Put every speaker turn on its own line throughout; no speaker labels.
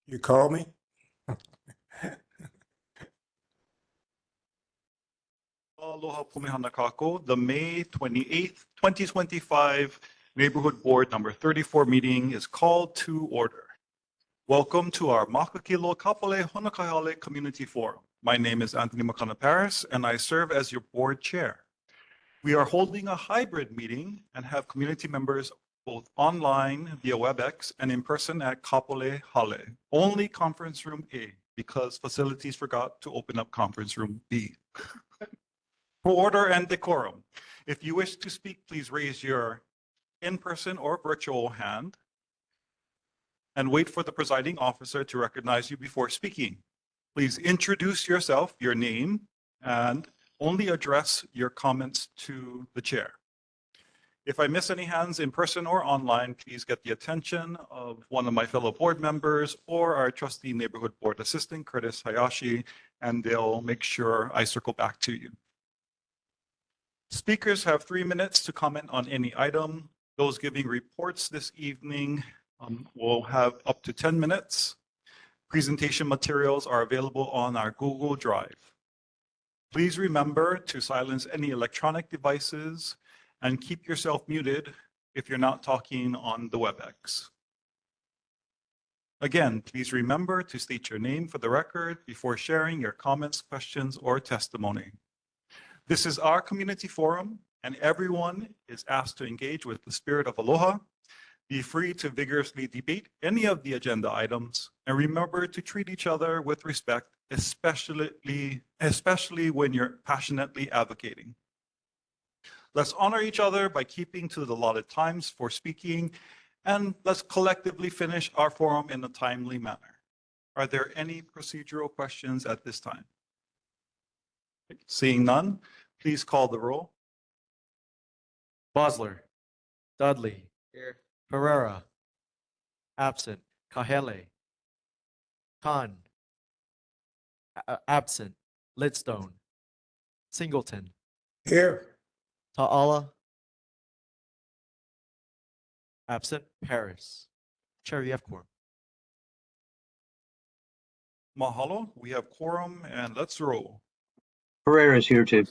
You call me?
Aloha Pumehanakako, the May 28th, 2025 Neighborhood Board number 34 meeting is called to order. Welcome to our Makakilo Kapolei Honokai Hale Community Forum. My name is Anthony Makana Paris, and I serve as your board chair. We are holding a hybrid meeting and have community members both online via WebEx and in person at Kapolei Hale, only conference room A, because facilities forgot to open up conference room B. For order and decorum, if you wish to speak, please raise your in-person or virtual hand and wait for the presiding officer to recognize you before speaking. Please introduce yourself, your name, and only address your comments to the chair. If I miss any hands in person or online, please get the attention of one of my fellow board members or our trustee neighborhood board assistant, Curtis Hayashi, and they'll make sure I circle back to you. Speakers have 3 minutes to comment on any item. Those giving reports this evening will have up to 10 minutes. Presentation materials are available on our Google Drive. Please remember to silence any electronic devices and keep yourself muted if you're not talking on the WebEx. Again, please remember to state your name for the record before sharing your comments, questions, or testimony. This is our community forum, and everyone is asked to engage with the spirit of aloha. Be free to vigorously debate any of the agenda items, and remember to treat each other with respect, especially when you're passionately advocating. Let's honor each other by keeping to the allotted times for speaking, and let's collectively finish our forum in a timely manner. Are there any procedural questions at this time? Seeing none, please call the roll.
Bosler, Dudley, here. Pereira, absent. Kahele, Khan, absent. Lidstone, Singleton,
Here.
Ta'ala, absent. Paris. Chair, you have quorum.
Mahalo, we have quorum, and let's roll.
Pereira is here too.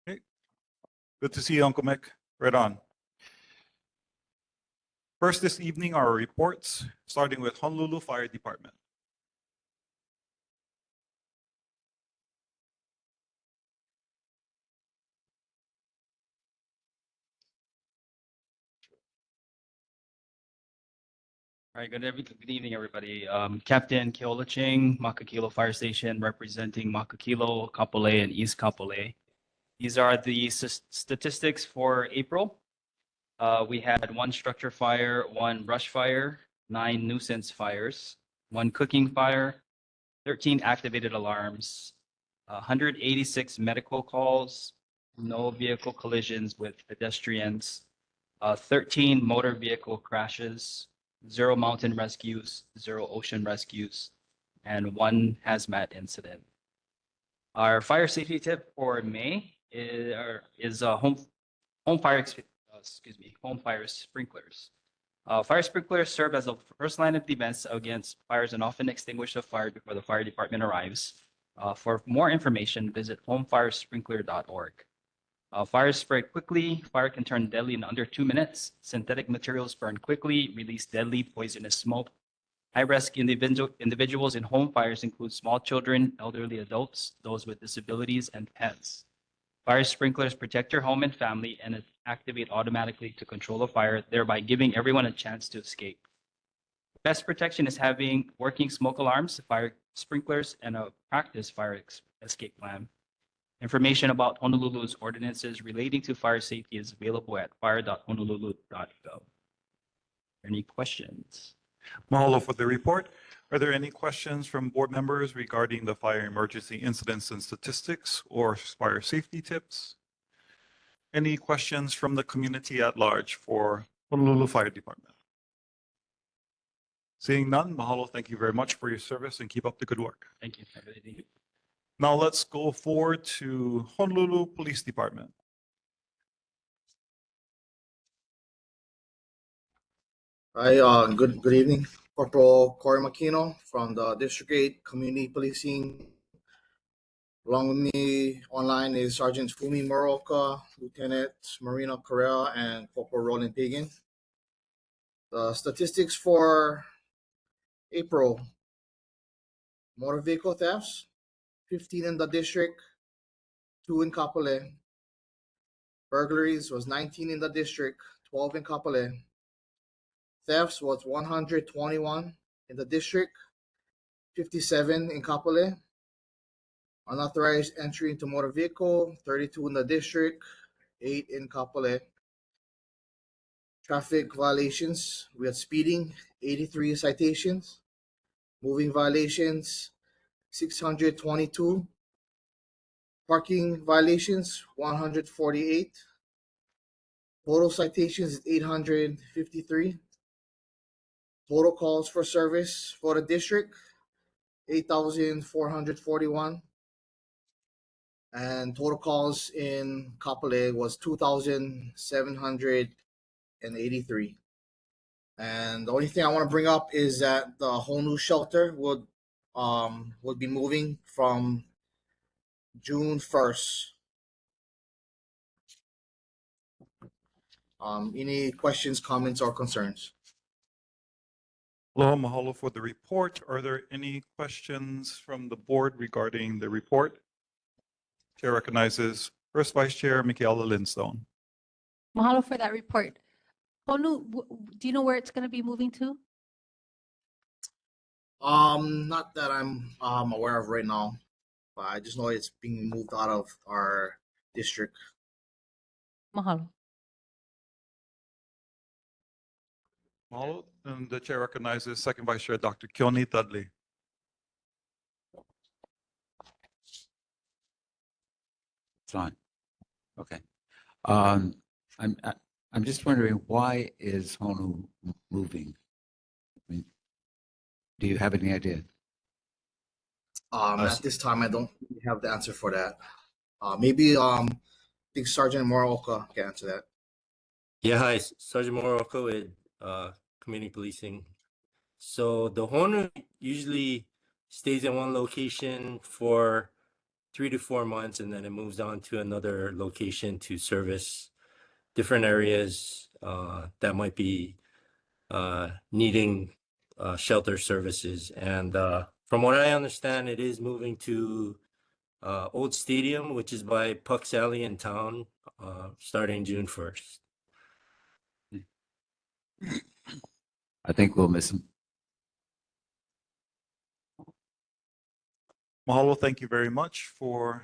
Okay. Good to see you, Uncle Mick. Right on. First this evening are our reports, starting with Honolulu Fire Department.
All right, good evening, everybody. Captain Keola Ching, Makakilo Fire Station, representing Makakilo, Kapolei, and East Kapolei. These are the statistics for April. We had 1 structure fire, 1 brush fire, 9 nuisance fires, 1 cooking fire, 13 activated alarms, 186 medical calls, no vehicle collisions with pedestrians, 13 motor vehicle crashes, 0 mountain rescues, 0 ocean rescues, and 1 hazmat incident. Our fire safety tip for May is home fire sprinklers. Fire sprinklers serve as the first line of defense against fires and often extinguish the fire before the fire department arrives. For more information, visit homefiresprinkler.org. Fires spread quickly. Fire can turn deadly in under 2 minutes. Synthetic materials burn quickly, release deadly poisonous smoke. High-risk individuals in home fires include small children, elderly adults, those with disabilities, and pets. Fire sprinklers protect your home and family and activate automatically to control a fire, thereby giving everyone a chance to escape. Best protection is having working smoke alarms, fire sprinklers, and a practice fire escape plan. Information about Honolulu's ordinances relating to fire safety is available at fire.honolulu.gov. Any questions?
Mahalo for the report. Are there any questions from board members regarding the fire emergency incidents and statistics or fire safety tips? Any questions from the community at large for Honolulu Fire Department? Seeing none, mahalo, thank you very much for your service and keep up the good work.
Thank you. Have a good evening.
Now let's go forward to Honolulu Police Department.
Hi, good evening. Corporal Corey Makino from the District 8 Community Policing. Along with me online is Sergeant Fumi Moroka, Lieutenant Marina Correa, and Corporal Roland Pagan. The statistics for April: motor vehicle thefts, 15 in the district, 2 in Kapolei. Burglaries was 19 in the district, 12 in Kapolei. Thefts was 121 in the district, 57 in Kapolei. Unauthorized entry into motor vehicle, 32 in the district, 8 in Kapolei. Traffic violations, we had speeding, 83 citations. Moving violations, 622. Parking violations, 148. Total citations is 853. Total calls for service for the district, 8,441. And total calls in Kapolei was 2,783. And the only thing I want to bring up is that the whole new shelter would be moving from June 1st. Any questions, comments, or concerns?
Aloha, mahalo for the report. Are there any questions from the board regarding the report? Chair recognizes First Vice Chair Michaela Lindstone.
Mahalo for that report. Honu, do you know where it's going to be moving to?
Not that I'm aware of right now, but I just know it's being moved out of our district.
Mahalo.
Mahalo, and the chair recognizes Second Vice Chair Dr. Keone Dudley.
It's on. Okay. I'm just wondering, why is Honu moving? I mean, do you have any idea?
At this time, I don't have the answer for that. Maybe I think Sergeant Moroka can answer that.
Yeah, hi, Sergeant Morocco with Community Policing. So the Horner usually stays in one location for 3 to 4 months, and then it moves on to another location to service different areas that might be needing shelter services. And from what I understand, it is moving to Old Stadium, which is by Puck's Alley in town, starting June 1st.
I think we'll miss him.
Mahalo, thank you very much for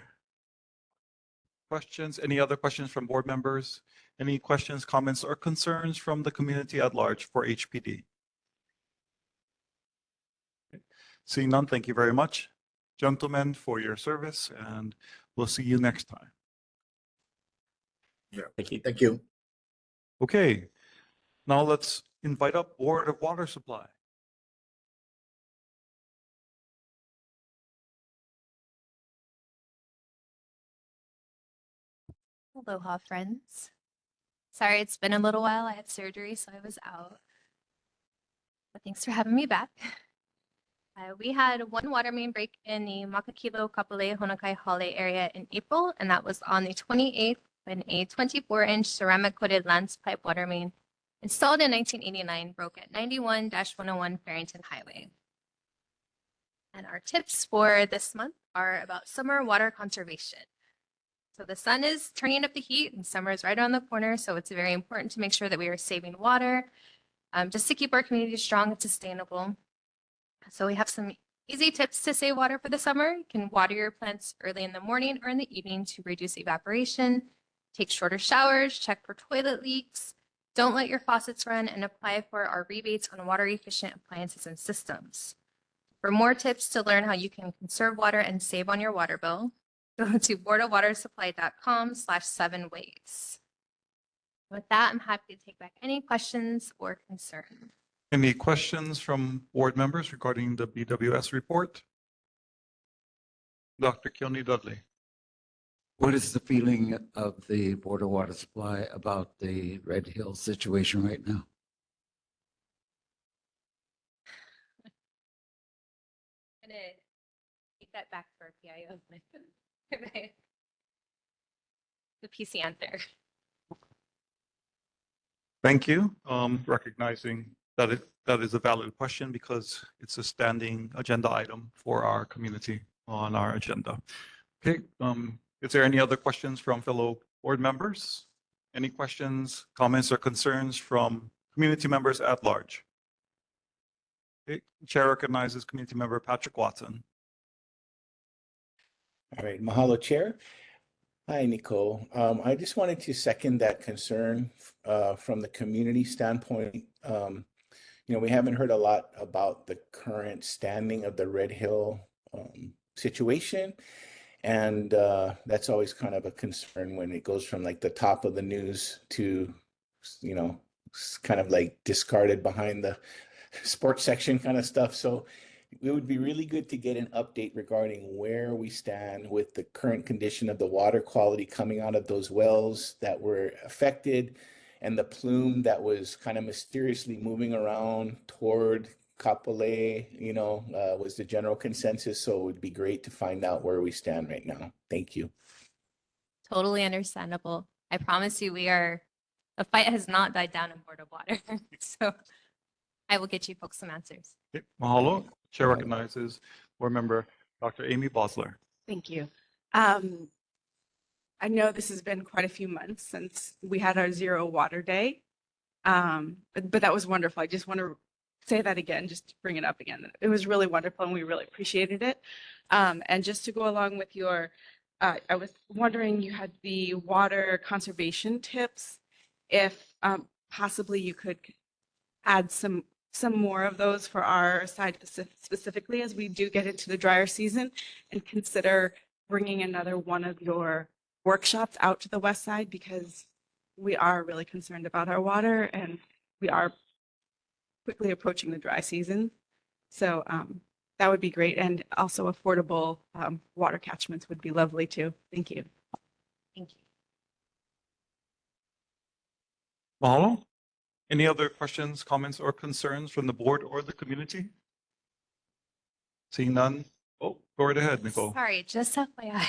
questions. Any other questions from board members? Any questions, comments, or concerns from the community at large for HPD? Seeing none, thank you very much, gentlemen, for your service, and we'll see you next time.
Yeah,
Thank you.
thank you.
Okay, now let's invite up Board of Water Supply.
Aloha, friends. Sorry, it's been a little while. I had surgery, so I was out. But thanks for having me back. We had one water main break in the Makakilo, Kapolei, Honokai, Hale area in April, and that was on the 28th when a 24-inch ceramic-coated lance pipe water main installed in 1989 broke at 91-101 Farrington Highway. And our tips for this month are about summer water conservation. So the sun is turning up the heat and summer is right around the corner. So it's very important to make sure that we are saving water just to keep our community strong and sustainable. So we have some easy tips to save water for the summer. You can water your plants early in the morning or in the evening to reduce evaporation, take shorter showers, check for toilet leaks, don't let your faucets run, and apply for our rebates on water efficient appliances and systems. For more tips to learn how you can conserve water and save on your water bill, go to boardofwatersupply.com/7ways. With that, I'm happy to take back any questions or concerns.
Any questions from board members regarding the BWS report? Dr. Keone Dudley.
What is the feeling of the Board of Water Supply about the Red Hill situation right now?
get back to our PIO. The PC answer.
Thank you. Recognizing that that is a valid question because it's a standing agenda item for our community on our agenda. Okay. Is there any other questions from fellow board members? Any questions, comments, or concerns from community members at large? Okay. Chair recognizes community member Patrick Watson.
All right, mahalo, Chair. Hi, Nicole. I just wanted to second that concern from the community standpoint. We haven't heard a lot about the current standing of the Red Hill situation, and that's always kind of a concern when it goes from like the top of the news to, kind of like discarded behind the sports section kind of stuff. So it would be really good to get an update regarding where we stand with the current condition of the water quality coming out of those wells that were affected and the plume that was kind of mysteriously moving around toward Kapolei, was the general consensus. So it would be great to find out where we stand right now. Thank you.
Totally understandable. I promise you, the fight has not died down in Board of Water. So I will get you folks some answers.
Okay. Mahalo. Chair recognizes board member Dr. Amy Bosler.
Thank you. I know this has been quite a few months since we had our Zero Water Day, but that was wonderful. I just want to say that again, just to bring it up again. It was really wonderful and we really appreciated it. And just to go along with I was wondering, you had the water conservation tips. If possibly you could add some more of those for our side specifically as we do get into the drier season, and consider bringing another one of your workshops out to the west side, because we are really concerned about our water and we are quickly approaching the dry season. So that would be great. And also affordable water catchments would be lovely too. Thank you.
Thank you.
Mahalo. Any other questions, comments, or concerns from the board or the community? Seeing none. Oh, go right ahead, Nicole.
Sorry, just FYI.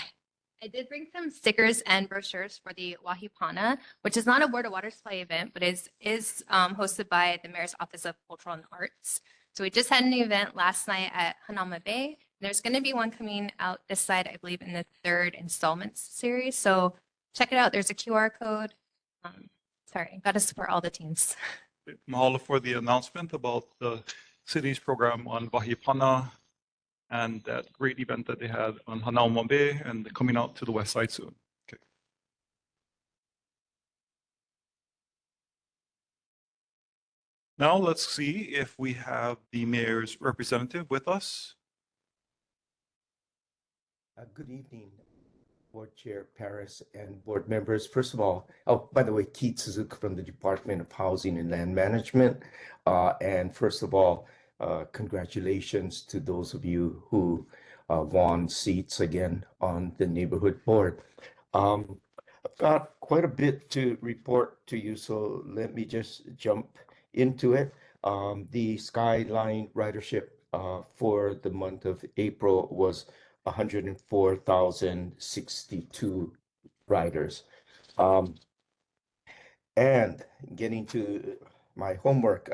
I did bring some stickers and brochures for the Wahipana, which is not a Board of Water Supply event, but is hosted by the Mayor's Office of Cultural and Arts. So we just had an event last night at Hanauma Bay. There's going to be one coming out this side, I believe, in the 3rd installment series. So check it out. There's a QR code. Sorry, got to support all the teams.
Mahalo for the announcement about the city's program on Wahipana and that great event that they had on Hanauma Bay and coming out to the west side soon. Okay. Now let's see if we have the mayor's representative with us.
Good evening, Board Chair Paris and board members. First of all, by the way, Keith Suzuki from the Department of Housing and Land Management. And first of all, congratulations to those of you who won seats again on the neighborhood board. I've got quite a bit to report to you, so let me just jump into it. The Skyline ridership for the month of April was 104,062 riders. And getting to my homework,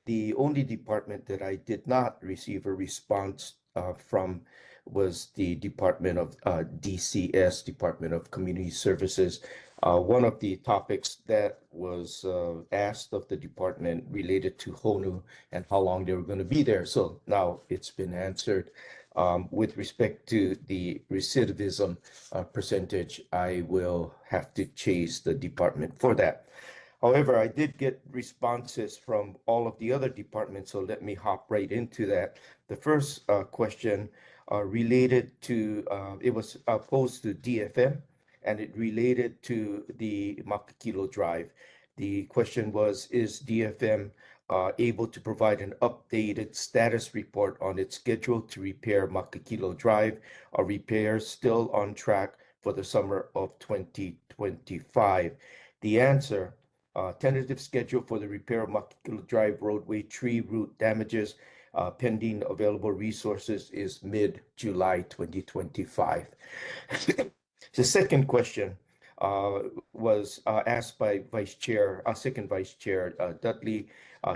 the only department that I did not receive a response from was the Department of DCS, Department of Community Services. One of the topics that was asked of the department related to Honu and how long they were going to be there. So now it's been answered. With respect to the recidivism percentage, I will have to chase the department for that. However, I did get responses from all of the other departments, so let me hop right into that. The first question related to, it was posed to DFM, and it related to the Makakilo Drive. The question was, is DFM able to provide an updated status report on its schedule to repair Makakilo Drive? Are repairs still on track for the summer of 2025? The answer, tentative schedule for the repair of Makakilo Drive roadway tree root damages pending available resources is mid-July 2025. The second question was asked by second Vice Chair Dudley.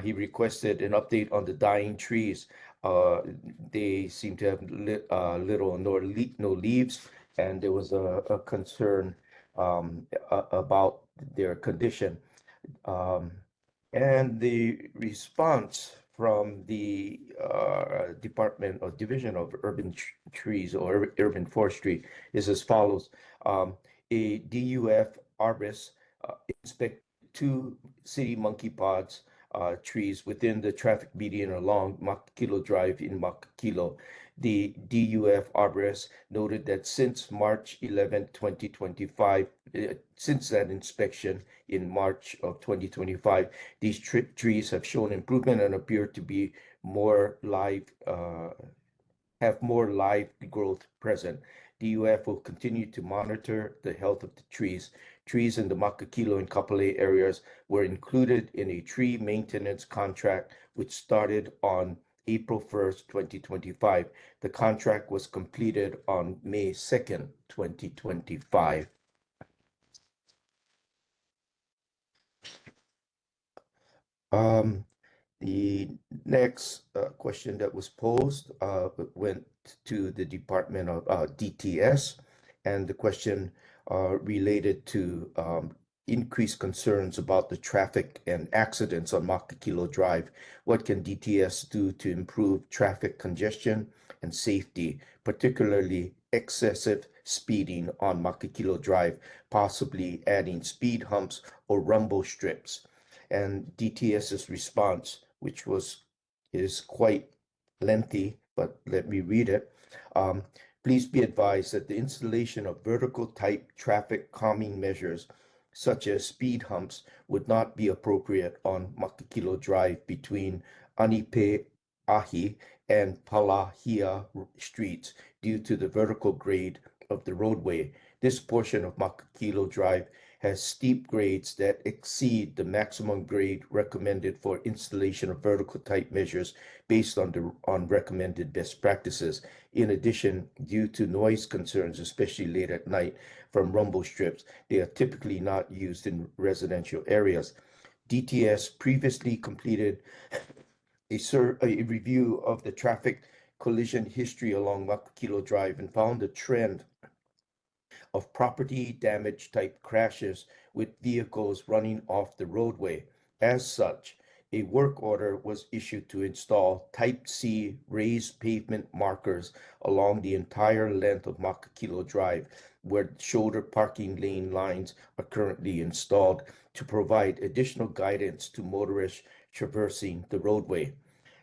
He requested an update on the dying trees. They seem to have little nor no leaves, and there was a concern about their condition. And the response from the Department or Division of Urban Trees or Urban Forestry is as follows. A DUF arborist inspected 2 city monkey pods trees within the traffic median along Makakilo Drive in Makakilo. The DUF arborist noted that since March 11, 2025, since that inspection in March of 2025, these trees have shown improvement and appear to be more live, have more live growth present. DUF will continue to monitor the health of the trees. Trees in the Makakilo and Kapolei areas were included in a tree maintenance contract which started on April 1st, 2025. The contract was completed on May 2nd, 2025. The next question that was posed went to the Department of DTS, and the question related to increased concerns about the traffic and accidents on Makakilo Drive. What can DTS do to improve traffic congestion and safety, particularly excessive speeding on Makakilo Drive, possibly adding speed humps or rumble strips? And DTS's response, which is quite lengthy, but let me read it. Please be advised that the installation of vertical type traffic calming measures, such as speed humps, would not be appropriate on Makakilo Drive between Anipe Ahi and Palahia streets due to the vertical grade of the roadway. This portion of Makakilo Drive has steep grades that exceed the maximum grade recommended for installation of vertical type measures based on recommended best practices. In addition, due to noise concerns, especially late at night from rumble strips, they are typically not used in residential areas. DTS previously completed a review of the traffic collision history along Makakilo Drive and found a trend of property damage type crashes with vehicles running off the roadway. As such, a work order was issued to install Type C raised pavement markers along the entire length of Makakilo Drive, where shoulder parking lane lines are currently installed to provide additional guidance to motorists traversing the roadway.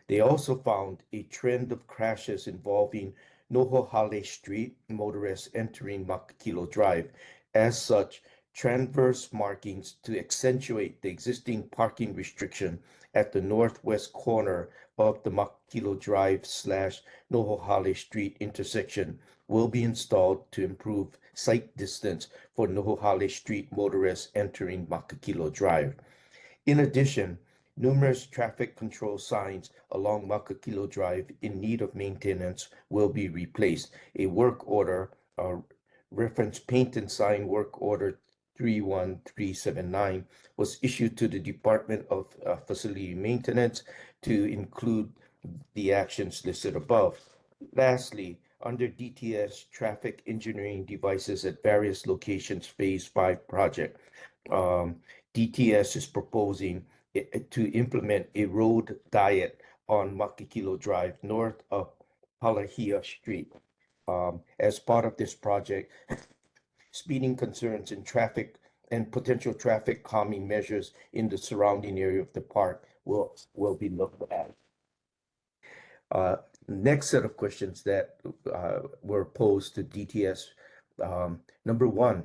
They also found a trend of crashes involving Hale Street motorists entering Makakilo Drive. As such, transverse markings to accentuate the existing parking restriction at the northwest corner of the Makakilo Drive / Hale Street intersection will be installed to improve sight distance for Hale Street motorists entering Makakilo Drive. In addition, numerous traffic control signs along Makakilo Drive in need of maintenance will be replaced. A work order, reference paint and sign work order 31379, was issued to the Department of Facility Maintenance to include the actions listed above. Lastly, under DTS Traffic Engineering Devices at Various Locations Phase 5 project, DTS is proposing to implement a road diet on Makakilo Drive north of Palahia Street. As part of this project, speeding concerns and traffic and potential traffic calming measures in the surrounding area of the park will be looked at. Next set of questions that were posed to DTS. Number one,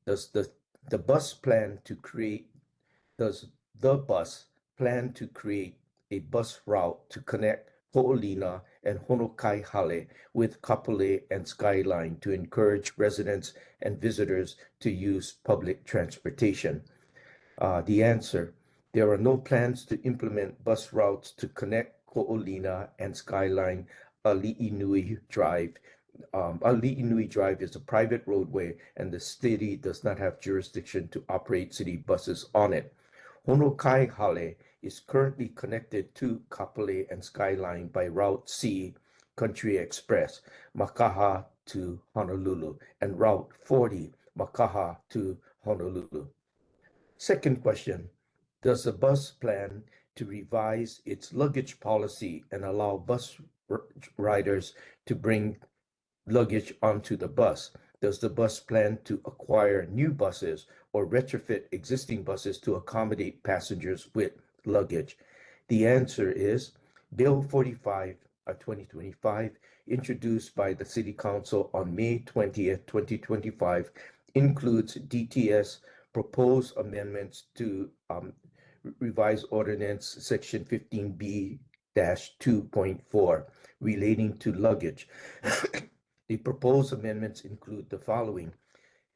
does the bus plan to create a bus route to connect Ho'olina and Honokai Hale with Kapolei and Skyline to encourage residents and visitors to use public transportation? The answer: there are no plans to implement bus routes to connect Ko'olina and Skyline Ali'inui Drive. Ali'inui Drive is a private roadway and the city does not have jurisdiction to operate city buses on it. Honokai Hale is currently connected to Kapolei and Skyline by Route C, Country Express, Makaha to Honolulu, and Route 40, Makaha to Honolulu. Second question, does the bus plan to revise its luggage policy and allow bus riders to bring luggage onto the bus? Does the bus plan to acquire new buses or retrofit existing buses to accommodate passengers with luggage? The answer is Bill 45 of 2025, introduced by the City Council on May 20th, 2025, includes DTS proposed amendments to revised ordinance section 15B-2.4 relating to luggage. The proposed amendments include the following.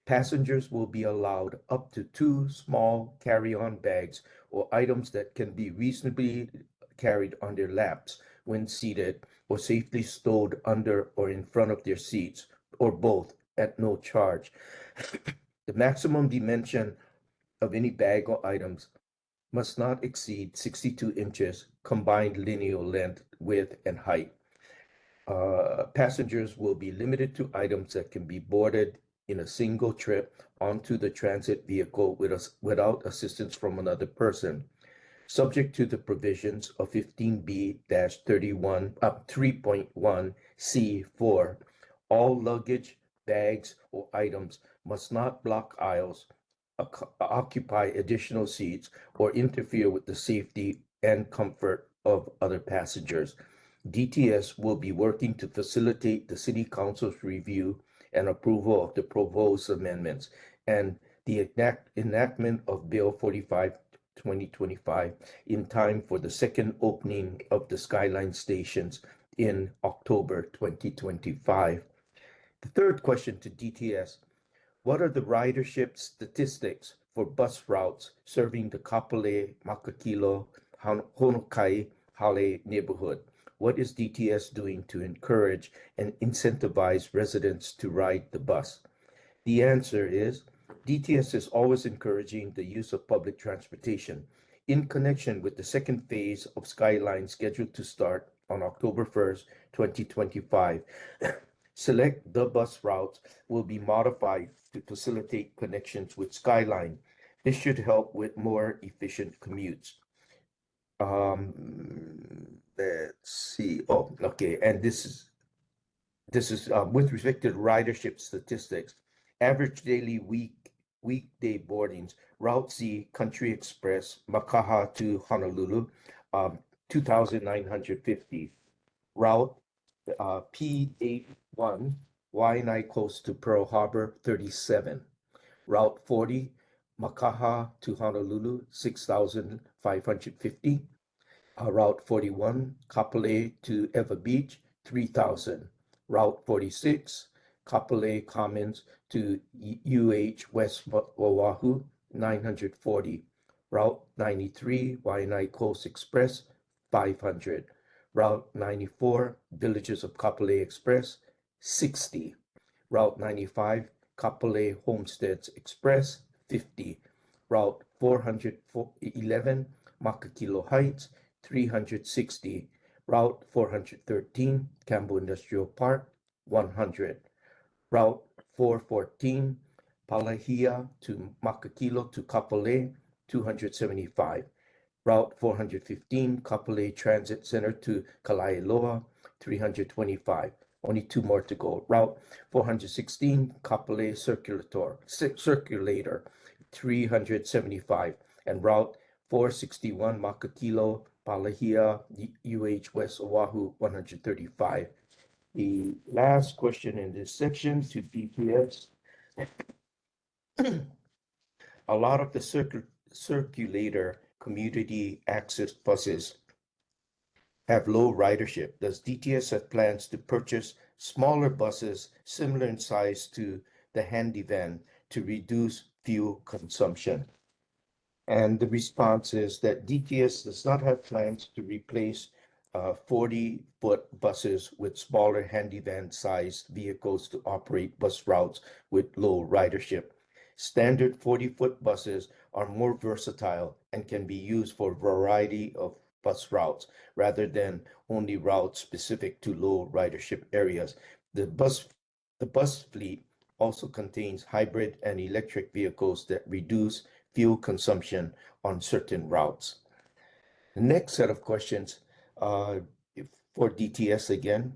Passengers will be allowed up to 2 small carry-on bags or items that can be reasonably carried on their laps when seated or safely stowed under or in front of their seats, or both, at no charge. The maximum dimension of any bag or items must not exceed 62 inches combined lineal length, width, and height. Passengers will be limited to items that can be boarded in a single trip onto the transit vehicle without assistance from another person. Subject to the provisions of 15B-31, 3.1 C4, all luggage, bags, or items must not block aisles, occupy additional seats, or interfere with the safety and comfort of other passengers. DTS will be working to facilitate the City Council's review and approval of the proposed amendments and the enactment of Bill 45, 2025 in time for the second opening of the Skyline stations in October 2025. The third question to DTS, what are the ridership statistics for bus routes serving the Kapolei, Makakilo, Honokai, Hale neighborhood? What is DTS doing to encourage and incentivize residents to ride the bus? The answer is DTS is always encouraging the use of public transportation. In connection with the second phase of Skyline scheduled to start on October 1st, 2025, select the bus routes will be modified to facilitate connections with Skyline. This should help with more efficient commutes. Let's see. Oh, okay. And this is with respect to ridership statistics. Average daily weekday boardings, Route C, Country Express, Makaha to Honolulu, 2,950. Route P81, Waianae Coast to Pearl Harbor, 37. Route 40, Makaha to Honolulu, 6,550. Route 41, Kapolei to Eva Beach, 3,000. Route 46, Kapolei Commons to West Oahu, 940. Route 93, Waianae Coast Express, 500. Route 94, Villages of Kapolei Express, 60. Route 95, Kapolei Homesteads Express, 50. Route 411, Makakilo Heights, 360. Route 413, Cambo Industrial Park, 100. Route 414, Palahia to Makakilo to Kapolei, 275. Route 415, Kapolei Transit Center to Kalailoa, 325. Only 2 more to go. Route 416, Kapolei Circulator, 375. And Route 461, Makakilo, Palahia, West Oahu, 135. The last question in this section to DPS. A lot of the circulator community access buses have low ridership. Does DTS have plans to purchase smaller buses similar in size to the handy van to reduce fuel consumption? And the response is that DTS does not have plans to replace 40-foot buses with smaller handy van-sized vehicles to operate bus routes with low ridership. Standard 40-foot buses are more versatile and can be used for a variety of bus routes rather than only routes specific to low ridership areas. The bus fleet also contains hybrid and electric vehicles that reduce fuel consumption on certain routes. The next set of questions for DTS again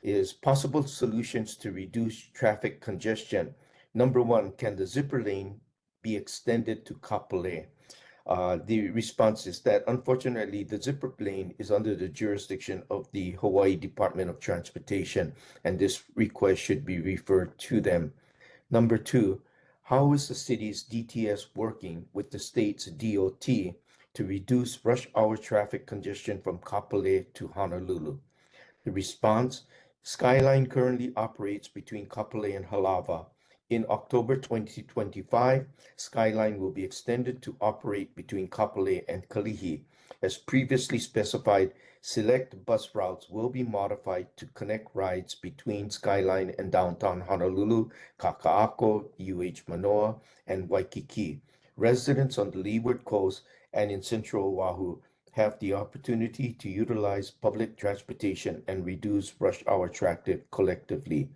is possible solutions to reduce traffic congestion. Number one, can the zipper lane be extended to Kapolei? The response is that unfortunately the zipper lane is under the jurisdiction of the Hawaii Department of Transportation, and this request should be referred to them. Number two, how is the city's DTS working with the state's DOT to reduce rush hour traffic congestion from Kapolei to Honolulu? The response, Skyline currently operates between Kapolei and Halawa. In October 2025, Skyline will be extended to operate between Kapolei and Kalihi. As previously specified, select bus routes will be modified to connect rides between Skyline and downtown Honolulu, Kaka'ako, UH Manoa, and Waikiki. Residents on the Leeward Coast and in Central Oahu have the opportunity to utilize public transportation and reduce rush hour traffic collectively.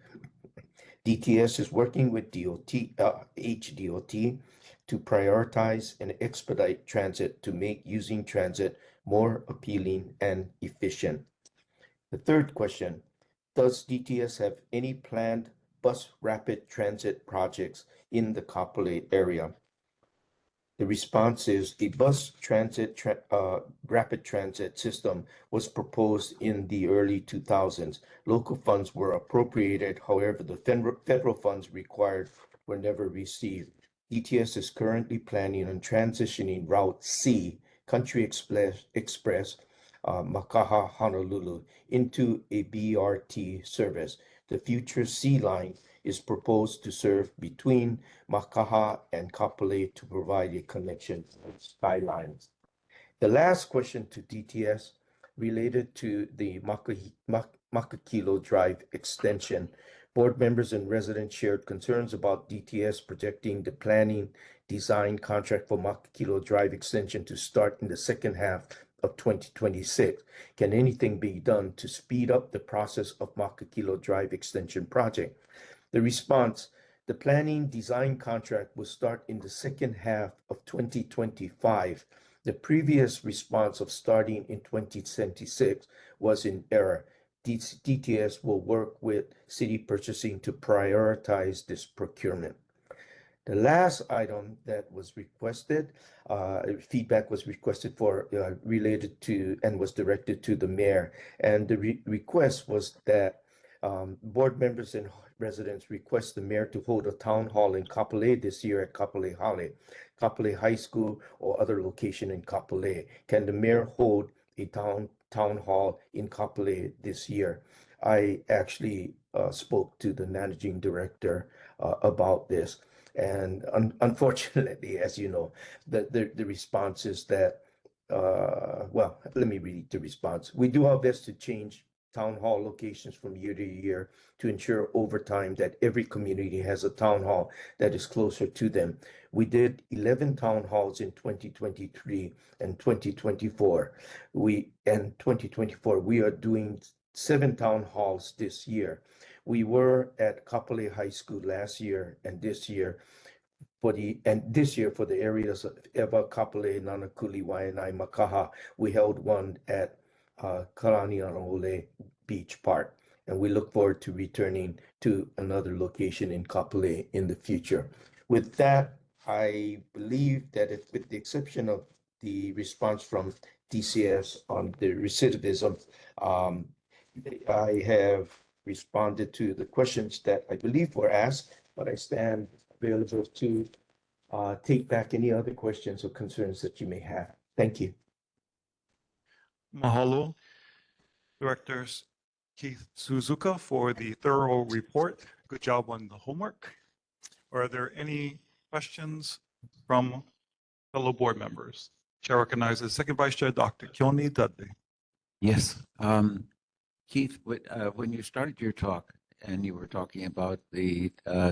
DTS is working with HDOT to prioritize and expedite transit to make using transit more appealing and efficient. The third question, does DTS have any planned bus rapid transit projects in the Kapolei area? The response is a bus rapid transit system was proposed in the early 2000s. Local funds were appropriated. However, the federal funds required were never received. DTS is currently planning on transitioning Route C, Country Express, Makaha, Honolulu, into a BRT service. The future C line is proposed to serve between Makaha and Kapolei to provide a connection with Skylines. The last question to DTS related to the Makakilo Drive extension. Board members and residents shared concerns about DTS projecting the planning design contract for Makakilo Drive extension to start in the second half of 2026. Can anything be done to speed up the process of Makakilo Drive extension project? The response, the planning design contract will start in the second half of 2025. The previous response of starting in 2026 was in error. DTS will work with city purchasing to prioritize this procurement. The last item that was requested, feedback was requested for related to and was directed to the mayor. And the request was that board members and residents request the mayor to hold a town hall in Kapolei this year at Kapolei Hale, Kapolei High School, or other location in Kapolei. Can the mayor hold a town hall in Kapolei this year? I actually spoke to the managing director about this. And unfortunately, as you know, the response is that, well, let me read the response. We do our best to change town hall locations from year to year to ensure over time that every community has a town hall that is closer to them. We did 11 town halls in 2023 and 2024. We are doing 7 town halls this year. We were at Kapolei High School last year, and this year for the areas of Ewa, Kapolei, Nanakuli, Waianae, Makaha, we held one at Kalanianaole Beach Park, and we look forward to returning to another location in Kapolei in the future. With that, I believe that with the exception of the response from DCS on the recidivism, I have responded to the questions that I believe were asked, but I stand available to take back any other questions or concerns that you may have. Thank you.
Mahalo, Directors Keith Suzuka, for the thorough report. Good job on the homework. Are there any questions from fellow board members? Chair recognizes Second Vice Chair Dr. Keone Dudley.
Yes. Keith, when you started your talk and you were talking about the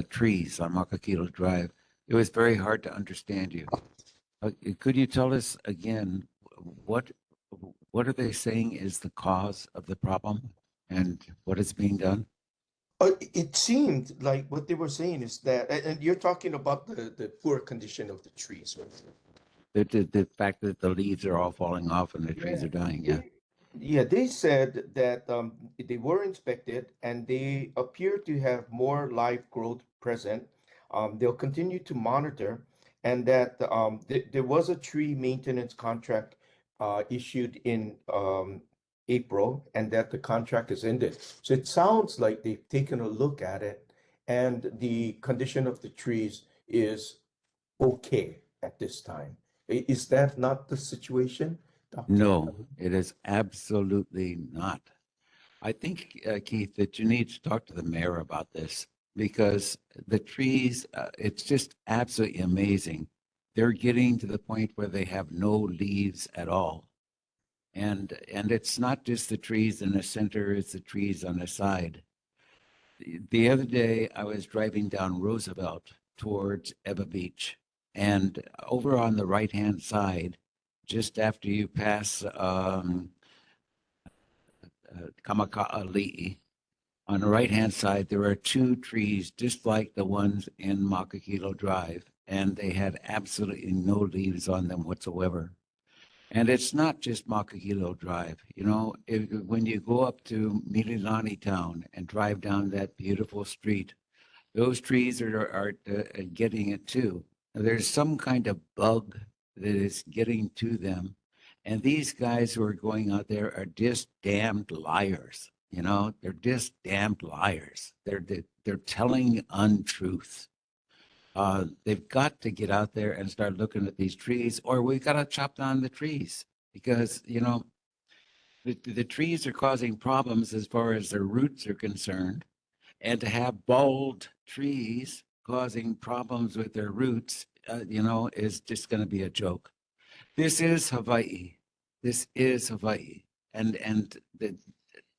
trees on Makakilo Drive, it was very hard to understand you. Could you tell us again what what are they saying is the cause of the problem and what is being done?
It seemed like what they were saying is that, and you're talking about the poor condition of the trees, right?
The fact that the leaves are all falling off and the trees are dying. Yeah.
Yeah, they said that they were inspected and they appear to have more live growth present. They'll continue to monitor, and that there was a tree maintenance contract issued in April, and that the contract is ended. So it sounds like they've taken a look at it, and the condition of the trees is okay at this time. Is that not the situation, Dr.?
No, it is absolutely not. I think, Keith, that you need to talk to the mayor about this because the trees, it's just absolutely amazing. They're getting to the point where they have no leaves at all. And it's not just the trees in the center, it's the trees on the side. The other day, I was driving down Roosevelt towards Eva Beach, and over on the right-hand side, just after you pass Kapolei, on the right-hand side, there are two trees just like the ones in Makakilo Drive, and they had absolutely no leaves on them whatsoever. And it's not just Makakilo Drive. You know, when you go up to Mililani Town and drive down that beautiful street, those trees are getting it too. There's some kind of bug that is getting to them. And these guys who are going out there are just damned liars. You know, they're just damned liars. They're telling untruths. They've got to get out there and start looking at these trees, or we've got to chop down the trees because, you know, the trees are causing problems as far as their roots are concerned. And to have bald trees causing problems with their roots, you know, is just going to be a joke. This is Hawaii. This is Hawaii. And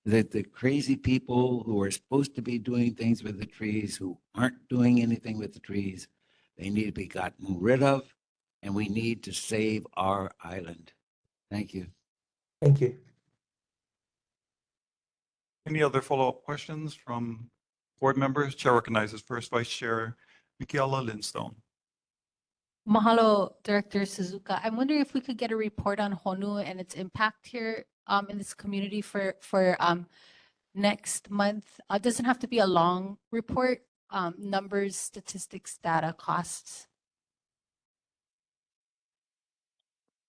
the crazy people who are supposed to be doing things with the trees, who aren't doing anything with the trees, they need to be gotten rid of, and we need to save our island. Thank you.
Thank you.
Any other follow-up questions from board members? Chair recognizes first Vice Chair Michaela Lindstone.
Mahalo, Director Suzuka. I'm wondering if we could get a report on Honu and its impact here in this community for next month. It doesn't have to be a long report. Numbers, statistics, data, costs.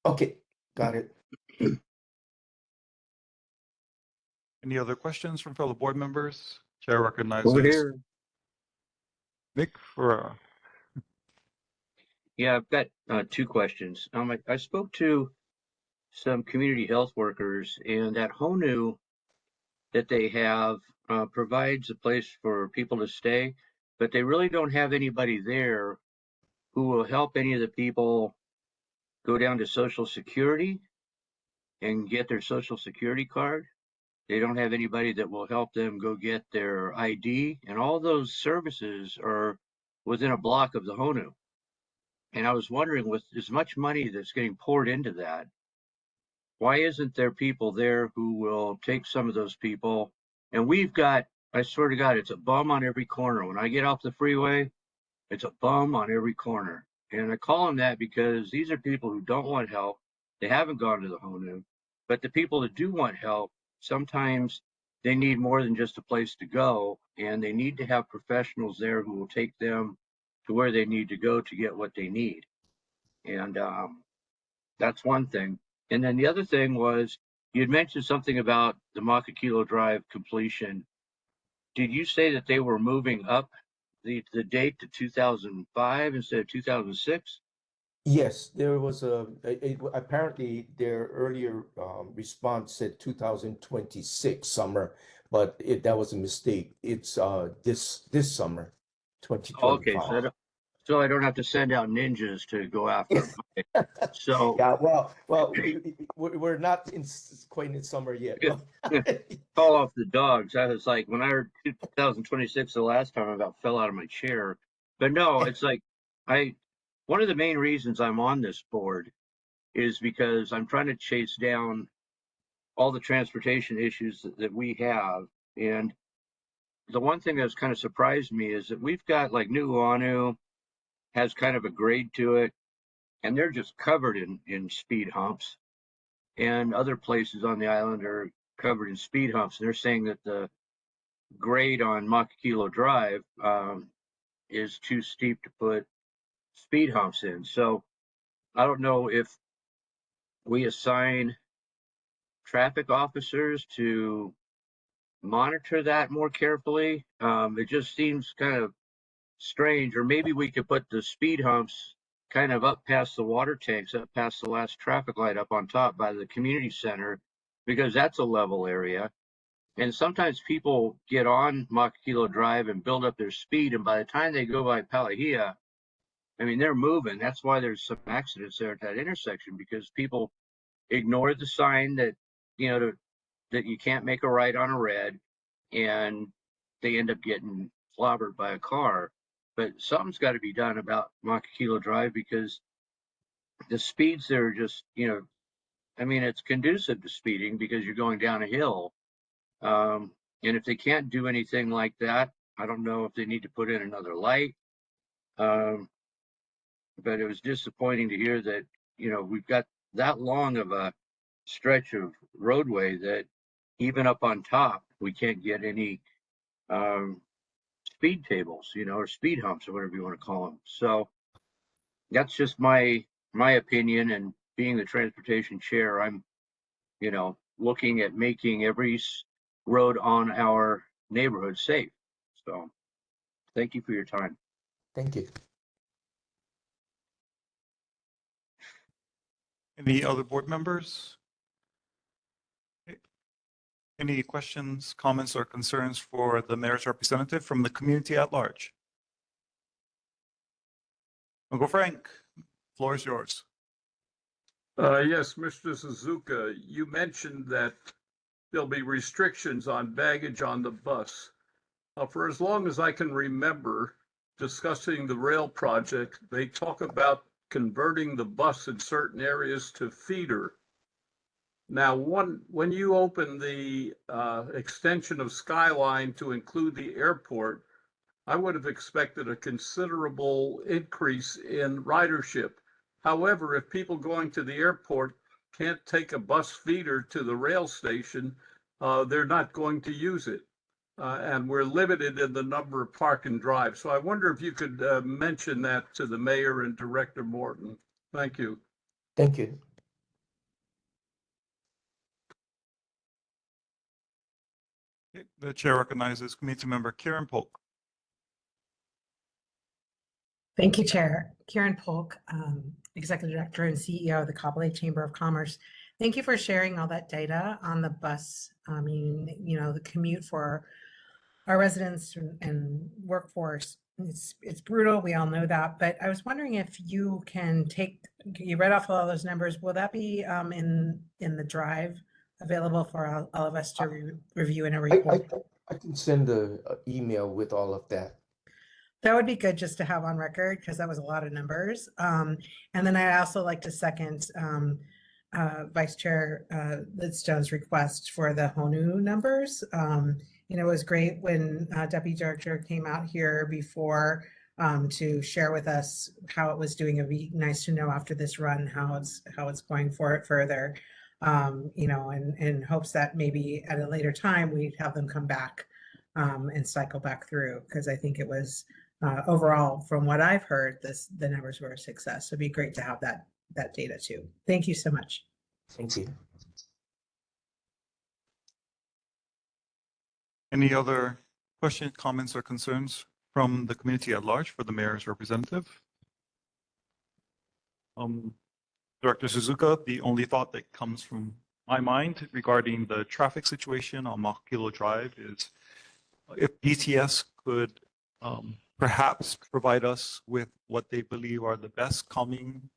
Okay, got it.
Any other questions from fellow board members? Chair recognizes
Over here.
Nick Ferreira.
Yeah, I've got two questions. I spoke to some community health workers, and that Honu that they have provides a place for people to stay, but they really don't have anybody there who will help any of the people go down to Social Security and get their Social Security card. They don't have anybody that will help them go get their ID, and all those services are within a block of the Honu. And I was wondering, with as much money that's getting poured into that, why isn't there people there who will take some of those people? And we've got, I swear to God, it's a bum on every corner. When I get off the freeway, it's a bum on every corner. And I call them that because these are people who don't want help. They haven't gone to the Honu. But the people that do want help, sometimes they need more than just a place to go. And they need to have professionals there who will take them to where they need to go to get what they need. And that's one thing. And then the other thing was, you had mentioned something about the Makakilo Drive completion. Did you say that they were moving up the date to 2005 instead of 2006?
Yes, there was apparently their earlier response said 2026 summer, but that was a mistake. It's this summer,
Okay,
2025.
so so I don't have to send out ninjas to go after them. So
Yeah, well, we're not quite in summer yet.
call off the dogs. I was like, when I heard 2026 the last time, I about fell out of my chair. But no, it's like one of the main reasons I'm on this board is because I'm trying to chase down all the transportation issues that we have. And the one thing that's kind of surprised me is that we've got like New Anu has kind of a grade to it, and they're just covered in speed humps. And other places on the island are covered in speed humps. And they're saying that the grade on Makakilo Drive is too steep to put speed humps in. So I don't know if we assign traffic officers to monitor that more carefully. It just seems kind of strange, or maybe we could put the speed humps kind of up past the water tanks, up past the last traffic light up on top by the community center, because that's a level area. And sometimes people get on Makakilo Drive and build up their speed, and by the time they go by Palahia, I mean, they're moving. That's why there's some accidents there at that intersection, because people ignore the sign that, you know, that you can't make a right on a red, and they end up getting clobbered by a car. But something's got to be done about Makakilo Drive, because the speeds there are just, you know, I mean, it's conducive to speeding because you're going down a hill. And if they can't do anything like that, I don't know if they need to put in another light. But it was disappointing to hear that, you know, we've got that long of a stretch of roadway that even up on top, we can't get any speed tables, you know, or speed humps or whatever you want to call them. So that's just my opinion. And being the transportation chair, I'm, you know, looking at making every road on our neighborhood safe. So thank you for your time.
Thank you.
Any other board members? Any questions, comments, or concerns for the mayor's representative from the community at large? Uncle Frank, floor is yours.
Yes, Mr. Suzuka, you mentioned that there'll be restrictions on baggage on the bus. For as long as I can remember discussing the rail project, they talk about converting the bus in certain areas to feeder. Now, when you open the extension of Skyline to include the airport, I would have expected a considerable increase in ridership. However, if people going to the airport can't take a bus feeder to the rail station, they're not going to use it. And we're limited in the number of park and drive. So I wonder if you could mention that to the mayor and Director Morton. Thank you.
Thank you.
The chair recognizes committee member Karen Polk.
Thank you, Chair. Karen Polk, Executive Director and CEO of the Kapolei Chamber of Commerce. Thank you for sharing all that data on the bus. I mean, you know, the commute for our residents and workforce. It's brutal. We all know that. But I was wondering if you you read off all those numbers. Will that be in the drive available for all of us to review in a report?
I can send an email with all of that.
That would be good just to have on record, because that was a lot of numbers. And then I'd also like to second Vice Chair Lidstone's request for the HONU numbers. You know, it was great when Deputy Director came out here before to share with us how it was doing. It'd be nice to know after this run how it's going for it further. You know, and in hopes that maybe at a later time we'd have them come back and cycle back through, because I think it was overall, from what I've heard, the numbers were a success. So it'd be great to have that data too. Thank you so much.
Thank you.
Any other questions, comments, or concerns from the community at large for the mayor's representative? Director Suzuka, the only thought that comes from my mind regarding the traffic situation on Makakilo Drive is if BTS could perhaps provide us with what they believe are the best calming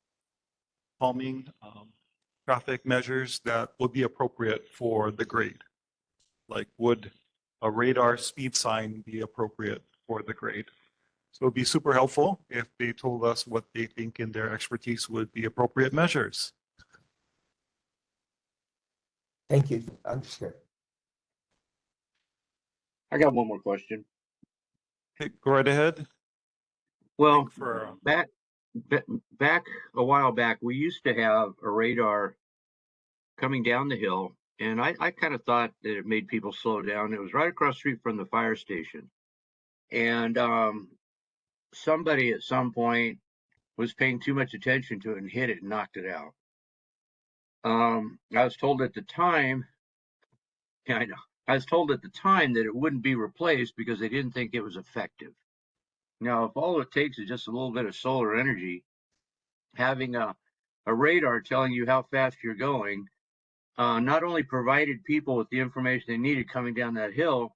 traffic measures that would be appropriate for the grade. Like, would a radar speed sign be appropriate for the grade? So it'd be super helpful if they told us what they think in their expertise would be appropriate measures.
Thank you. Understood.
I got one more question.
Okay, go right ahead.
Well,
For
back a while back, we used to have a radar coming down the hill, and I kind of thought that it made people slow down. It was right across the street from the fire station. And somebody at some point was paying too much attention to it and hit it and knocked it out. I was told at the time, yeah, I know, I was told at the time that it wouldn't be replaced because they didn't think it was effective. Now, if all it takes is just a little bit of solar energy, having a radar telling you how fast you're going, not only provided people with the information they needed coming down that hill,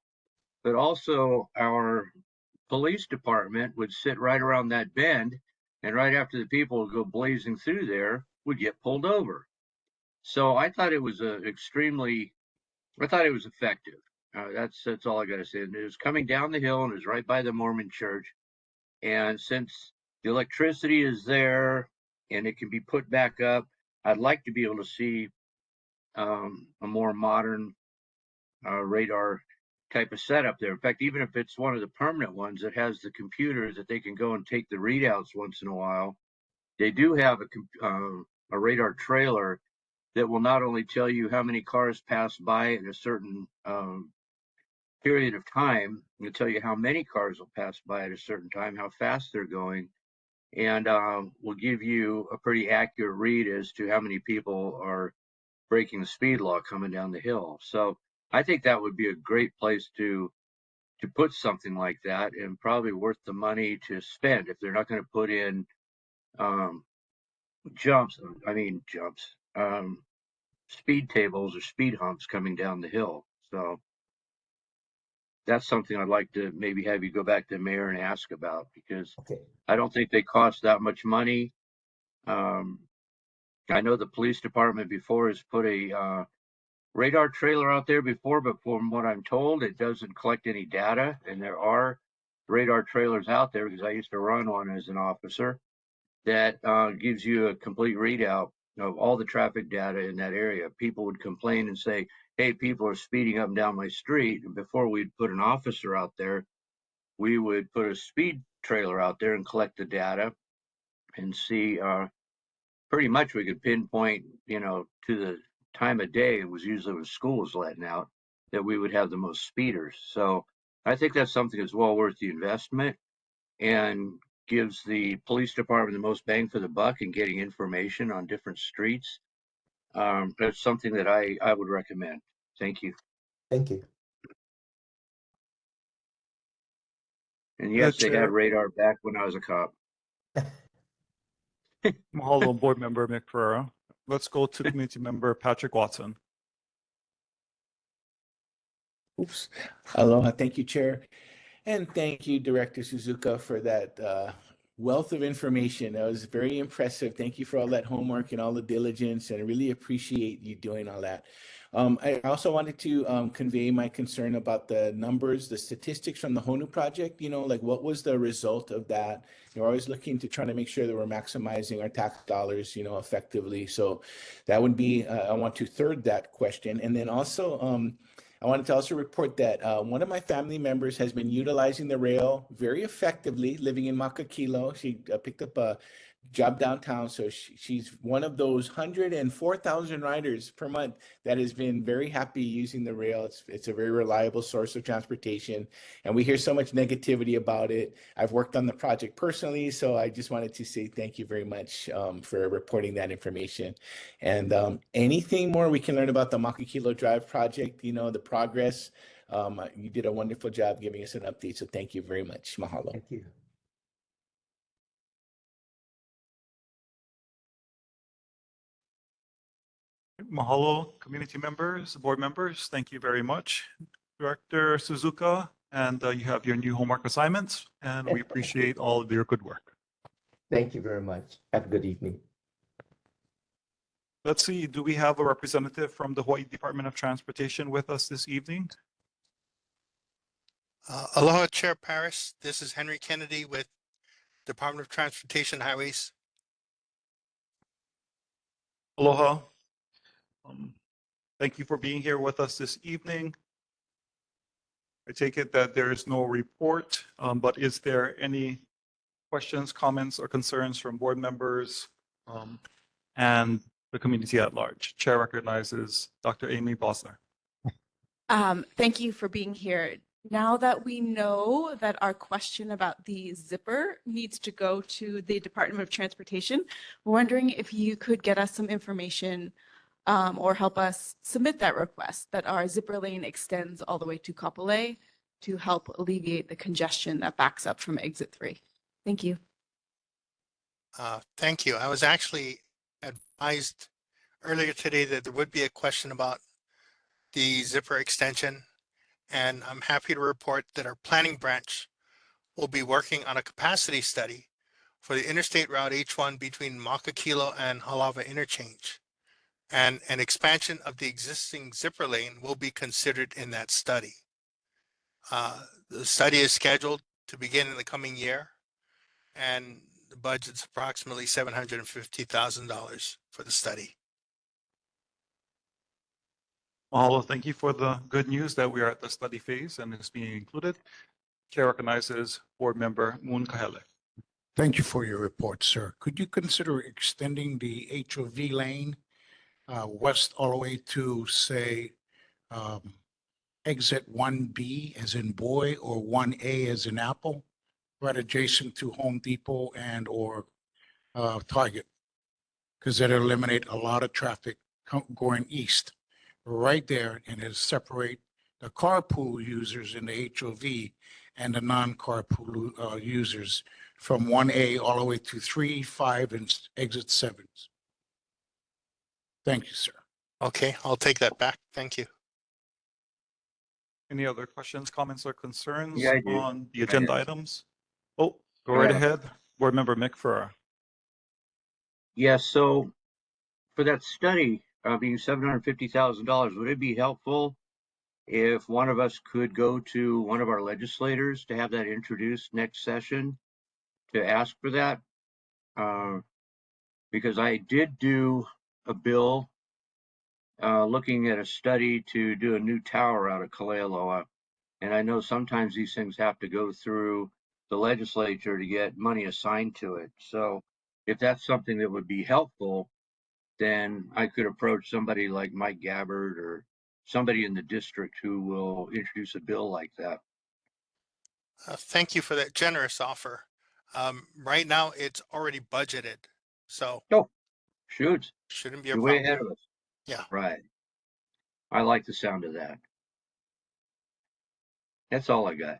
but also our police department would sit right around that bend, and right after the people would go blazing through there, would get pulled over. So I thought it was I thought it was effective. That's all I got to say. And it was coming down the hill, and it was right by the Mormon church. And since the electricity is there and it can be put back up, I'd like to be able to see a more modern radar type of setup there. In fact, even if it's one of the permanent ones that has the computer that they can go and take the readouts once in a while, they do have a radar trailer that will not only tell you how many cars pass by in a certain period of time, it'll tell you how many cars will pass by at a certain time, how fast they're going, and will give you a pretty accurate read as to how many people are breaking the speed law coming down the hill. So I think that would be a great place to put something like that, and probably worth the money to spend if they're not going to put in jumps, speed tables or speed humps coming down the hill. So that's something I'd like to maybe have you go back to the mayor and ask about, because I don't think they cost that much money. I know the police department before has put a radar trailer out there before, but from what I'm told, it doesn't collect any data. And there are radar trailers out there, because I used to run one as an officer, that gives you a complete readout of all the traffic data in that area. People would complain and say, hey, people are speeding up and down my street. And before we'd put an officer out there, we would put a speed trailer out there and collect the data and see pretty much we could pinpoint, to the time of day. It was usually when school was letting out, that we would have the most speeders. So I think that's something that's well worth the investment and gives the police department the most bang for the buck in getting information on different streets. That's something that I would recommend. Thank you.
Thank you.
And yes, they had
Chair.
radar back when I was a cop.
Mahalo, Board Member McFerra. Let's go to Community Member Patrick Watson.
Oops. Aloha. Thank you, Chair. And thank you, Director Suzuka, for that wealth of information. That was very impressive. Thank you for all that homework and all the diligence, and I really appreciate you doing all that. I also wanted to convey my concern about the numbers, the statistics from the HONU project. Like, what was the result of that? We're always looking to try to make sure that we're maximizing our tax dollars, effectively. So that would be, I want to third that question. And then also, I wanted to also report that one of my family members has been utilizing the rail very effectively, living in Makakilo. She picked up a job downtown. So she's one of those 104,000 riders per month that has been very happy using the rail. It's a very reliable source of transportation, and we hear so much negativity about it. I've worked on the project personally, so I just wanted to say thank you very much for reporting that information. And anything more we can learn about the Makakilo Drive project, the progress, you did a wonderful job giving us an update. So thank you very much. Mahalo.
Thank you.
Mahalo, community members, board members. Thank you very much. Director Suzuka, and you have your new homework assignments, and we appreciate all of your good work.
Thank you very much. Have a good evening.
Let's see, do we have a representative from the Hawaii Department of Transportation with us this evening?
Aloha, Chair Paris. This is Henry Kennedy with Department of Transportation Highways.
Aloha. Thank you for being here with us this evening. I take it that there is no report, but is there any questions, comments, or concerns from board members and the community at large? Chair recognizes Dr. Amy Bosner.
Thank you for being here. Now that we know that our question about the zipper needs to go to the Department of Transportation, we're wondering if you could get us some information or help us submit that request that our zipper lane extends all the way to Kapolei to help alleviate the congestion that backs up from exit 3. Thank you.
Thank you. I was actually advised earlier today that there would be a question about the zipper extension, and I'm happy to report that our planning branch will be working on a capacity study for the Interstate Route H1 between Makakilo and Halava interchange. And an expansion of the existing zipper lane will be considered in that study. The study is scheduled to begin in the coming year, and the budget's approximately $750,000 for the study.
Mahalo, thank you for the good news that we are at the study phase and it's being included. Chair recognizes Board Member Hale.
Thank you for your report, sir. Could you consider extending the HOV lane west all the way to, say, exit 1B as in boy or 1A as in apple, right adjacent to Home Depot and or Target? Because that'll eliminate a lot of traffic going east right there, and it'll separate the carpool users in the HOV and the non-carpool users from 1A all the way to 3, 5, and exit 7s. Thank you, sir.
Okay, I'll take that back. Thank you.
Any other questions, comments, or concerns
Yeah, I do.
on the agenda items? Oh, go right ahead. Board Member Mick Farrar.
Yes, so for that study being $750,000, would it be helpful if one of us could go to one of our legislators to have that introduced next session to ask for that? Because I did do a bill looking at a study to do a new tower out of Kalealoa. And I know sometimes these things have to go through the legislature to get money assigned to it. So if that's something that would be helpful, then I could approach somebody like Mike Gabbard or somebody in the district who will introduce a bill like that.
Thank you for that generous offer. Right now, it's already budgeted, so
Oh, shoot.
shouldn't be a
You're way
problem.
ahead of us.
Yeah.
Right. I like the sound of that. That's all I got.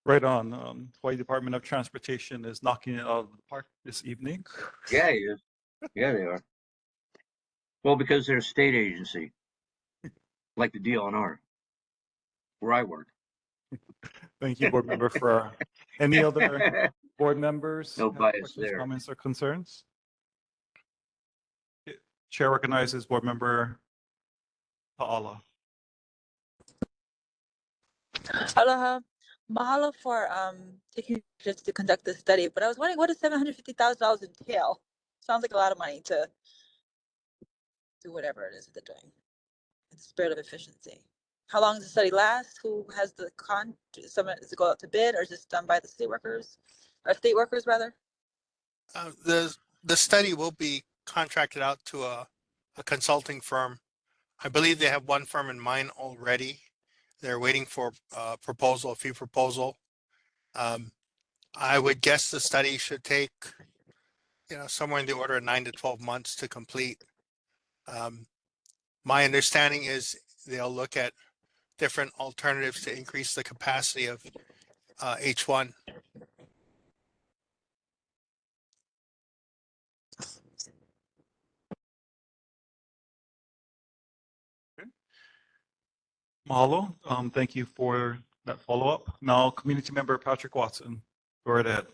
Right on. Hawaii Department of Transportation is knocking it out of the park this evening.
Yeah, he is. Yeah, they are. Well, because they're a state agency, like the DLNR, where I work.
Thank you, Board Member Farrar. Any other board members?
No
have
bias
questions,
there.
comments, or concerns? Chair recognizes Board Member Ta'ala.
Aloha. Mahalo for taking just to conduct this study, but I was wondering, what does $750,000 entail? Sounds like a lot of money to do whatever it is that they're doing in the spirit of efficiency. How long does the study last? Who has the does it go out to bid, or is this done by the state workers rather?
The study will be contracted out to a consulting firm. I believe they have one firm in mind already. They're waiting for a fee proposal. I would guess the study should take, somewhere in the order of 9 to 12 months to complete. My understanding is they'll look at different alternatives to increase the capacity of H1.
Mahalo. Thank you for that follow-up. Now, community member Patrick Watson, go right ahead.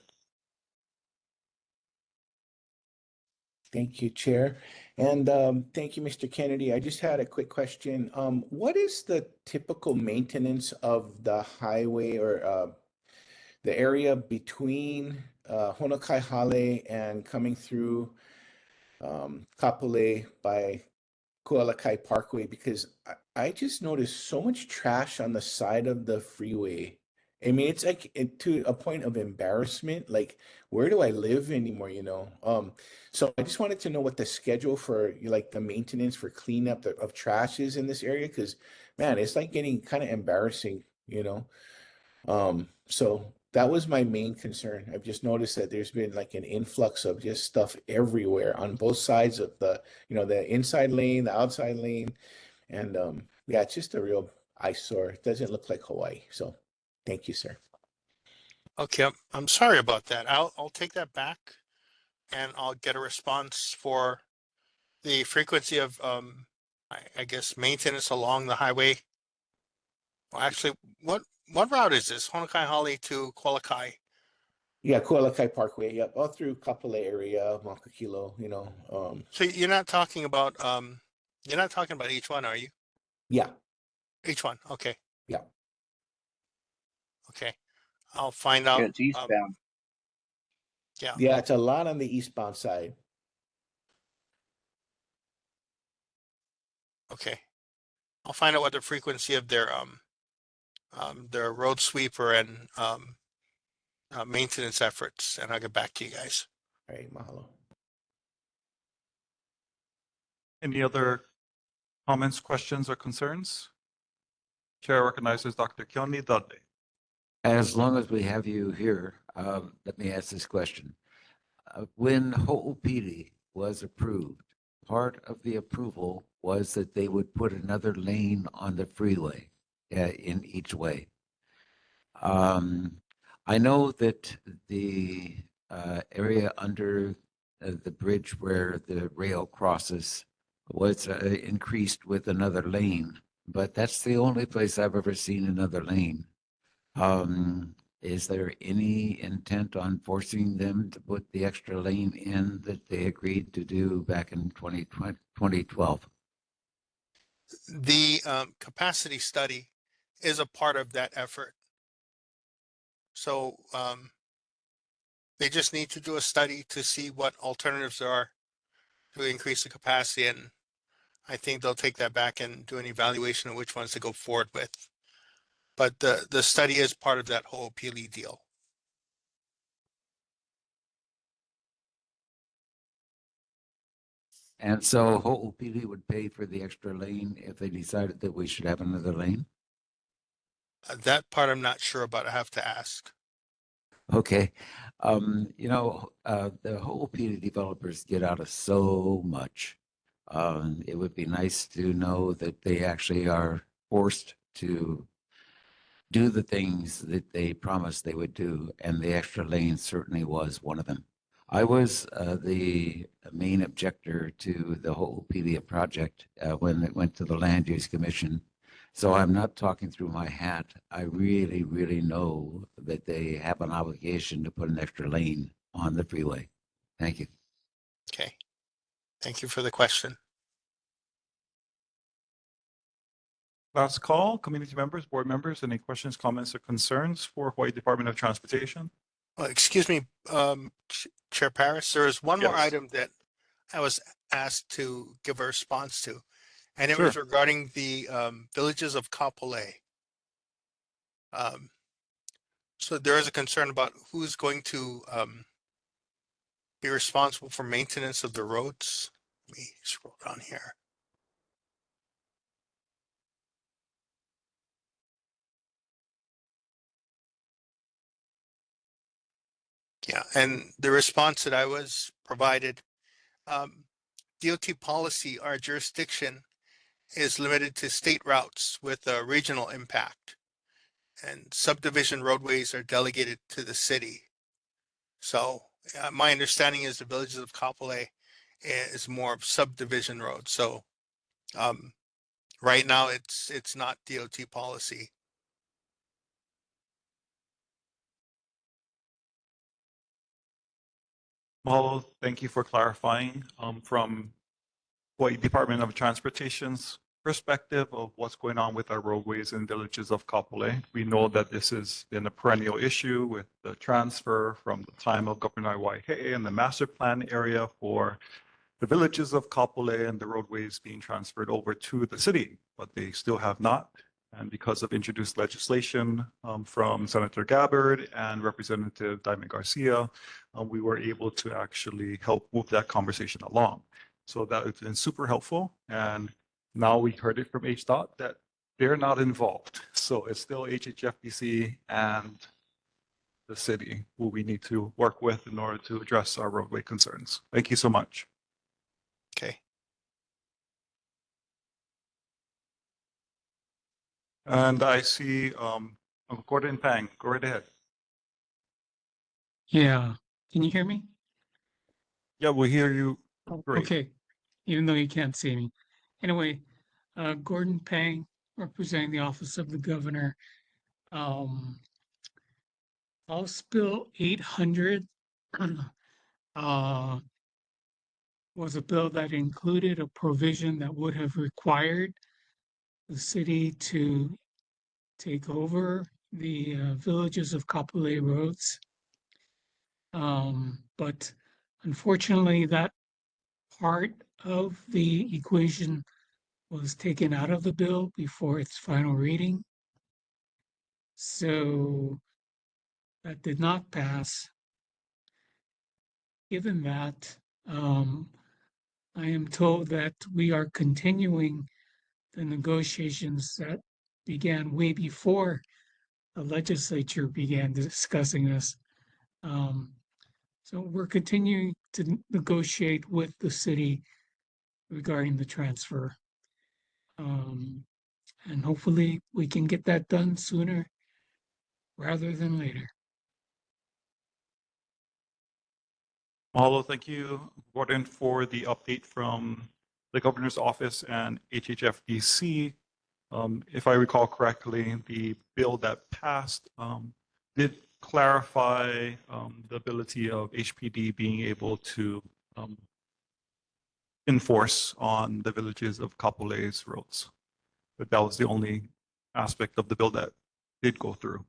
Thank you, Chair. And thank you, Mr. Kennedy. I just had a quick question. What is the typical maintenance of the highway or the area between Honokai Hale and coming through Kapolei by Kualakai Parkway? Because I just noticed so much trash on the side of the freeway. I mean, it's like to a point of embarrassment. Like, where do I live anymore, you know? So I just wanted to know what the schedule for like the maintenance for cleanup of trash is in this area, because man, it's like getting kind of embarrassing, you know? So that was my main concern. I've just noticed that there's been like an influx of just stuff everywhere on both sides of the, you know, the inside lane, the outside lane. And yeah, it's just a real eyesore. It doesn't look like Hawaii. So thank you, sir.
Okay, I'm sorry about that. I'll take that back, and I'll get a response for the frequency of I guess maintenance along the highway. Well, actually, what route is this? Honokai Hale to Kualakai.
Yeah, Kualakai Parkway. Yep, all through Kapolei area, Makakilo. You know.
So you're not talking about each one, are you?
Yeah.
Each one. Okay.
Yeah.
Okay. I'll find out.
Yeah, it's eastbound.
Yeah.
Yeah, it's a lot on the eastbound side.
Okay. I'll find out what the frequency of their road sweeper and maintenance efforts, and I'll get back to you guys.
All right, mahalo.
Any other comments, questions, or concerns? Chair recognizes Dr. Keone Dudley.
As long as we have you here, let me ask this question. When Ho'opili was approved, part of the approval was that they would put another lane on the freeway in each way. I know that the area under the bridge where the rail crosses was increased with another lane, but that's the only place I've ever seen another lane. Is there any intent on forcing them to put the extra lane in that they agreed to do back in 2012?
The capacity study is a part of that effort. So they just need to do a study to see what alternatives there are to increase the capacity, and I think they'll take that back and do an evaluation of which ones to go forward with. But the study is part of that whole Pili deal.
And so Ho'opili would pay for the extra lane if they decided that we should have another lane?
That part I'm not sure about. I have to ask.
Okay. You know, the Ho'opili developers get out of so much. It would be nice to know that they actually are forced to do the things that they promised they would do, and the extra lane certainly was one of them. I was the main objector to the Ho'opili project when it went to the Land Use Commission. So I'm not talking through my hat. I really, really know that they have an obligation to put an extra lane on the freeway. Thank you.
Okay. Thank you for the question.
Last call, community members, board members, any questions, comments, or concerns for Hawaii Department of Transportation?
Well, excuse me, Chair Paris, there is one more
Yes.
item that I was asked to give a response to, and it
Sure.
was regarding the villages of Kapolei. So there is a concern about who's going to be responsible for maintenance of the roads. Let me scroll down here. Yeah, and the response that I was provided, DOT policy, our jurisdiction is limited to state routes with a regional impact, and subdivision roadways are delegated to the city. So my understanding is the villages of Kapolei is more of subdivision roads. So right now it's not DOT policy.
Mahalo, thank you for clarifying. From Hawaii Department of Transportation's perspective of what's going on with our roadways in villages of Kapolei, we know that this has been a perennial issue with the transfer from the time of Governor Waihe'e and the master plan area for the villages of Kapolei and the roadways being transferred over to the city, but they still have not. And because of introduced legislation from Senator Gabbard and Representative Diamond Garcia, we were able to actually help move that conversation along. So that has been super helpful. And now we heard it from HDOT that they're not involved. So it's still HHFDC and the city who we need to work with in order to address our roadway concerns. Thank you so much.
Okay.
And I see Gordon Pang. Go right ahead.
Yeah, can you hear me?
Yeah, we hear you. Great.
Okay, even though you can't see me. Anyway, Gordon Pang, representing the Office of the Governor. House Bill 800 was a bill that included a provision that would have required the city to take over the villages of Kapolei roads. But unfortunately, that part of the equation was taken out of the bill before its final reading. So that did not pass. Given that, I am told that we are continuing the negotiations that began way before the legislature began discussing this. So we're continuing to negotiate with the city regarding the transfer. And hopefully we can get that done sooner rather than later.
Mahalo, thank you, Gordon, for the update from the governor's office and HHFDC. If I recall correctly, the bill that passed did clarify the ability of HPD being able to enforce on the villages of Kapolei's roads. But that was the only aspect of the bill that did go through.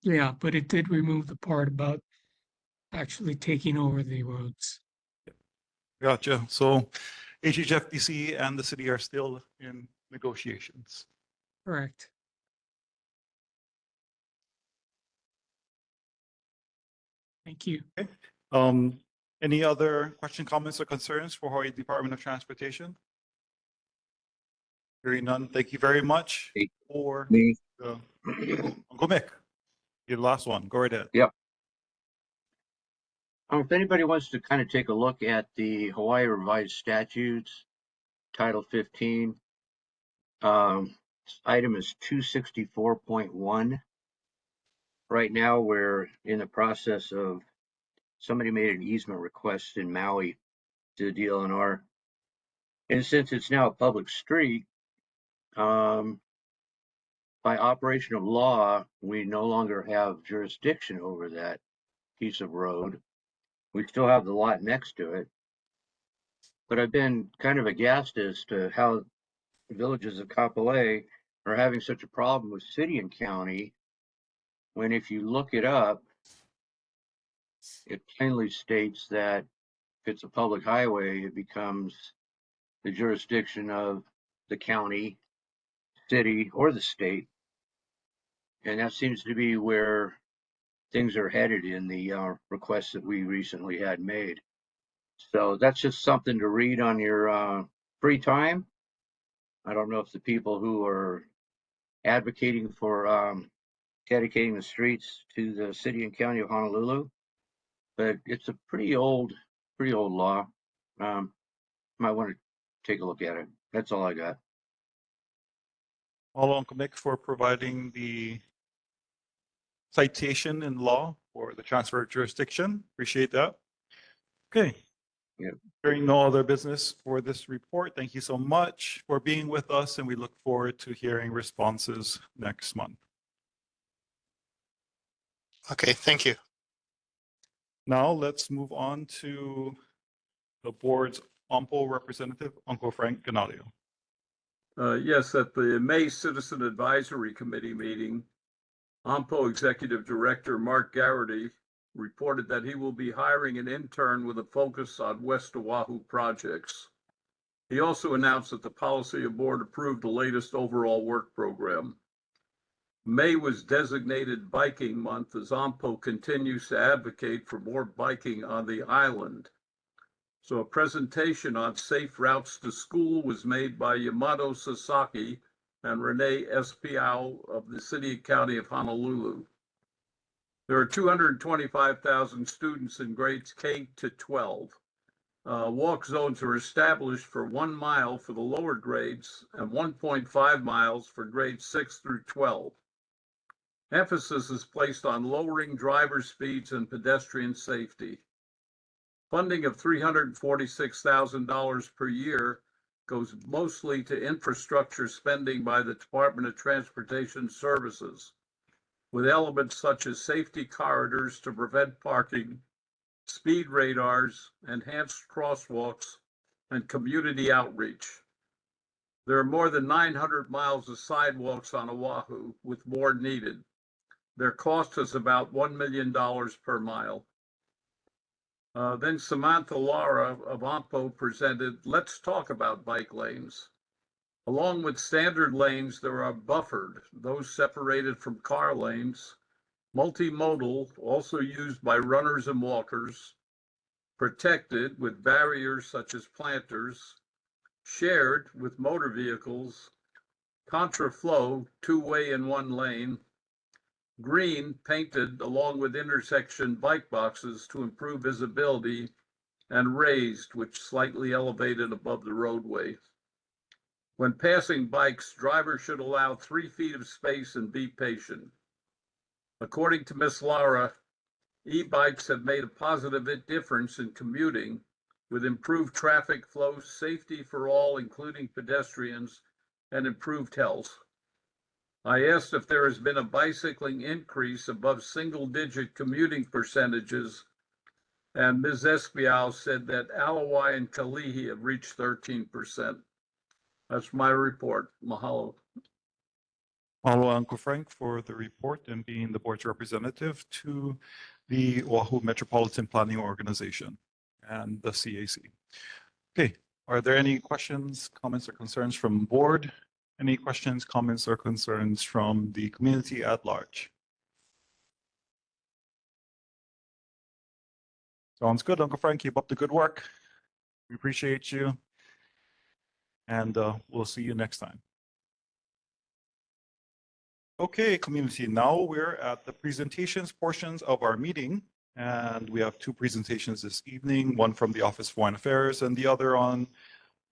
Yeah, but it did remove the part about actually taking over the roads.
Gotcha. So HHFDC and the city are still in negotiations.
Correct. Thank you.
Okay. Any other question, comments, or concerns for Hawaii Department of Transportation? Hearing none, thank you very much for the Uncle Mick. Your last one. Go right ahead.
Yep. If anybody wants to kind of take a look at the Hawaii Revised Statutes, Title 15, item is 264.1. Right now, we're in the process of, somebody made an easement request in Maui to the DLNR. And since it's now a public street, by operation of law, we no longer have jurisdiction over that piece of road. We still have the lot next to it. But I've been kind of aghast as to how the villages of Kapolei are having such a problem with city and county, when if you look it up, it plainly states that if it's a public highway, it becomes the jurisdiction of the county, city, or the state. And that seems to be where things are headed in the requests that we recently had made. So that's just something to read on your free time. I don't know if the people who are advocating for dedicating the streets to the city and county of Honolulu, but it's a pretty old law. Might want to take a look at it. That's all I got.
Mahalo, Uncle Mick, for providing the citation in law for the transfer of jurisdiction. Appreciate that. Okay.
Yep.
Hearing no other business for this report, thank you so much for being with us, and we look forward to hearing responses next month.
Okay, thank you.
Now let's move on to the board's OMPO representative, Uncle Frank Ganadio.
Yes, at the May Citizen Advisory Committee meeting, OMPO Executive Director Mark Garrity reported that he will be hiring an intern with a focus on West Oahu projects. He also announced that the Policy Board approved the latest overall work program. May was designated Biking Month as OMPO continues to advocate for more biking on the island. So a presentation on safe routes to school was made by Yamato Sasaki and Renee Espiau of the City and County of Honolulu. There are 225,000 students in grades K to 12. Walk zones are established for 1 mile for the lower grades and 1.5 miles for grades 6 through 12. Emphasis is placed on lowering driver speeds and pedestrian safety. Funding of $346,000 per year goes mostly to infrastructure spending by the Department of Transportation Services, with elements such as safety corridors to prevent parking, speed radars, enhanced crosswalks, and community outreach. There are more than 900 miles of sidewalks on Oahu, with more needed. Their cost is about $1 million per mile. Then Samantha Lara of OMPO presented, Let's Talk About Bike Lanes. Along with standard lanes, there are buffered, those separated from car lanes, multimodal, also used by runners and walkers, protected with barriers such as planters, shared with motor vehicles, contraflow, 2-way in 1 lane, green painted along with intersection bike boxes to improve visibility, and raised, which slightly elevated above the roadway. When passing bikes, drivers should allow 3 feet of space and be patient. According to Ms. Lara, e-bikes have made a positive difference in commuting with improved traffic flow, safety for all, including pedestrians, and improved health. I asked if there has been a bicycling increase above single-digit commuting percentages, and Ms. Espiau said that Alawai and Kalihi have reached 13%. That's my report. Mahalo.
Mahalo, Uncle Frank, for the report and being the board's representative to the Oahu Metropolitan Planning Organization and the CAC. Okay, are there any questions, comments, or concerns from the board? Any questions, comments, or concerns from the community at large? Sounds good, Uncle Frank. Keep up the good work. We appreciate you. And we'll see you next time. Okay, community, now we're at the presentations portions of our meeting. And we have 2 presentations this evening, one from the Office of Foreign Affairs and the other on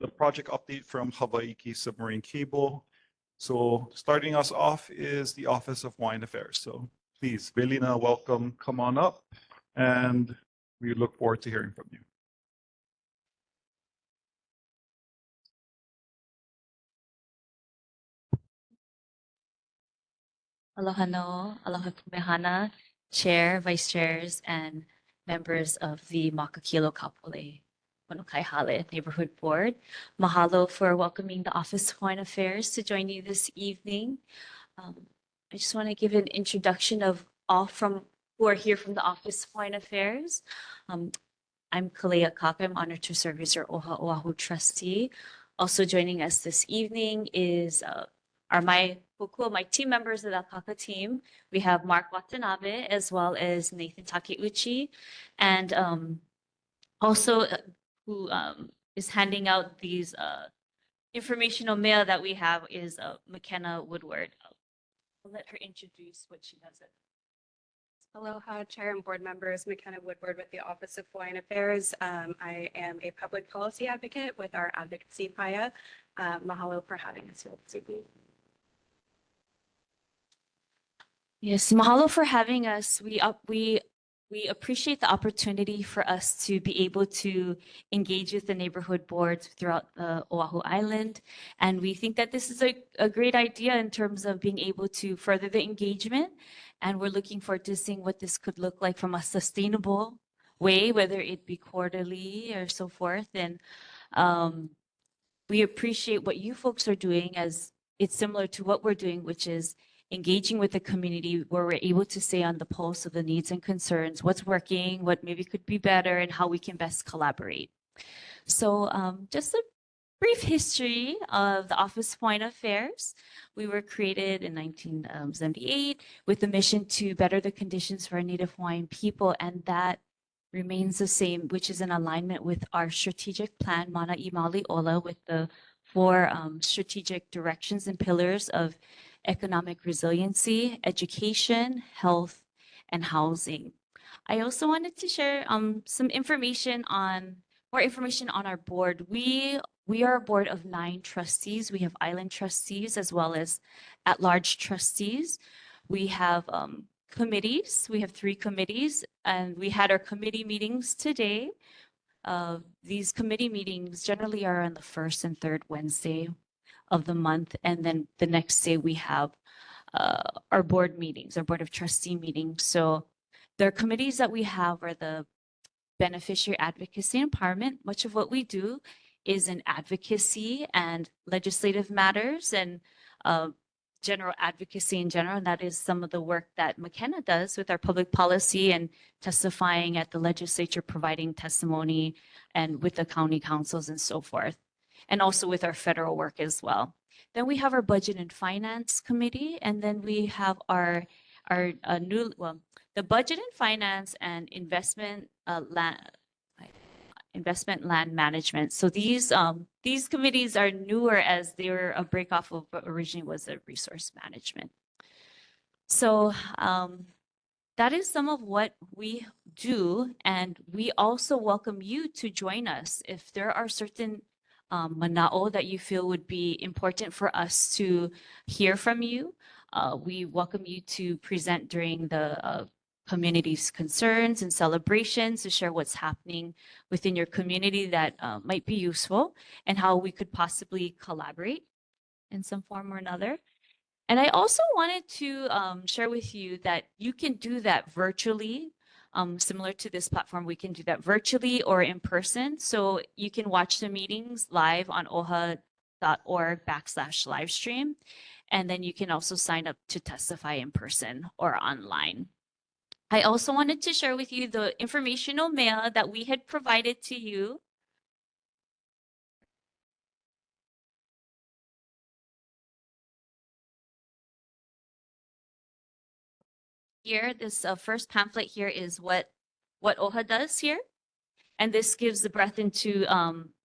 the project update from Hawaii Submarine Cable. So starting us off is the Office of Foreign Affairs. So please, Belina, welcome, come on up. And we look forward to hearing from you.
Aloha no, aloha kumehana, chair, vice chairs, and members of the Makakilo Kapolei, Honokai Hale Neighborhood Board. Mahalo for welcoming the Office of Foreign Affairs to join you this evening. I just want to give an introduction of all from who are here from the Office of Foreign Affairs. I'm Kalea Kaka. I'm honored to serve as your Oha Oahu trustee. Also joining us this evening is my team members of the Kaka team. We have Mark Watanabe as well as Nathan Takeuchi, and also who is handing out these informational mail that we have is McKenna Woodward. I'll let her introduce what she does.
Aloha, Chair and Board members, McKenna Woodward with the Office of Foreign Affairs. I am a public policy advocate with our advocacy PAIA. Mahalo for having us here this evening.
Yes, mahalo for having us. We appreciate the opportunity for us to be able to engage with the neighborhood boards throughout the Oahu Island. And we think that this is a great idea in terms of being able to further the engagement. And we're looking forward to seeing what this could look like from a sustainable way, whether it be quarterly or so forth. And um, we appreciate what you folks are doing, as it's similar to what we're doing, which is engaging with the community, where we're able to stay on the pulse of the needs and concerns, what's working, what maybe could be better, and how we can best collaborate. So just a brief history of the Office of Hawaiian Affairs. We were created in 1978 with the mission to better the conditions for our Native Hawaiian people, and that remains the same, which is in alignment with our strategic plan, Mana I Maoli Ola, with the four strategic directions and pillars of economic resiliency, education, health, and housing. I also wanted to share some information on more information on our board. We are a board of 9 trustees. We have island trustees as well as at-large trustees. We have committees. We have 3 committees, and we had our committee meetings today. These committee meetings generally are on the first and third Wednesday of the month, and then the next day we have our board meetings, our board of trustee meetings. So the committees that we have are the beneficiary advocacy and empowerment. Much of what we do is in advocacy and legislative matters and general advocacy in general. And that is some of the work that McKenna does with our public policy and testifying at the legislature, providing testimony, and with the county councils and so forth. And also with our federal work as well. Then we have our budget and finance committee, and then we have our the budget and finance and investment land management. So these committees are newer, as they were a break off of what originally was a resource management. So that is some of what we do, and we also welcome you to join us if there are certain mana'o that you feel would be important for us to hear from you. We welcome you to present during the community's concerns and celebrations, to share what's happening within your community that might be useful, and how we could possibly collaborate in some form or another. And I also wanted to share with you that you can do that virtually. Similar to this platform, we can do that virtually or in person. So you can watch the meetings live on oha.org/livestream. And then you can also sign up to testify in person or online. I also wanted to share with you the informational mail that we had provided to you. Here, this first pamphlet here is what OHA does here. And this gives the breadth into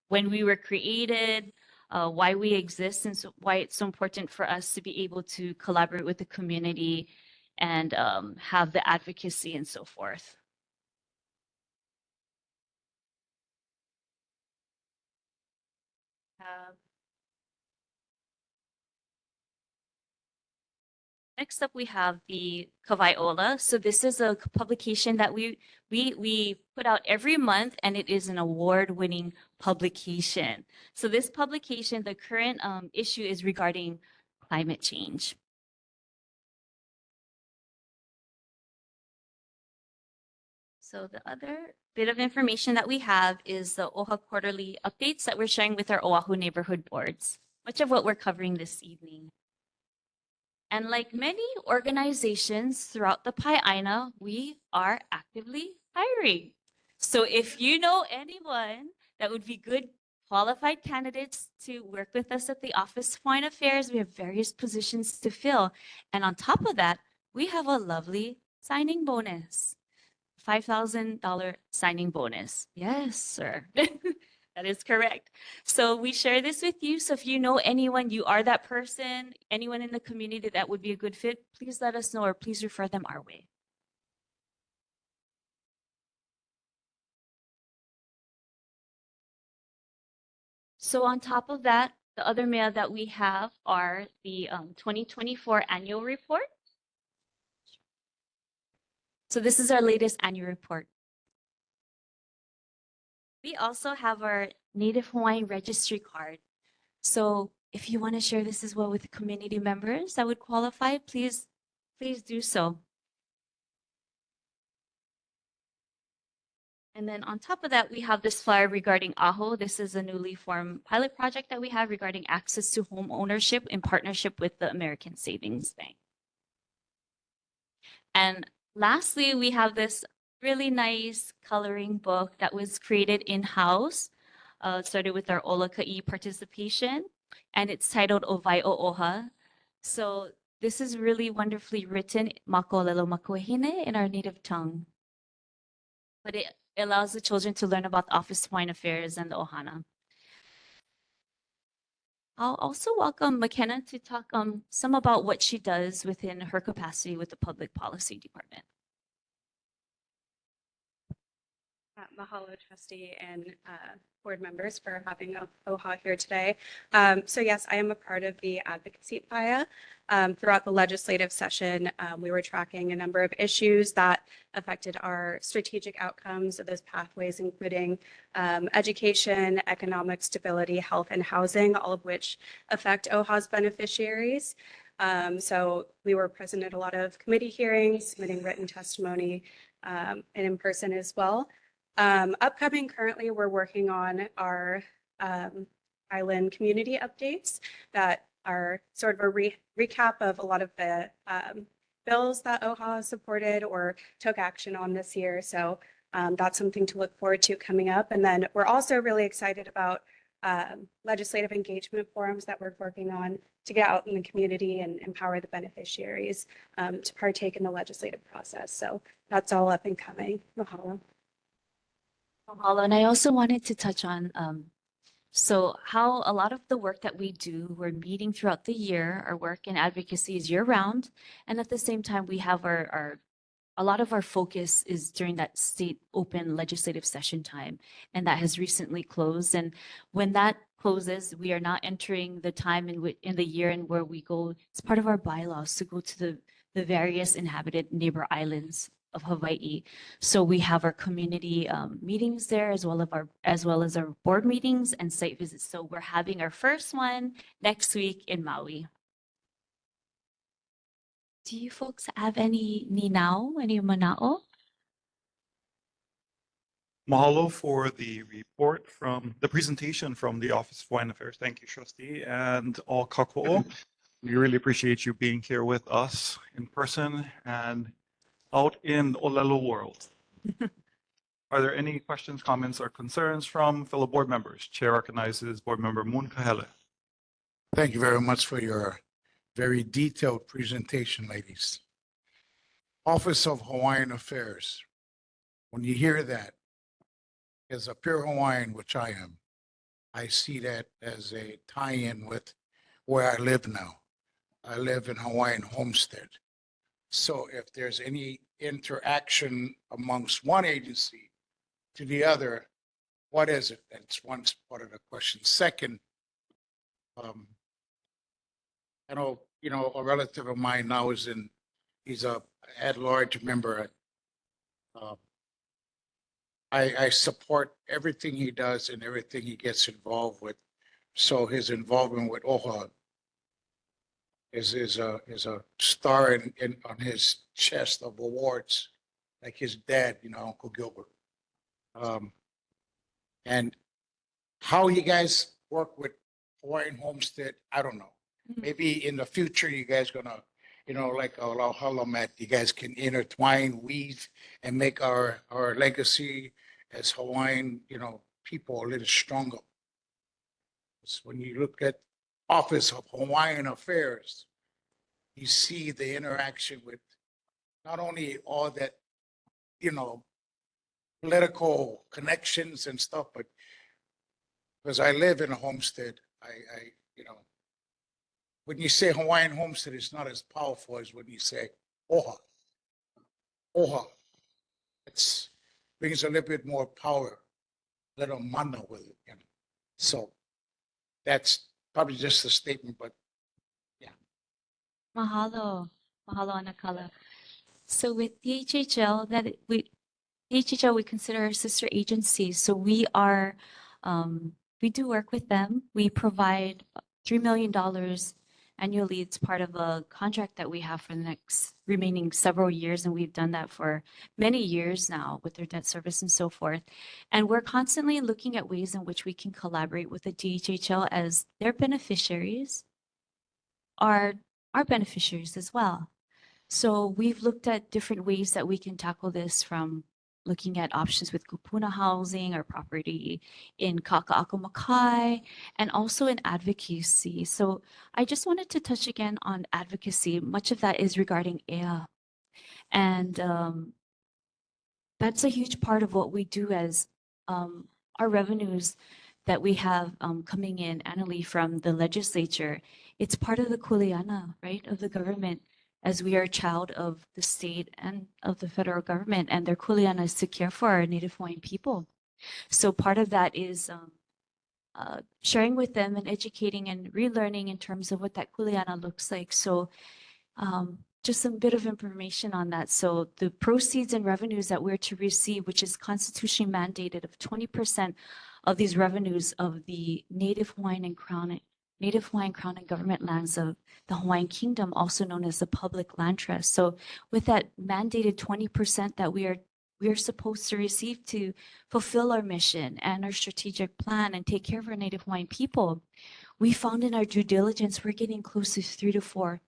when we were created, why we exist, and so why it's so important for us to be able to collaborate with the community and have the advocacy and so forth. Next up, we have the Kawai So this is a publication that we put out every month, and it is an award-winning publication. So this publication, the current issue is regarding climate change. So the other bit of information that we have is the OHA quarterly updates that we're sharing with our Oahu neighborhood boards, much of what we're covering this evening. And like many organizations throughout the Pai'aina, we are actively hiring. So if you know anyone that would be good qualified candidates to work with us at the Office of Hawaiian Affairs, we have various positions to fill. And on top of that, we have a lovely signing bonus. $5,000 signing bonus. Yes, sir. That is correct. So we share this with you. So if you know anyone, you are that person, anyone in the community that would be a good fit, please let us know, or please refer them our way. So on top of that, the other mail that we have are the 2024 annual report. So this is our latest annual report. We also have our Native Hawaiian registry card. So if you want to share this as well with the community members that would qualify, please do so. And then on top of that, we have this flyer regarding AHO. This is a newly formed pilot project that we have regarding access to home ownership in partnership with the American Savings Bank. And lastly, we have this really nice coloring book that was created in-house. Started with our Olaka'i participation, and it's titled Owai O'oha. So this is really wonderfully written Makolelo Makuahine in our native tongue. But it allows the children to learn about the Office of Hawaiian Affairs and the Ohana. I'll also welcome McKenna to talk some about what she does within her capacity with the Public Policy Department.
Mahalo, trustee and board members for having OHA here today. So yes, I am a part of the advocacy PIA. Throughout the legislative session, we were tracking a number of issues that affected our strategic outcomes of those pathways, including education, economic stability, health, and housing, all of which affect OHA's beneficiaries. So we were present at a lot of committee hearings, submitting written testimony, and in person as well. Upcoming, currently, we're working on our island community updates that are sort of a recap of a lot of the bills that OHA supported or took action on this year. So that's something to look forward to coming up. And then we're also really excited about legislative engagement forums that we're working on to get out in the community and empower the beneficiaries to partake in the legislative process. So that's all up and coming. Mahalo.
Mahalo. And I also wanted to touch on so how a lot of the work that we do, we're meeting throughout the year. Our work in advocacy is year round. And at the same time, we have a lot of our focus is during that state open legislative session time. And that has recently closed. And when that closes, we are not entering the time in the year and where we go. It's part of our bylaws to go to the various inhabited neighbor islands of Hawaii. So we have our community meetings there as well as our board meetings and site visits. So we're having our first one next week in Maui. Do you folks have any ninau, any manao?
Mahalo for the report from the presentation from the Office of Hawaiian Affairs. Thank you, Trustee, and all kako'o. We really appreciate you being here with us in person and out in the Olelo world. Are there any questions, comments, or concerns from fellow board members? Chair recognizes Board Member Hale.
Thank you very much for your very detailed presentation, ladies. Office of Hawaiian Affairs. When you hear that, as a pure Hawaiian, which I am, I see that as a tie-in with where I live now. I live in Hawaiian Homestead. So if there's any interaction amongst one agency to the other, what is it? That's one part of the question. Second, I know, a relative of mine now he's a at-large member. I support everything he does and everything he gets involved with. So his involvement with OHA is a star on his chest of awards, like his dad, Uncle Gilbert. And how you guys work with Hawaiian Homestead, I don't know. Maybe in the future, you guys gonna, like Halamet, you guys can intertwine, weave, and make our legacy as Hawaiian, people a little stronger. So when you look at Office of Hawaiian Affairs, you see the interaction with not only all that, political connections and stuff, but because I live in a homestead, when you say Hawaiian Homestead, it's not as powerful as when you say OHA. OHA. It brings a little bit more power, a little mana with it. So that's probably just a statement, but yeah.
Mahalo. Mahalo, Anakala. So with DHHL, DHHL, we consider our sister agency. So we do work with them. We provide $3 million annually. It's part of a contract that we have for the next remaining several years, and we've done that for many years now with their debt service and so forth. And we're constantly looking at ways in which we can collaborate with the DHHL as their beneficiaries are our beneficiaries as well. So we've looked at different ways that we can tackle this, from looking at options with kupuna housing or property in Makakilo, and also in advocacy. So I just wanted to touch again on advocacy. Much of that is regarding EA. And that's a huge part of what we do as our revenues that we have coming in annually from the legislature. It's part of the kuleana, right, of the government, as we are a child of the state and of the federal government, and their kuleana is to care for our Native Hawaiian people. So part of that is sharing with them and educating and relearning in terms of what that kuleana looks like. So just a bit of information on that. So the proceeds and revenues that we're to receive, which is constitutionally mandated of 20% of these revenues of the Native Hawaiian Crown and government lands of the Hawaiian Kingdom, also known as the public land trust. So with that mandated 20% that we are supposed to receive to fulfill our mission and our strategic plan and take care of our Native Hawaiian people, we found in our due diligence we're getting close to 3 to 4,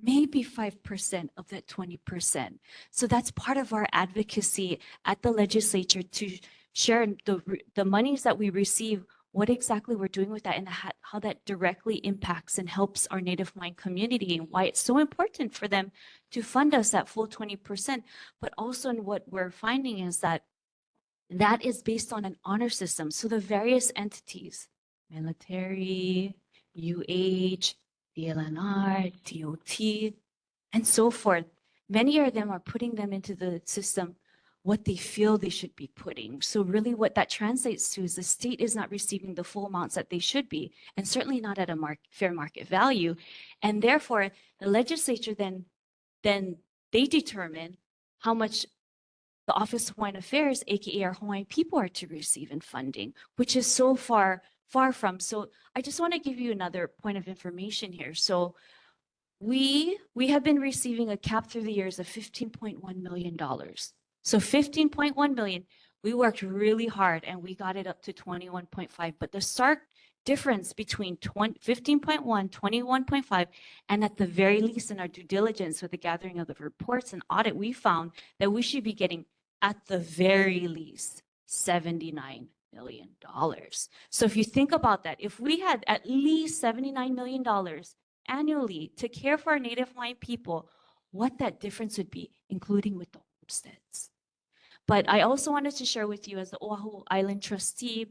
maybe 5% of that 20%. So that's part of our advocacy at the legislature, to share the monies that we receive, what exactly we're doing with that, and how that directly impacts and helps our Native Hawaiian community, and why it's so important for them to fund us that full 20%. But also, in what we're finding is that that is based on an honor system. So the various entities, military, UH, DLNR, DOT, and so forth, many of them are putting them into the system what they feel they should be putting. So really what that translates to is the state is not receiving the full amounts that they should be, and certainly not at a fair market value. And therefore, the legislature then they determine how much the Office of Hawaiian Affairs, aka our Hawaiian people, are to receive in funding, which is so far from. So I just want to give you another point of information here. So we have been receiving a cap through the years of $15.1 million. So 15.1 million, we worked really hard and we got it up to 21.5. But the stark difference between 15.1, 21.5, and at the very least in our due diligence with the gathering of the reports and audit, we found that we should be getting at the very least $79 million. So if you think about that, if we had at least $79 million annually to care for our Native Hawaiian people, what that difference would be, including with the homesteads. But I also wanted to share with you, as the Oahu Island trustee,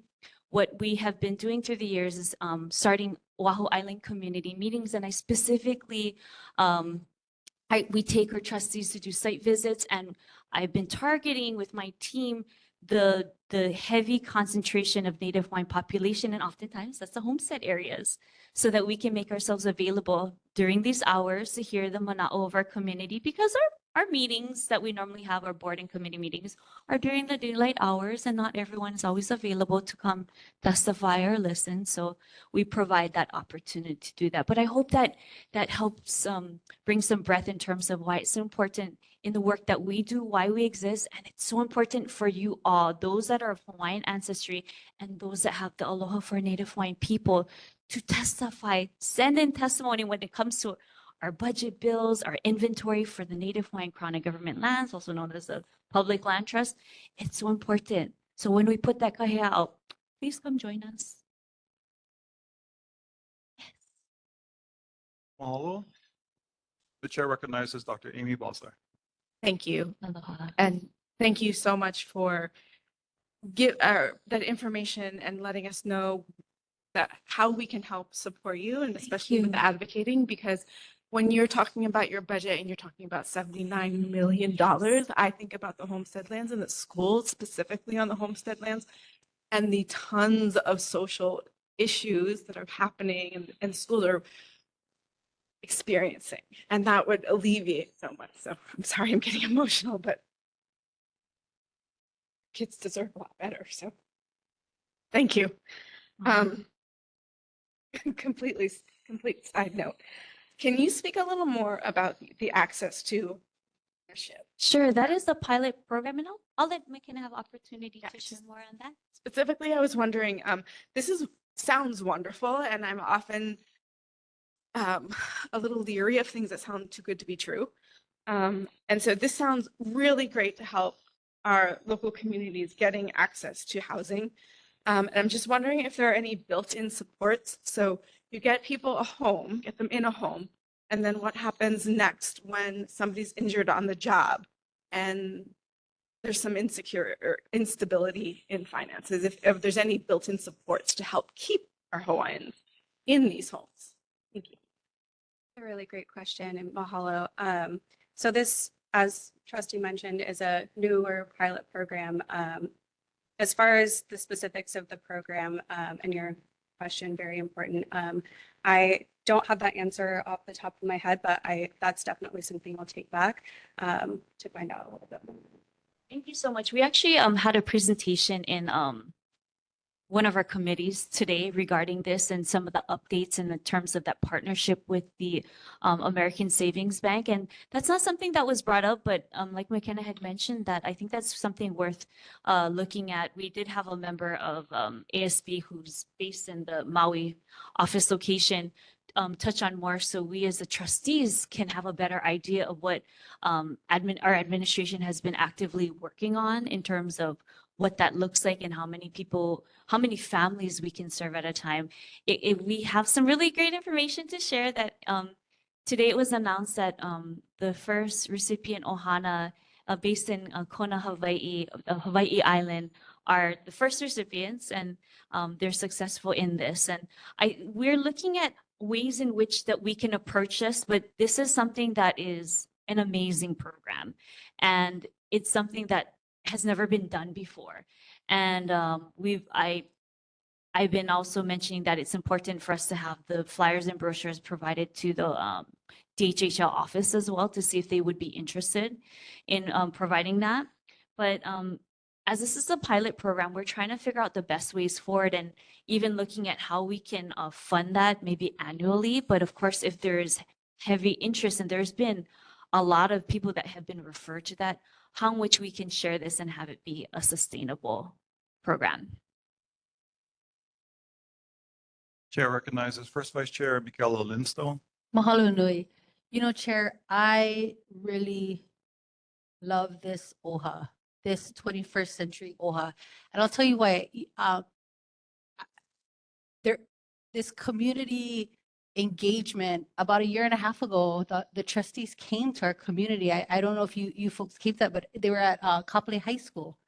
what we have been doing through the years is starting Oahu Island community meetings. And I specifically, we take our trustees to do site visits, and I've been targeting with my team the heavy concentration of Native Hawaiian population, and oftentimes that's the homestead areas, so that we can make ourselves available during these hours to hear the mana'o of our community, because our meetings that we normally have, our board and committee meetings, are during the daylight hours, and not everyone is always available to come testify or listen. So we provide that opportunity to do that. But I hope that helps bring some breath in terms of why it's so important in the work that we do, why we exist. And it's so important for you all, those that are of Hawaiian ancestry and those that have the aloha for Native Hawaiian people, to testify, send in testimony when it comes to our budget bills, our inventory for the Native Hawaiian Crown and government lands, also known as the public land trust. It's so important. So when we put that kahea out, please come join us.
Mahalo. The chair recognizes Dr. Amy Bosler.
Thank you.
Aloha.
And thank you so much for that information and letting us know that how we can help support you, and especially with the advocating, because when you're talking about your budget and you're talking about $79 million, I think about the homestead lands and the schools specifically on the homestead lands and the tons of social issues that are happening and schools are experiencing. And that would alleviate so much. So I'm sorry, I'm getting emotional, but kids deserve a lot better. So thank you. Completely complete side note. Can you speak a little more about the access to ownership?
Sure, that is the pilot program, and I'll let McKenna have opportunity to share more on that.
Specifically, I was wondering, sounds wonderful, and I'm often a little leery of things that sound too good to be true. And so this sounds really great to help our local communities getting access to housing. And I'm just wondering if there are any built-in supports. So you get people a home, get them in a home, and then what happens next when somebody's injured on the job and there's some instability in finances, if there's any built-in supports to help keep our Hawaiians in these homes. Thank you.
A really great question, and mahalo. So this, as Trustee mentioned, is a newer pilot program. As far as the specifics of the program and your question, very important. I don't have that answer off the top of my head, but that's definitely something I'll take back to find out a little bit more.
Thank you so much. We actually had a presentation in one of our committees today regarding this and some of the updates in the terms of that partnership with the American Savings Bank. And that's not something that was brought up, but like McKenna had mentioned, that I think that's something worth looking at. We did have a member of ASB who's based in the Maui office location touch on more, so we as the trustees can have a better idea of what our administration has been actively working on in terms of what that looks like and how many people, how many families we can serve at a time. We have some really great information to share that today it was announced that the first recipient Ohana based in Kona, Hawaii Island are the first recipients, and they're successful in this. And we're looking at ways in which that we can approach this, but this is something that is an amazing program, and it's something that has never been done before. And I've been also mentioning that it's important for us to have the flyers and brochures provided to the DHHL office as well to see if they would be interested in providing that. But as this is a pilot program, we're trying to figure out the best ways forward, and even looking at how we can fund that maybe annually. But of course, if there's heavy interest, and there's been a lot of people that have been referred to that, how in which we can share this and have it be a sustainable program.
Chair recognizes First Vice Chair Michaela Lindstone.
Mahalo nui. You know, Chair, I really love this OHA, this 21st century OHA. And I'll tell you why. This community engagement, about a year and a half ago, the trustees came to our community. I don't know if you folks keep that, but they were at Kapolei High School.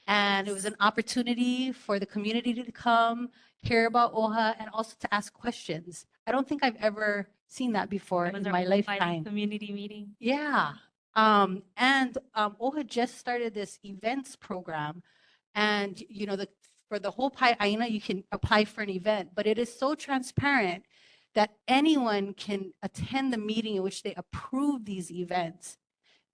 And it was an opportunity for the community to come, hear about OHA, and also to ask questions. I don't think I've ever seen that before in my lifetime.
Community meeting.
Yeah. OHA just started this events program. And, you know, for the whole Aina, you can apply for an event, but it is so transparent that anyone can attend the meeting in which they approve these events.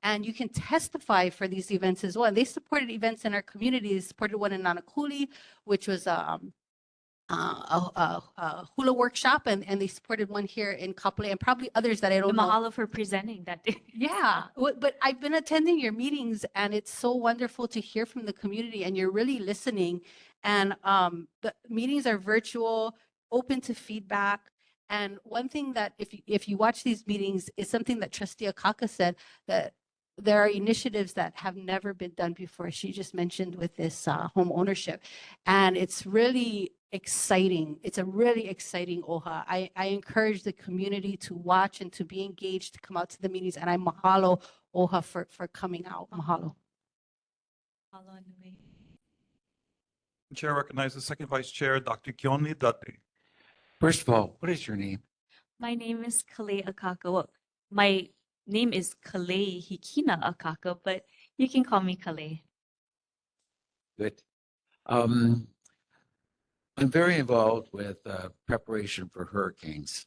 And you can testify for these events as well. And they supported events in our community. They supported one in Nanakuli, which was a hula workshop, and they supported one here in Kapolei, and probably others that I don't know.
Mahalo for presenting that day.
Yeah, but I've been attending your meetings, and it's so wonderful to hear from the community, and you're really listening. And the meetings are virtual, open to feedback. And one thing that if you watch these meetings is something that Trustee Akaka said, that there are initiatives that have never been done before. She just mentioned with this home ownership, and it's really exciting. It's a really exciting OHA. I encourage the community to watch and to be engaged, to come out to the meetings, and I mahalo OHA for coming out. Mahalo.
Chair recognizes Second Vice Chair Dr. Kioni Date.
First of all, what is your name?
My name is Kapolei Akaka. Well, my name is Kapolei Hikina Akaka, but you can call me Kapolei.
Good. I'm very involved with preparation for hurricanes.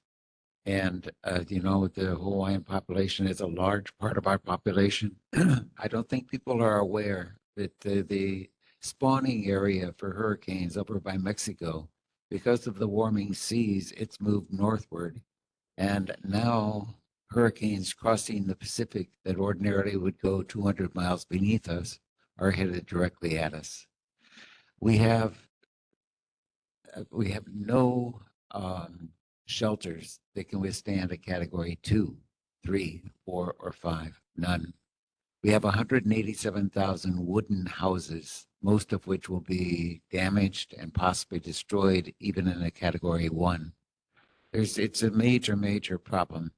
And, you know, the Hawaiian population is a large part of our population. I don't think people are aware that the spawning area for hurricanes over by Mexico because of the warming seas, it's moved northward. And now hurricanes crossing the Pacific that ordinarily would go 200 miles beneath us are headed directly at us. We have no shelters that can withstand a category 2, 3, 4, or 5. None. We have 187,000 wooden houses, most of which will be damaged and possibly destroyed even in a category 1. It's a major, major problem.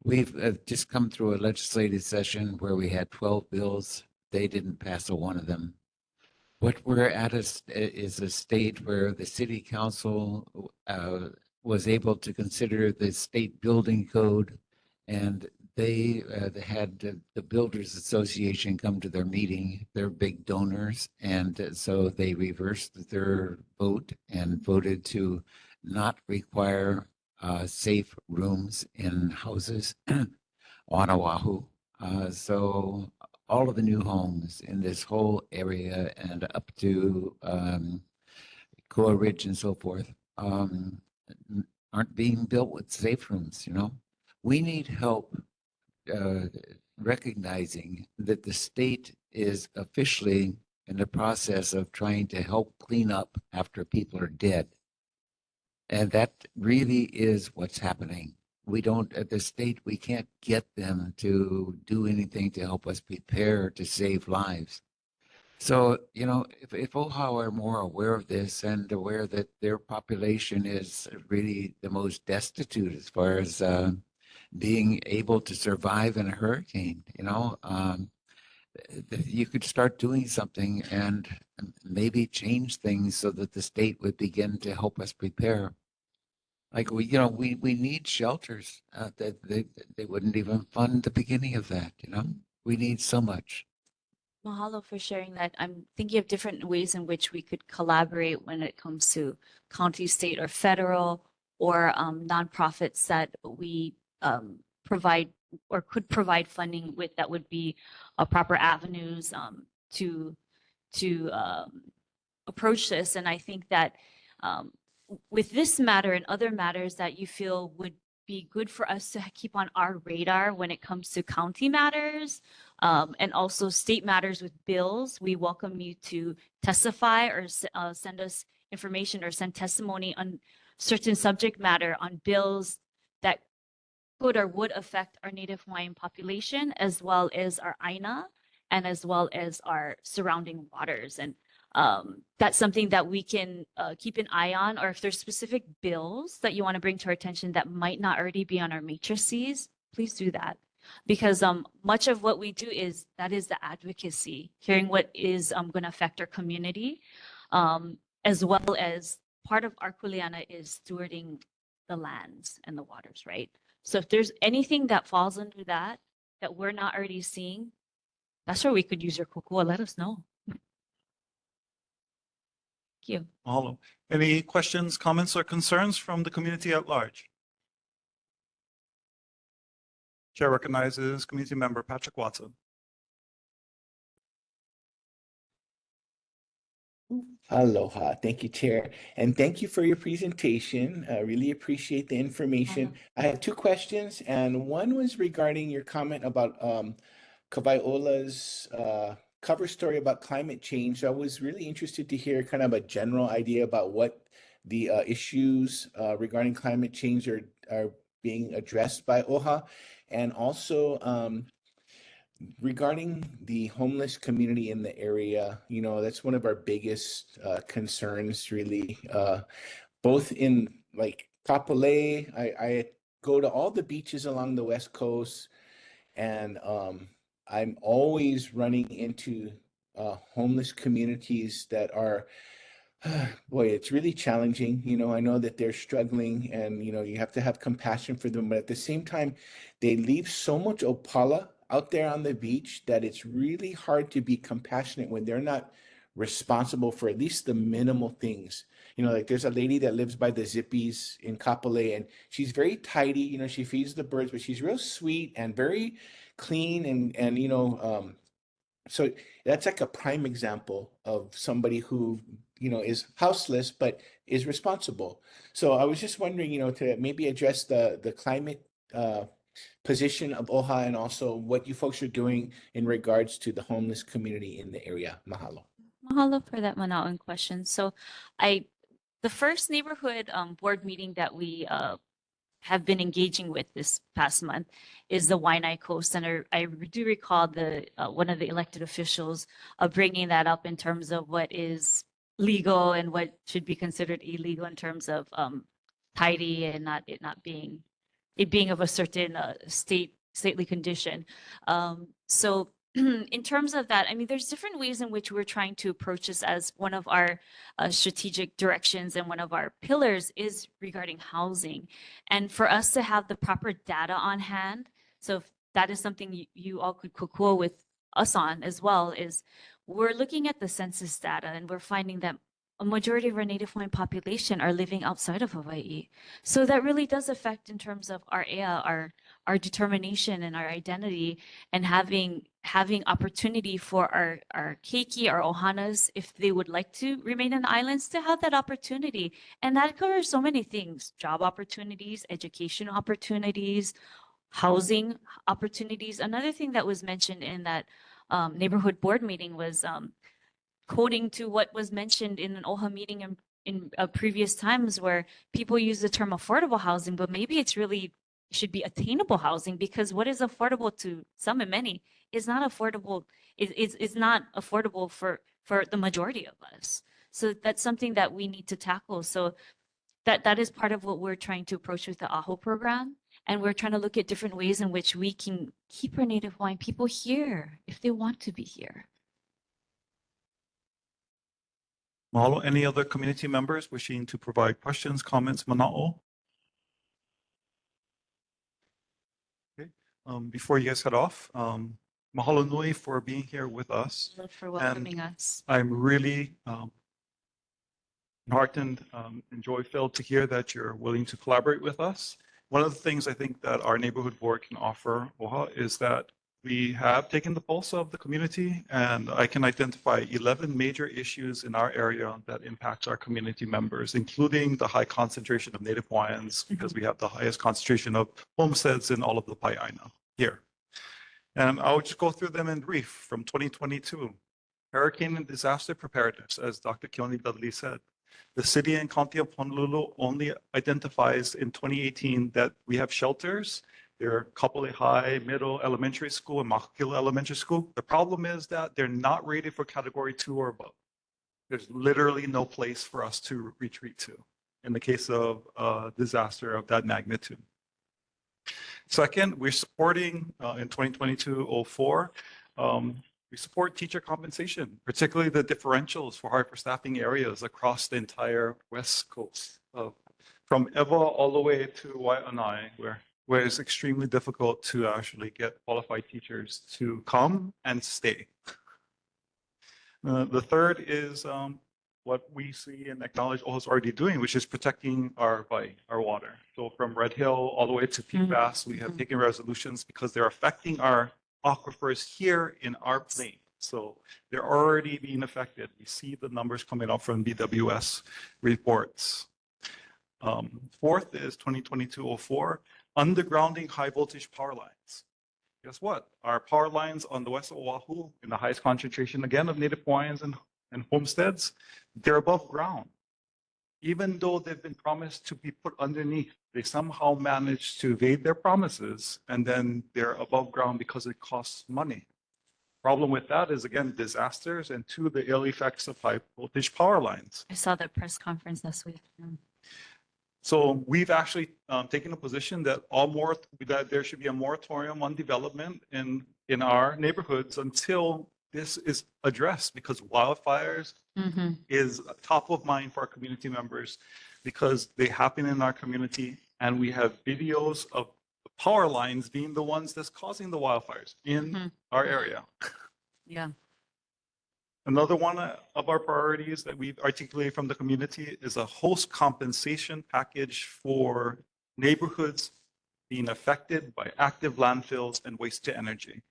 We've just come through a legislative session where we had 12 bills. They didn't pass a one of them. What we're at is a state where the city council was able to consider the state building code, and they had the Builders Association come to their meeting. They're big donors, and so they reversed their vote and voted to not require safe rooms in houses on Oahu. So all of the new homes in this whole area and up to Koa Ridge and so forth aren't being built with safe rooms, you know. We need help recognizing that the state is officially in the process of trying to help clean up after people are dead. And that really is what's happening. We don't, at the state, we can't get them to do anything to help us prepare to save lives. So, you know, if OHA are more aware of this and aware that their population is really the most destitute as far as being able to survive in a hurricane, you know, you could start doing something and maybe change things so that the state would begin to help us prepare. Like we need shelters that they wouldn't even fund the beginning of that, you know. We need so much.
Mahalo for sharing that. I'm thinking of different ways in which we could collaborate when it comes to county, state, or federal, or nonprofits that we provide or could provide funding with that would be proper avenues to approach this. And I think that with this matter and other matters that you feel would be good for us to keep on our radar when it comes to county matters and also state matters with bills, we welcome you to testify or send us information or send testimony on certain subject matter on bills that could or would affect our Native Hawaiian population, as well as our Aina, and as well as our surrounding waters. And that's something that we can keep an eye on, or if there's specific bills that you want to bring to our attention that might not already be on our matrices, please do that. Because much of what we do is the advocacy, hearing what is going to affect our community, as well as part of our kuleana is stewarding the lands and the waters, right? So if there's anything that falls under that we're not already seeing, that's where we could use your kokua. Let us know. Thank you.
Mahalo. Any questions, comments, or concerns from the community at large? Chair recognizes Community Member Patrick Watson.
Aloha. Thank you, Chair. And thank you for your presentation. I really appreciate the information. I have two questions, and one was regarding your comment about Kawaiola's cover story about climate change. I was really interested to hear kind of a general idea about what the issues regarding climate change are being addressed by OHA, and also regarding the homeless community in the area. You know, that's one of our biggest concerns, really, both in like Kapolei. I go to all the beaches along the West Coast, and I'm always running into homeless communities that are, boy, it's really challenging. You know, I know that they're struggling, and you know, you have to have compassion for them, but at the same time, they leave so much opala out there on the beach that it's really hard to be compassionate when they're not responsible for at least the minimal things. You know, like there's a lady that lives by the Zippies in Kapolei, and she's very tidy. You know, she feeds the birds, but she's real sweet and very clean, and you know, so that's like a prime example of somebody who is houseless but is responsible. So I was just wondering, to maybe address the climate position of OHA and also what you folks are doing in regards to the homeless community in the area. Mahalo.
Mahalo for that Manaoan question. So the first neighborhood board meeting that we have been engaging with this past month is the Waianae Coast. And I do recall one of the elected officials bringing that up in terms of what is legal and what should be considered illegal in terms of tidy and not being of a certain stately condition. So in terms of that, I mean, there's different ways in which we're trying to approach this as one of our strategic directions, and one of our pillars is regarding housing. And for us to have the proper data on hand, so if that is something you all could kokua with us on as well, is we're looking at the census data and we're finding that a majority of our Native Hawaiian population are living outside of Hawaii. So that really does affect in terms of our ea, our determination and our identity, and having opportunity for our keiki, our ohanas, if they would like to remain in the islands, to have that opportunity. And that covers so many things: job opportunities, education opportunities, housing opportunities. Another thing that was mentioned in that neighborhood board meeting was quoting to what was mentioned in an OHA meeting in previous times, where people use the term affordable housing, but maybe it's really should be attainable housing, because what is affordable to some and many is not affordable. Is not affordable for the majority of us. So that's something that we need to tackle. So that is part of what we're trying to approach with the AHO program. And we're trying to look at different ways in which we can keep our Native Hawaiian people here if they want to be here.
Mahalo. Any other community members wishing to provide questions, comments, mana'o? Okay. Before you guys head off, mahalo nui for being here with us.
For welcoming us.
I'm really heartened and joy-filled to hear that you're willing to collaborate with us. One of the things I think that our neighborhood board can offer OHA is that we have taken the pulse of the community, and I can identify 11 major issues in our area that impacts our community members, including the high concentration of Native Hawaiians, because we have the highest concentration of homesteads in all of the Pai'aina here. And I'll just go through them in brief. From 2022, hurricane and disaster preparedness, as Dr. Keone Dudley said. The city and county of Honolulu only identifies in 2018 that we have shelters. There are Kapolei High, Middle Elementary School, and Makakilo Elementary School. The problem is that they're not rated for Category 2 or above. There's literally no place for us to retreat to in the case of a disaster of that magnitude. Second, we're supporting in 2022-04, we support teacher compensation, particularly the differentials for hard for staffing areas across the entire West Coast, from Ewa all the way to Waianae, where it's extremely difficult to actually get qualified teachers to come and stay. The third is what we see and acknowledge OHA is already doing, which is protecting our water. So from Red Hill all the way to PFAS, we have taken resolutions because they're affecting our aquifers here in our plain. So they're already being affected. We see the numbers coming up from BWS reports. Fourth is 2022-04, undergrounding high voltage power lines. Guess what? Our power lines on the west of Oahu, in the highest concentration again of Native Hawaiians and homesteads, they're above ground. Even though they've been promised to be put underneath, they somehow manage to evade their promises, and then they're above ground because it costs money. Problem with that is, again, disasters, and two, the ill effects of high voltage power lines.
I saw that press conference last week.
So we've actually taken a position that that there should be a moratorium on development in our neighborhoods until this is addressed, because wildfires is top of mind for our community members, because they happen in our community, and we have videos of the power lines being the ones that's causing the wildfires in our area.
Yeah.
Another one of our priorities that we've articulated from the community is a host compensation package for neighborhoods being affected by active landfills and waste to energy,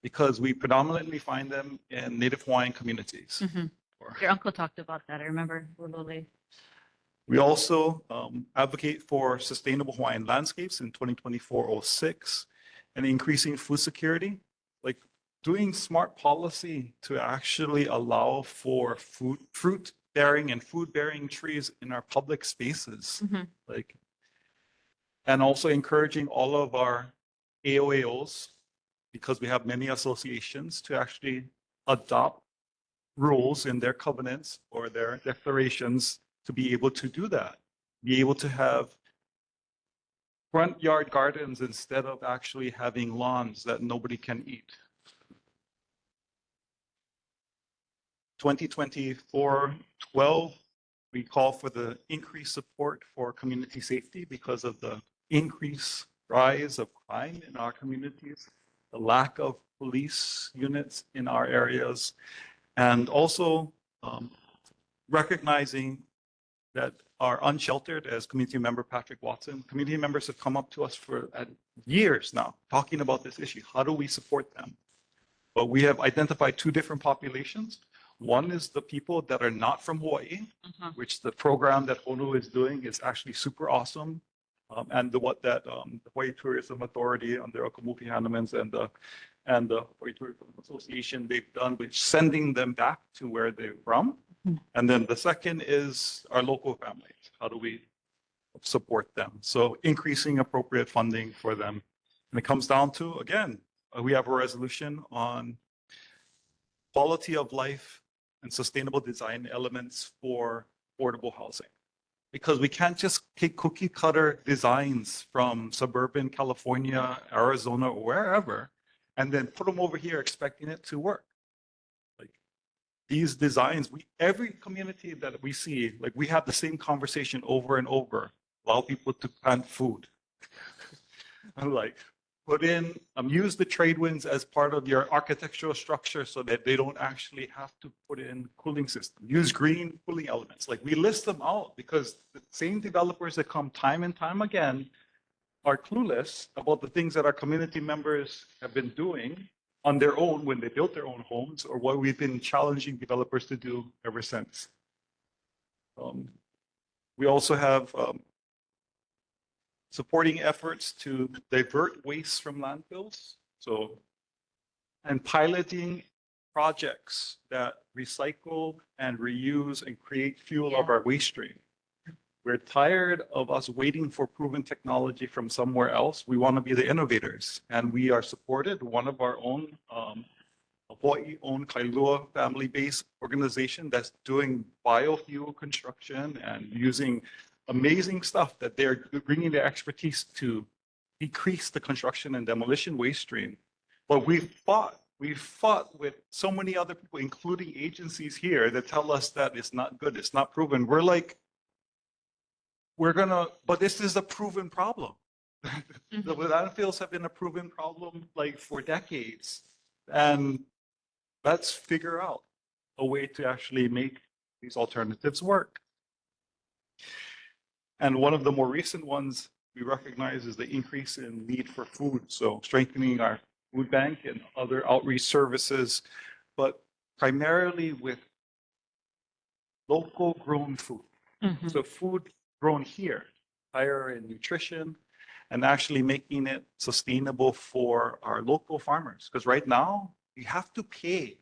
because we predominantly find them in Native Hawaiian communities, or more.
Your uncle talked about that. I remember Lulole.
We also advocate for sustainable Hawaiian landscapes in 2024-06 and increasing food security, like doing smart policy to actually allow for fruit-bearing and food-bearing trees in our public spaces. Like, and also encouraging all of our AOAOs, because we have many associations, to actually adopt rules in their covenants or their declarations to be able to do that, be able to have front yard gardens instead of actually having lawns that nobody can eat. 2024-12, we call for the increased support for community safety because of the increased rise of crime in our communities, the lack of police units in our areas, and also recognizing that are unsheltered, as community member Patrick Watson. Community members have come up to us for years now talking about this issue. How do we support them? But we have identified two different populations. One is the people that are not from Hawaii, which the program that Honu is doing is actually super awesome. And the Hawaii Tourism Authority under Okamupi Hannemans and the Hawaii Tourism Association, they've done, which sending them back to where they're from. And then the second is our local families. How do we support them? So increasing appropriate funding for them. And it comes down to, again, we have a resolution on quality of life and sustainable design elements for affordable housing. Because we can't just take cookie cutter designs from suburban California, Arizona, or wherever, and then put them over here expecting it to work. Like these designs, every community that we see, like we have the same conversation over and over, allow people to plant food. I'm like, use the trade winds as part of your architectural structure so that they don't actually have to put in cooling system. Use green cooling elements. Like we list them out because the same developers that come time and time again are clueless about the things that our community members have been doing on their own when they built their own homes, or what we've been challenging developers to do ever since. We also have supporting efforts to divert waste from landfills. And piloting projects that recycle and reuse and create fuel of our waste stream. We're tired of us waiting for proven technology from somewhere else. We want to be the innovators, and we are supported. One of our own Hawaii-owned Kailua family-based organization that's doing biofuel construction and using amazing stuff that they're bringing their expertise to decrease the construction and demolition waste stream. But we've fought with so many other people, including agencies here, that tell us that it's not good, it's not proven. We're like, but this is a proven problem. The landfills have been a proven problem like for decades. And let's figure out a way to actually make these alternatives work. And one of the more recent ones we recognize is the increase in need for food. So strengthening our food bank and other outreach services, but primarily with local grown food. So food grown here, higher in nutrition, and actually making it sustainable for our local farmers. Because right now, you have to pay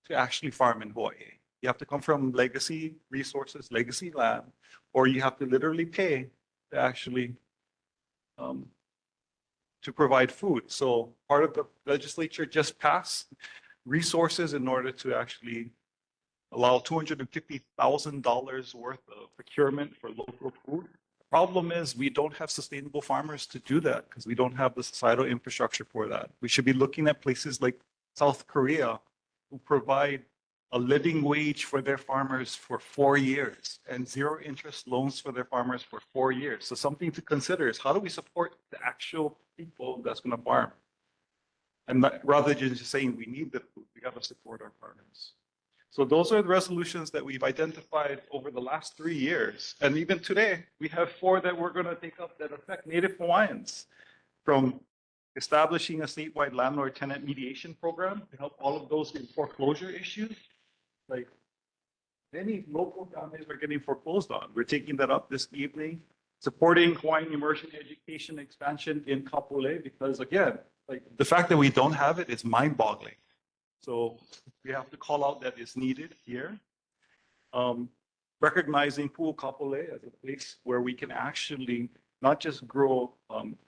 to actually farm in Hawaii. You have to come from legacy resources, legacy land, or you have to literally pay to actually to provide food. So part of the legislature just passed resources in order to actually allow $250,000 worth of procurement for local food. The problem is we don't have sustainable farmers to do that because we don't have the societal infrastructure for that. We should be looking at places like South Korea, who provide a living wage for their farmers for 4 years and zero interest loans for their farmers for 4 years. So something to consider is how do we support the actual people that's going to farm? And rather than just saying we need the food, we got to support our farmers. So those are the resolutions that we've identified over the last 3 years. And even today, we have 4 that we're going to take up that affect Native Hawaiians, from establishing a statewide landlord-tenant mediation program to help all of those in foreclosure issues, like many local families are getting foreclosed on. We're taking that up this evening, supporting Hawaiian immersion education expansion in Kapolei, because again, like the fact that we don't have it is mind-boggling. So we have to call out that it's needed here. Recognizing Pu'u Kapolei as a place where we can actually not just grow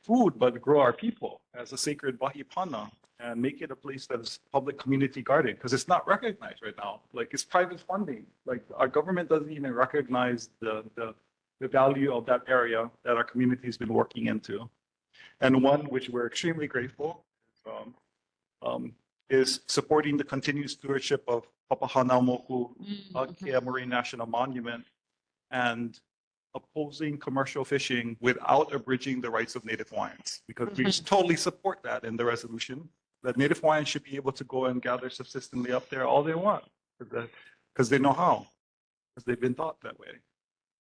food, but grow our people as a sacred wahipana and make it a place that is public community garden, because it's not recognized right now. Like it's private funding. Like our government doesn't even recognize the value of that area that our community has been working into. And one which we're extremely grateful is supporting the continued stewardship of Papahanaumoku Akea Marine National Monument and opposing commercial fishing without abridging the rights of Native Hawaiians, because we totally support that in the resolution, that Native Hawaiians should be able to go and gather subsistently up there all they want, because they know how, because they've been taught that way.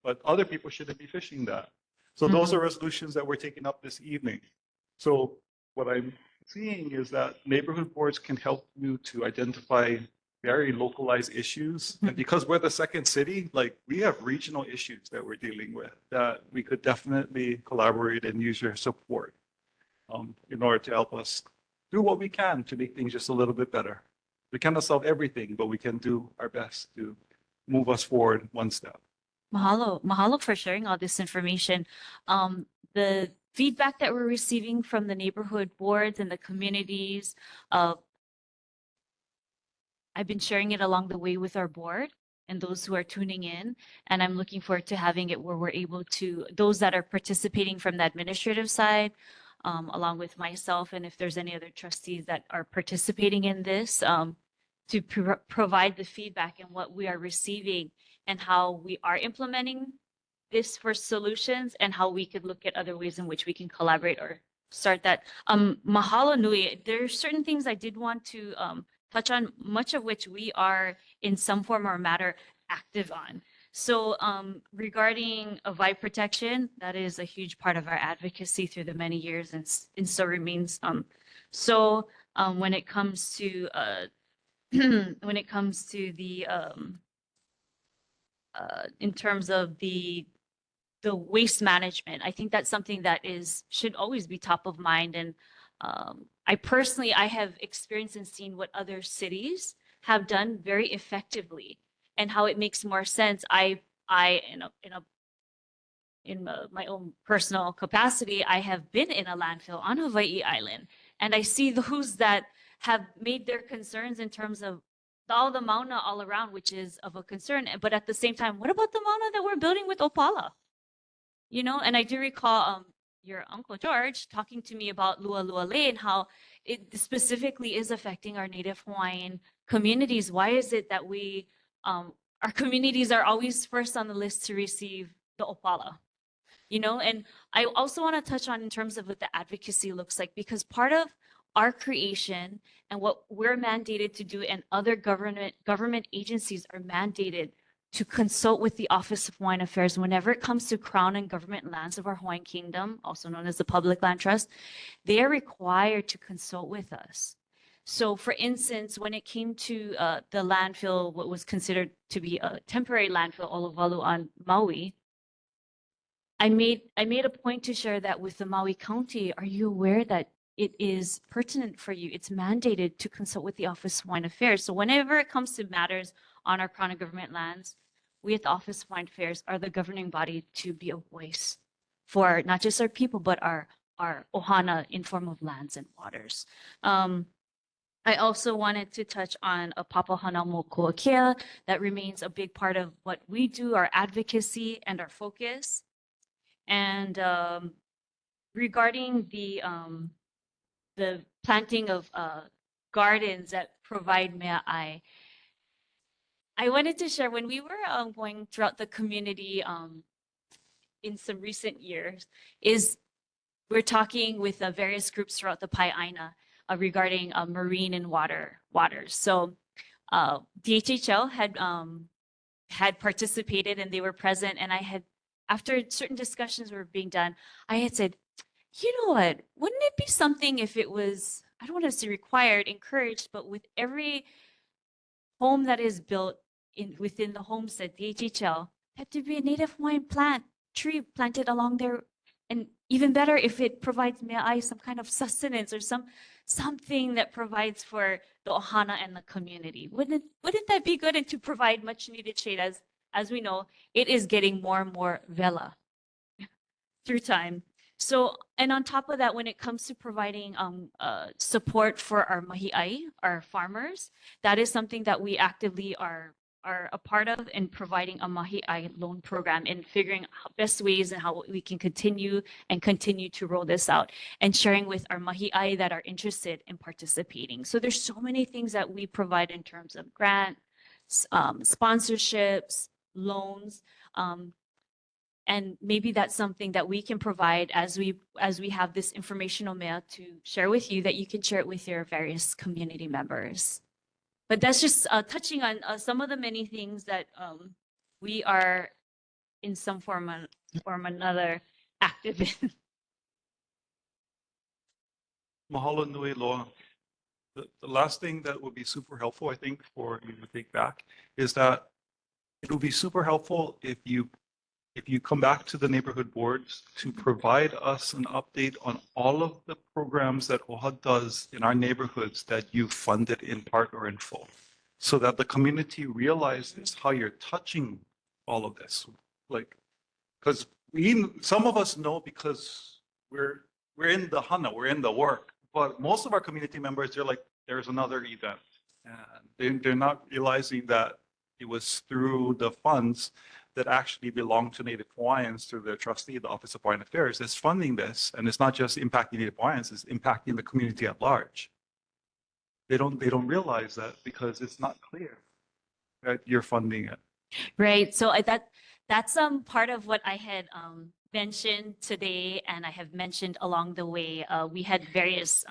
But other people shouldn't be fishing that. So those are resolutions that we're taking up this evening. So what I'm seeing is that neighborhood boards can help you to identify very localized issues. And because we're the second city, like we have regional issues that we're dealing with that we could definitely collaborate and use your support in order to help us do what we can to make things just a little bit better. We cannot solve everything, but we can do our best to move us forward one step.
Mahalo for sharing all this information. The feedback that we're receiving from the neighborhood boards and the communities, I've been sharing it along the way with our board and those who are tuning in. And I'm looking forward to having it where we're able to, those that are participating from the administrative side, along with myself, and if there's any other trustees that are participating in this, to provide the feedback and what we are receiving and how we are implementing this for solutions and how we could look at other ways in which we can collaborate or start that. Mahalo nui. There are certain things I did want to touch on, much of which we are in some form or matter active on. So regarding vibe protection, that is a huge part of our advocacy through the many years and so remains. When it comes to the in terms of the waste management, I think that's something that should always be top of mind. And I have experienced and seen what other cities have done very effectively and how it makes more sense. In my own personal capacity, I have been in a landfill on Hawaii Island, and I see those that have made their concerns in terms of all the mauna all around, which is of a concern. But at the same time, what about the mauna that we're building with Opala? And I do recall your Uncle George talking to me about Lualua and how it specifically is affecting our Native Hawaiian communities. Why is it that our communities are always first on the list to receive the Opala? And I also want to touch on in terms of what the advocacy looks like, because part of our creation and what we're mandated to do and other government agencies are mandated to consult with the Office of Hawaiian Affairs whenever it comes to Crown and government lands of our Hawaiian Kingdom, also known as the Public Land Trust. They are required to consult with us. So for instance, when it came to the landfill, what was considered to be a temporary landfill, Olovalu on Maui, I made a point to share that with the Maui County. Are you aware that it is pertinent for you? It's mandated to consult with the Office of Hawaiian Affairs. So whenever it comes to matters on our Crown and government lands, we at the Office of Hawaiian Affairs are the governing body to be a voice for not just our people, but our ohana in form of lands and waters. I also wanted to touch on a Papahanaumoku Akea. That remains a big part of what we do, our advocacy and our focus. And regarding the planting of gardens that provide mea'ai, I wanted to share when we were going throughout the community in some recent years, we're talking with various groups throughout the Pai'aina regarding marine and waters. So DHHL had participated and they were present, and after certain discussions were being done, I had said, you know what, wouldn't it be something if it was, I don't want to say required, encouraged, but with every home that is built within the homestead, the HHL, have to be a native Hawaiian tree planted along there. And even better if it provides me'ai, some kind of sustenance or something that provides for the ohana and the community. Wouldn't that be good? And to provide much needed shade, as we know, it is getting more and more vela through time. So, and on top of that, when it comes to providing support for our mahi'ai, our farmers, that is something that we actively are a part of in providing a mahi'ai loan program and figuring out best ways and how we can continue to roll this out and sharing with our mahi'ai that are interested in participating. So there's so many things that we provide in terms of grants, sponsorships, loans, and maybe that's something that we can provide as we have this informational mail to share with you, that you can share it with your various community members. But that's just touching on some of the many things that we are in some form or another active in.
Mahalo nui loa. The last thing that would be super helpful, I think, for you to take back is that it would be super helpful if you come back to the neighborhood boards to provide us an update on all of the programs that OHA does in our neighborhoods that you funded in part or in full, so that the community realizes how you're touching all of this. Like, because some of us know because we're in the hana, we're in the work, but most of our community members, they're like, there's another event. And they're not realizing that it was through the funds that actually belong to Native Hawaiians through their trustee, the Office of Hawaiian Affairs, that's funding this. And it's not just impacting Native Hawaiians, it's impacting the community at large. They don't realize that because it's not clear that you're funding it.
Right. So that's part of what I had mentioned today, and I have mentioned along the way. We had various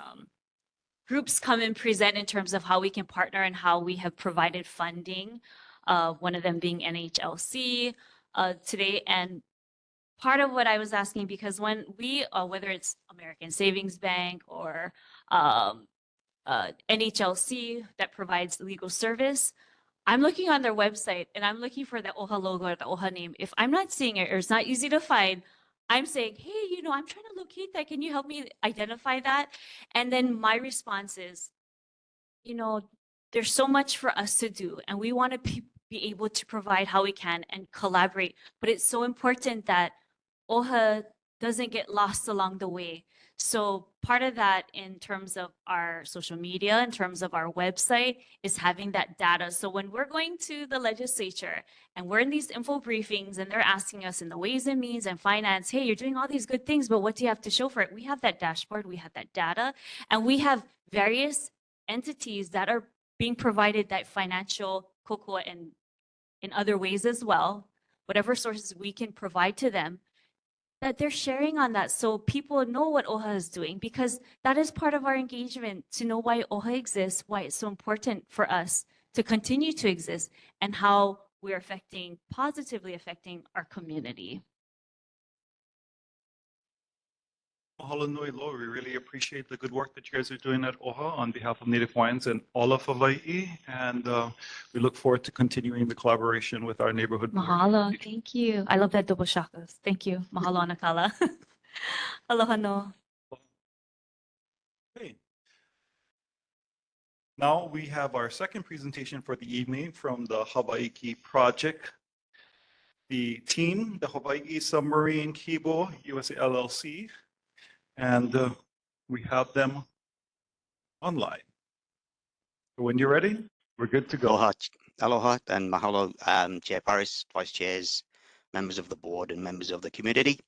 groups come and present in terms of how we can partner and how we have provided funding. One of them being NHLC today. And part of what I was asking, because when we, whether it's American Savings Bank or NHLC that provides legal service, I'm looking on their website and I'm looking for the OHA logo or the OHA name. If I'm not seeing it or it's not easy to find, I'm saying, hey, I'm trying to locate that. Can you help me identify that? And then my response is, there's so much for us to do and we want to be able to provide how we can and collaborate. But it's so important that OHA doesn't get lost along the way. So part of that in terms of our social media, in terms of our website, is having that data. So when we're going to the legislature and we're in these info briefings and they're asking us in the Ways and Means and Finance, hey, you're doing all these good things, but what do you have to show for it? We have that dashboard, we have that data, and we have various entities that are being provided that financial cocoa and in other ways as well, whatever sources we can provide to them, that they're sharing on that so people know what OHA is doing, because that is part of our engagement, to know why OHA exists, why it's so important for us to continue to exist, and how we're positively affecting our community.
Mahalo nui loa. We really appreciate the good work that you guys are doing at OHA on behalf of Native Hawaiians and all of Hawaii. And we look forward to continuing the collaboration with our neighborhood board.
Mahalo. Thank you. I love that double shakas. Thank you. Mahalo anakala. Aloha no.
Okay. Now we have our second presentation for the evening from the Hawaii Project. The team, the Hawaii Submarine Kibo USA LLC, and we have them online. So when you're ready, we're good to go.
Aloha and mahalo, Chair Paris, Vice Chairs, members of the board, and members of the community.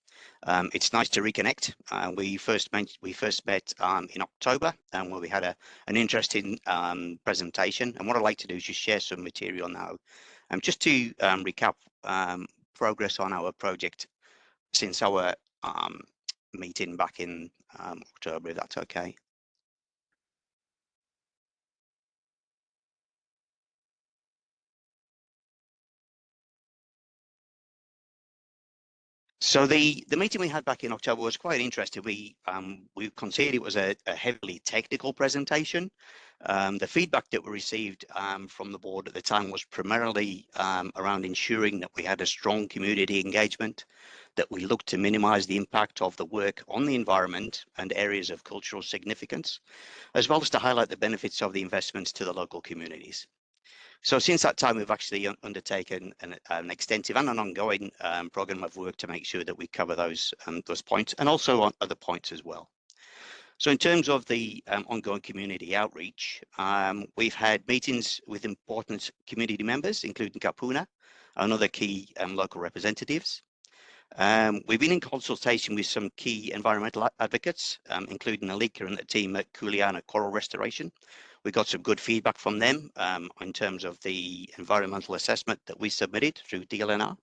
It's nice to reconnect. We first met in October, where we had an interesting presentation. And what I'd like to do is just share some material now, just to recap progress on our project since our meeting back in October, if that's okay. So the meeting we had back in October was quite interesting. We considered it was a heavily technical presentation. The feedback that we received from the board at the time was primarily around ensuring that we had a strong community engagement, that we looked to minimize the impact of the work on the environment and areas of cultural significance, as well as to highlight the benefits of the investments to the local communities. So since that time, we've actually undertaken an extensive and an ongoing program of work to make sure that we cover those points, and also on other points as well. So in terms of the ongoing community outreach, we've had meetings with important community members, including Kapuna and other key local representatives. We've been in consultation with some key environmental advocates, including Alika and the team at Kuleana Coral Restoration. We got some good feedback from them in terms of the environmental assessment that we submitted through DLNR.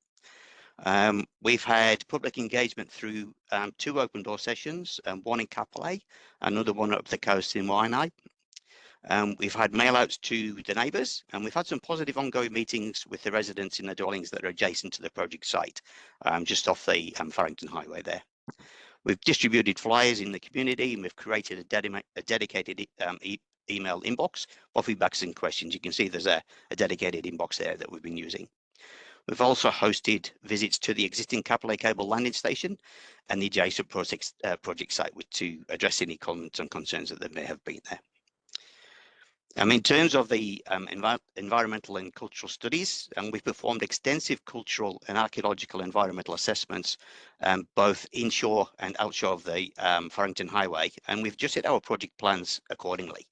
We've had public engagement through 2 open door sessions, one in Kapolei, another one up the coast in Waianae. We've had mail outs to the neighbours, and we've had some positive ongoing meetings with the residents in the dwellings that are adjacent to the project site, just off the Farrington Highway there. We've distributed flyers in the community, and we've created a dedicated email inbox for feedbacks and questions. You can see there's a dedicated inbox there that we've been using. We've also hosted visits to the existing Kapolei Cable landing station and the adjacent project site to address any comments and concerns that there may have been there. In terms of the environmental and cultural studies, we've performed extensive cultural and archaeological environmental assessments, both inshore and outshore of the Farrington Highway, and we've adjusted our project plans accordingly.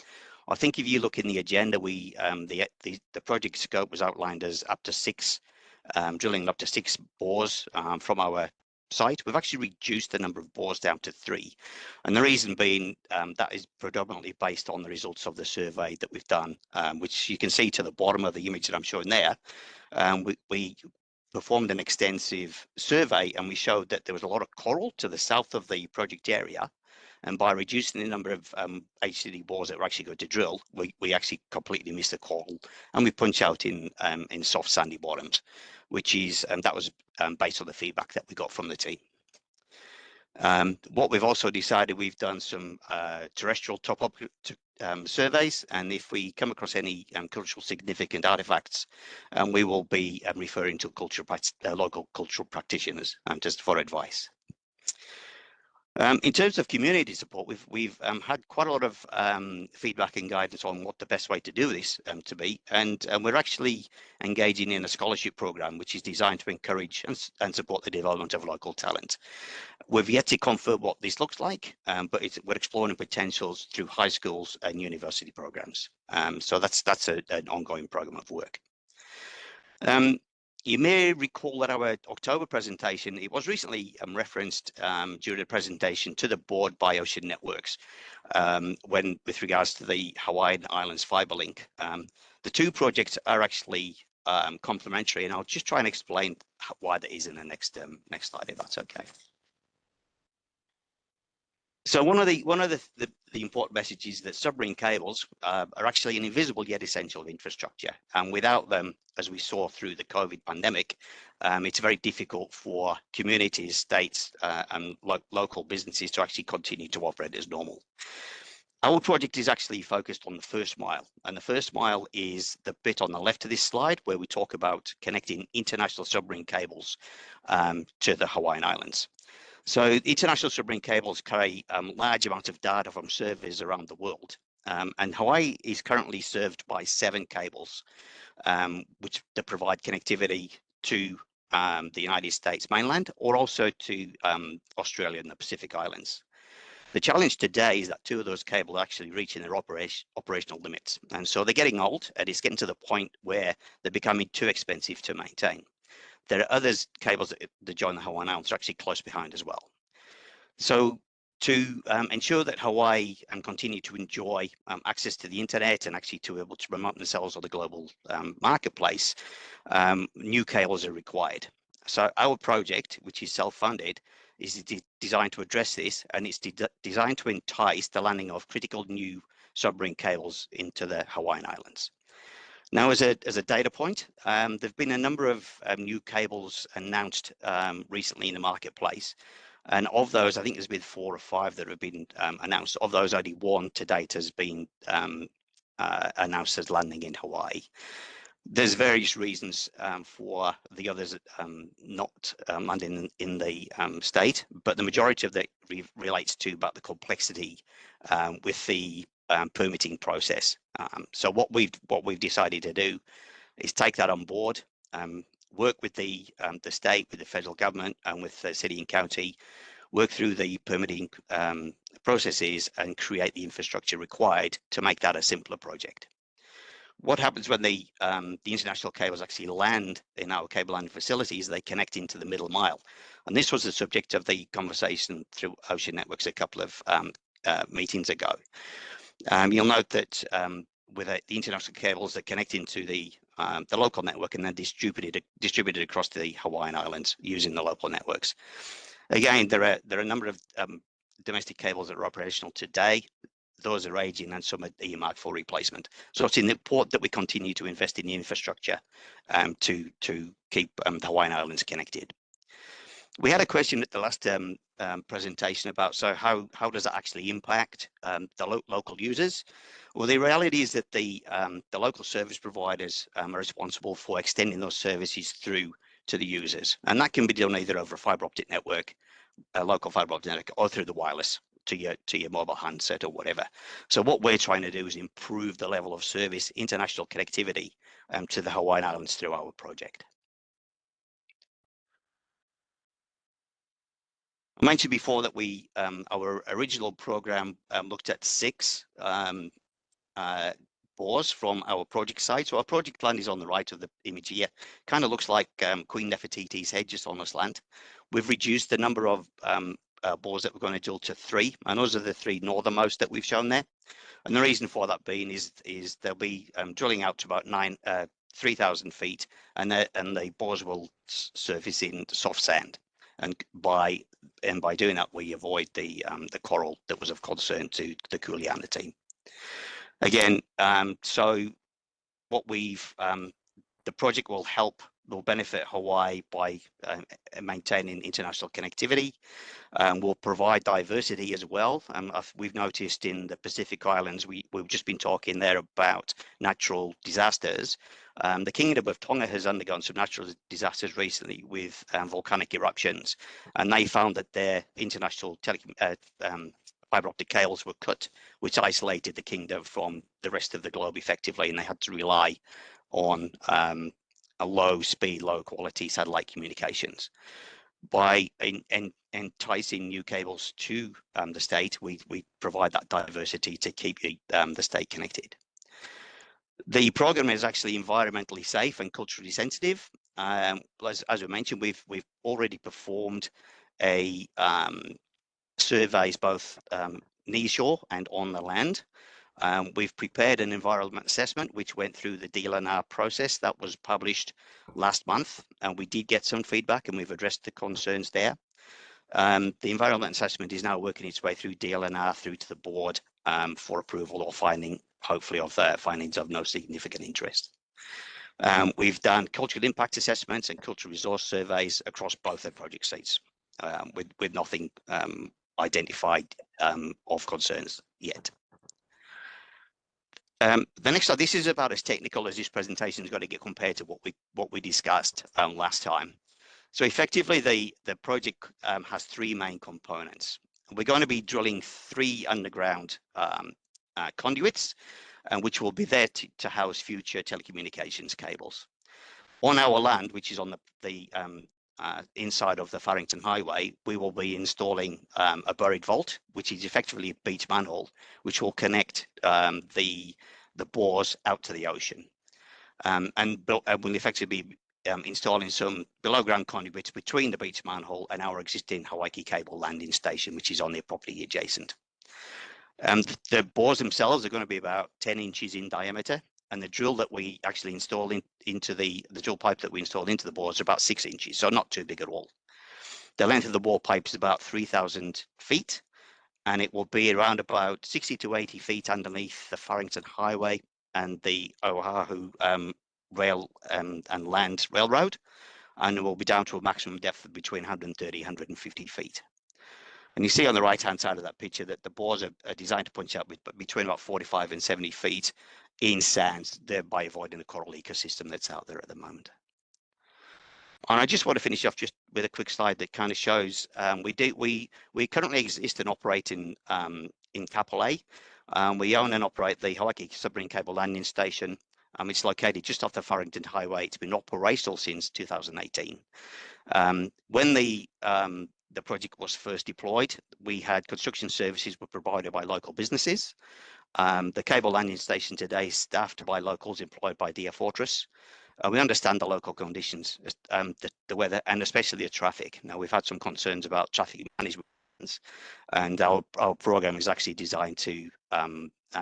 I think if you look in the agenda, the project scope was outlined as up to 6 drilling up to 6 bores from our site. We've actually reduced the number of bores down to 3, and the reason being that is predominantly based on the results of the survey that we've done, which you can see to the bottom of the image that I'm showing there. We performed an extensive survey, and we showed that there was a lot of coral to the south of the project area, and by reducing the number of HCD bores that we're actually going to drill, we actually completely missed the coral, and we punch out in soft sandy bottoms, which is that was based on the feedback that we got from the team. What we've also decided, we've done some terrestrial topography surveys, and if we come across any cultural significant artifacts, we will be referring to local cultural practitioners just for advice. In terms of community support, we've had quite a lot of feedback and guidance on what the best way to do this to be, and we're actually engaging in a scholarship program which is designed to encourage and support the development of local talent. We've yet to confirm what this looks like, but we're exploring potentials through high schools and university programs. So that's an ongoing program of work. You may recall that our October presentation, it was recently referenced during the presentation to the board by Ocean Networks with regards to the Hawaiian Islands fiber link. The 2 projects are actually complementary, and I'll just try and explain why that is in the next slide, if that's okay. So one of the important messages that submarine cables are actually an invisible yet essential infrastructure, and without them, as we saw through the COVID pandemic, it's very difficult for communities, states, and local businesses to actually continue to operate as normal. Our project is actually focused on the first mile, and the first mile is the bit on the left of this slide where we talk about connecting international submarine cables to the Hawaiian Islands. So international submarine cables carry large amounts of data from servers around the world, and Hawaii is currently served by 7 cables that provide connectivity to the United States mainland, or also to Australia and the Pacific Islands. The challenge today is that 2 of those cables are actually reaching their operational limits, and so they're getting old, and it's getting to the point where they're becoming too expensive to maintain. There are other cables that join the Hawaiian Islands are actually close behind as well. So to ensure that Hawaii continue to enjoy access to the internet and actually to be able to promote themselves on the global marketplace, new cables are required. So our project, which is self-funded, is designed to address this, and it's designed to entice the landing of critical new submarine cables into the Hawaiian Islands. Now, as a data point, there have been a number of new cables announced recently in the marketplace. And of those, I think there's been 4 or 5 that have been announced. Of those, only 1 to date has been announced as landing in Hawaii. There's various reasons for the others not landing in the state, but the majority of that relates to about the complexity with the permitting process. So what we've decided to do is take that on board, work with the state, with the federal government, and with the city and county, work through the permitting processes, and create the infrastructure required to make that a simpler project. What happens when the international cables actually land in our cable landing facilities? They connect into the middle mile, and this was the subject of the conversation through Ocean Networks a couple of meetings ago. You'll note that with the international cables that connect into the local network and then distributed across the Hawaiian Islands using the local networks. Again, there are a number of domestic cables that are operational today. Those are aging and some are earmarked for replacement. So it's important that we continue to invest in the infrastructure to keep the Hawaiian Islands connected. We had a question at the last presentation about, so how does that actually impact the local users? Well, the reality is that the local service providers are responsible for extending those services through to the users, and that can be done either over a fiber optic network, a local fiber optic network, or through the wireless to your mobile handset or whatever. So what we're trying to do is improve the level of service, international connectivity to the Hawaiian Islands through our project. I mentioned before that we our original program looked at 6 bores from our project site. So our project land is on the right of the image here. Kind of looks like Queen Nefertiti's head just on this land. We've reduced the number of bores that we're going to drill to 3, and those are the 3 northernmost that we've shown there. And the reason for that being is they'll be drilling out to about 3,000 feet, and the bores will surface in soft sand. And by doing that, we avoid the coral that was of concern to the Kuleana team. Again, so what the project will benefit Hawaii by maintaining international connectivity. Will provide diversity as well. We've noticed in the Pacific Islands, we've just been talking there about natural disasters. The Kingdom of Tonga has undergone some natural disasters recently with volcanic eruptions, and they found that their international fiber optic cables were cut, which isolated the kingdom from the rest of the globe effectively, and they had to rely on a low speed, low quality satellite communications. By enticing new cables to the state, we provide that diversity to keep the state connected. The program is actually environmentally safe and culturally sensitive. As we mentioned, we've already performed a surveys both near shore and on the land. We've prepared an environment assessment which went through the DLNR process that was published last month, and we did get some feedback and we've addressed the concerns there. The environment assessment is now working its way through DLNR through to the board for approval or finding, hopefully, of findings of no significant interest. We've done cultural impact assessments and cultural resource surveys across both the project sites with nothing identified of concerns yet. The next slide, this is about as technical as this presentation is going to get compared to what we discussed last time. So effectively, the project has 3 main components. We're going to be drilling 3 underground conduits, which will be there to house future telecommunications cables. On our land, which is on the inside of the Farrington Highway, we will be installing a buried vault, which is effectively a beach manhole, which will connect the bores out to the ocean. And will effectively be installing some below ground conduits between the beach manhole and our existing Hawaii cable landing station, which is on the property adjacent. The bores themselves are going to be about 10 inches in diameter, and the drill that we actually install into the drill pipe that we installed into the bores is about 6 inches, so not too big at all. The length of the bore pipe is about 3,000 feet, and it will be around about 60 to 80 feet underneath the Farrington Highway and the Oahu rail and land railroad, and it will be down to a maximum depth of between 130 and 150 feet. And you see on the right-hand side of that picture that the bores are designed to punch up with between about 45 and 70 feet in sands, thereby avoiding the coral ecosystem that's out there at the moment. And I just want to finish off just with a quick slide that kind of shows we currently exist and operate in Kapolei. We own and operate the Hawaii Submarine Cable Landing Station. It's located just off the Farrington Highway. It's been operational since 2018. When the project was first deployed, we had construction services were provided by local businesses. The cable landing station today is staffed by locals employed by DF Fortress. We understand the local conditions, the weather, and especially the traffic. Now, we've had some concerns about traffic management, and our program is actually designed to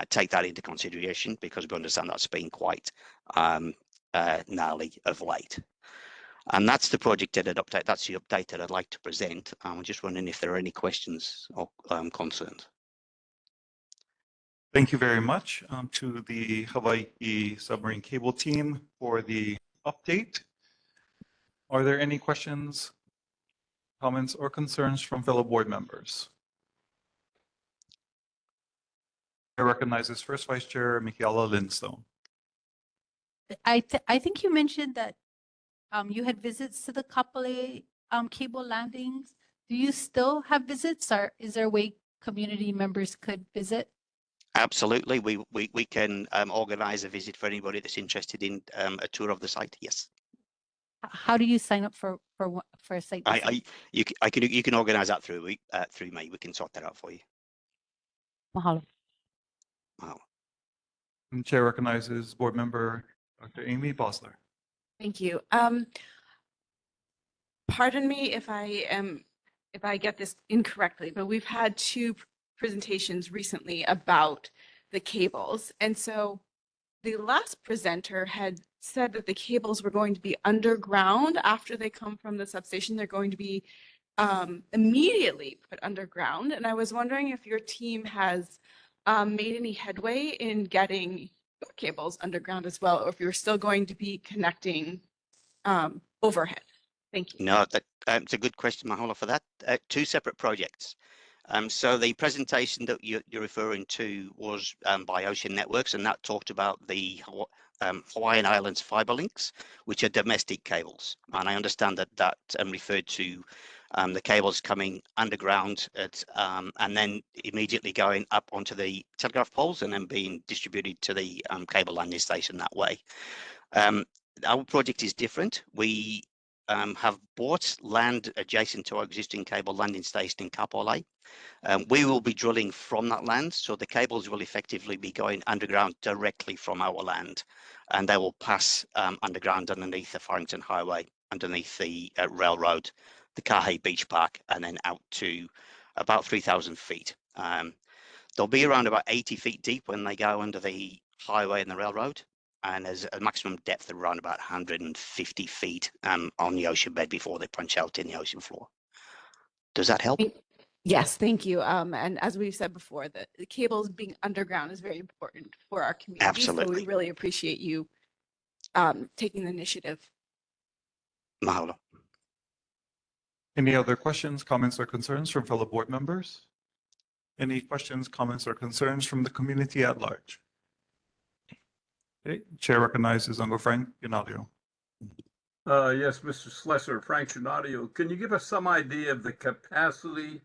take that into consideration because we understand that's been quite gnarly of late. And that's the projected update. That's the update that I'd like to present. I'm just wondering if there are any questions or concerns.
Thank you very much to the Hawaii Submarine Cable team for the update. Are there any questions, comments, or concerns from fellow board members? I recognize this first Vice Chair Michaela Lindstone.
I think you mentioned that you had visits to the Kapolei cable landings. Do you still have visits, or is there a way community members could visit?
Absolutely, we can organize a visit for anybody that's interested in a tour of the site. Yes.
How do you sign up for a site visit?
You can organize that through me. We can sort that out for you.
Mahalo.
Wow.
And Chair recognizes Board Member Dr. Amy Bosler.
Thank you. Pardon me if I get this incorrectly, but we've had two presentations recently about the cables. And so the last presenter had said that the cables were going to be underground after they come from the substation. They're going to be immediately put underground. And I was wondering if your team has made any headway in getting your cables underground as well, or if you're still going to be connecting overhead. Thank you.
No, it's a good question, Mahalo, for that. Two separate projects. So the presentation that you're referring to was by Ocean Networks, and that talked about the Hawaiian Islands fiber links, which are domestic cables. And I understand that referred to the cables coming underground and then immediately going up onto the telegraph poles and then being distributed to the cable landing station that way. Our project is different. We have bought land adjacent to our existing cable landing station in Kapolei. We will be drilling from that land, so the cables will effectively be going underground directly from our land, and they will pass underground underneath the Farrington Highway, underneath the railroad, the Kahe Beach Park, and then out to about 3,000 feet. They'll be around about 80 feet deep when they go under the highway and the railroad, and there's a maximum depth of around about 150 feet on the ocean bed before they punch out in the ocean floor. Does that help?
Yes, thank you. And as we've said before, the cables being underground is very important for our community.
Absolutely.
So we really appreciate you taking the initiative.
Mahalo.
Any other questions, comments, or concerns from fellow board members? Any questions, comments, or concerns from the community at large? Okay, Chair recognizes Uncle Frank Gennaro.
Yes, Mr. Slesser, Frank Gennaro. Can you give us some idea of the capacity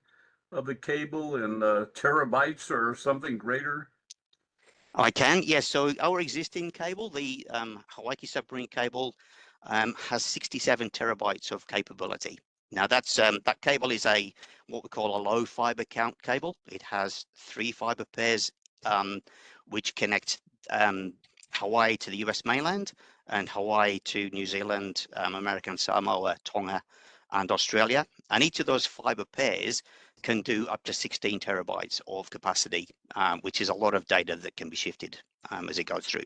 of the cable in terabytes or something greater?
I can, yes. So our existing cable, the Hawaii submarine cable, has 67 terabytes of capability. Now that's that cable is what we call a low fiber count cable. It has 3 fiber pairs which connect Hawaii to the US mainland and Hawaii to New Zealand, American Samoa, Tonga, and Australia. And each of those fiber pairs can do up to 16 terabytes of capacity, which is a lot of data that can be shifted as it goes through.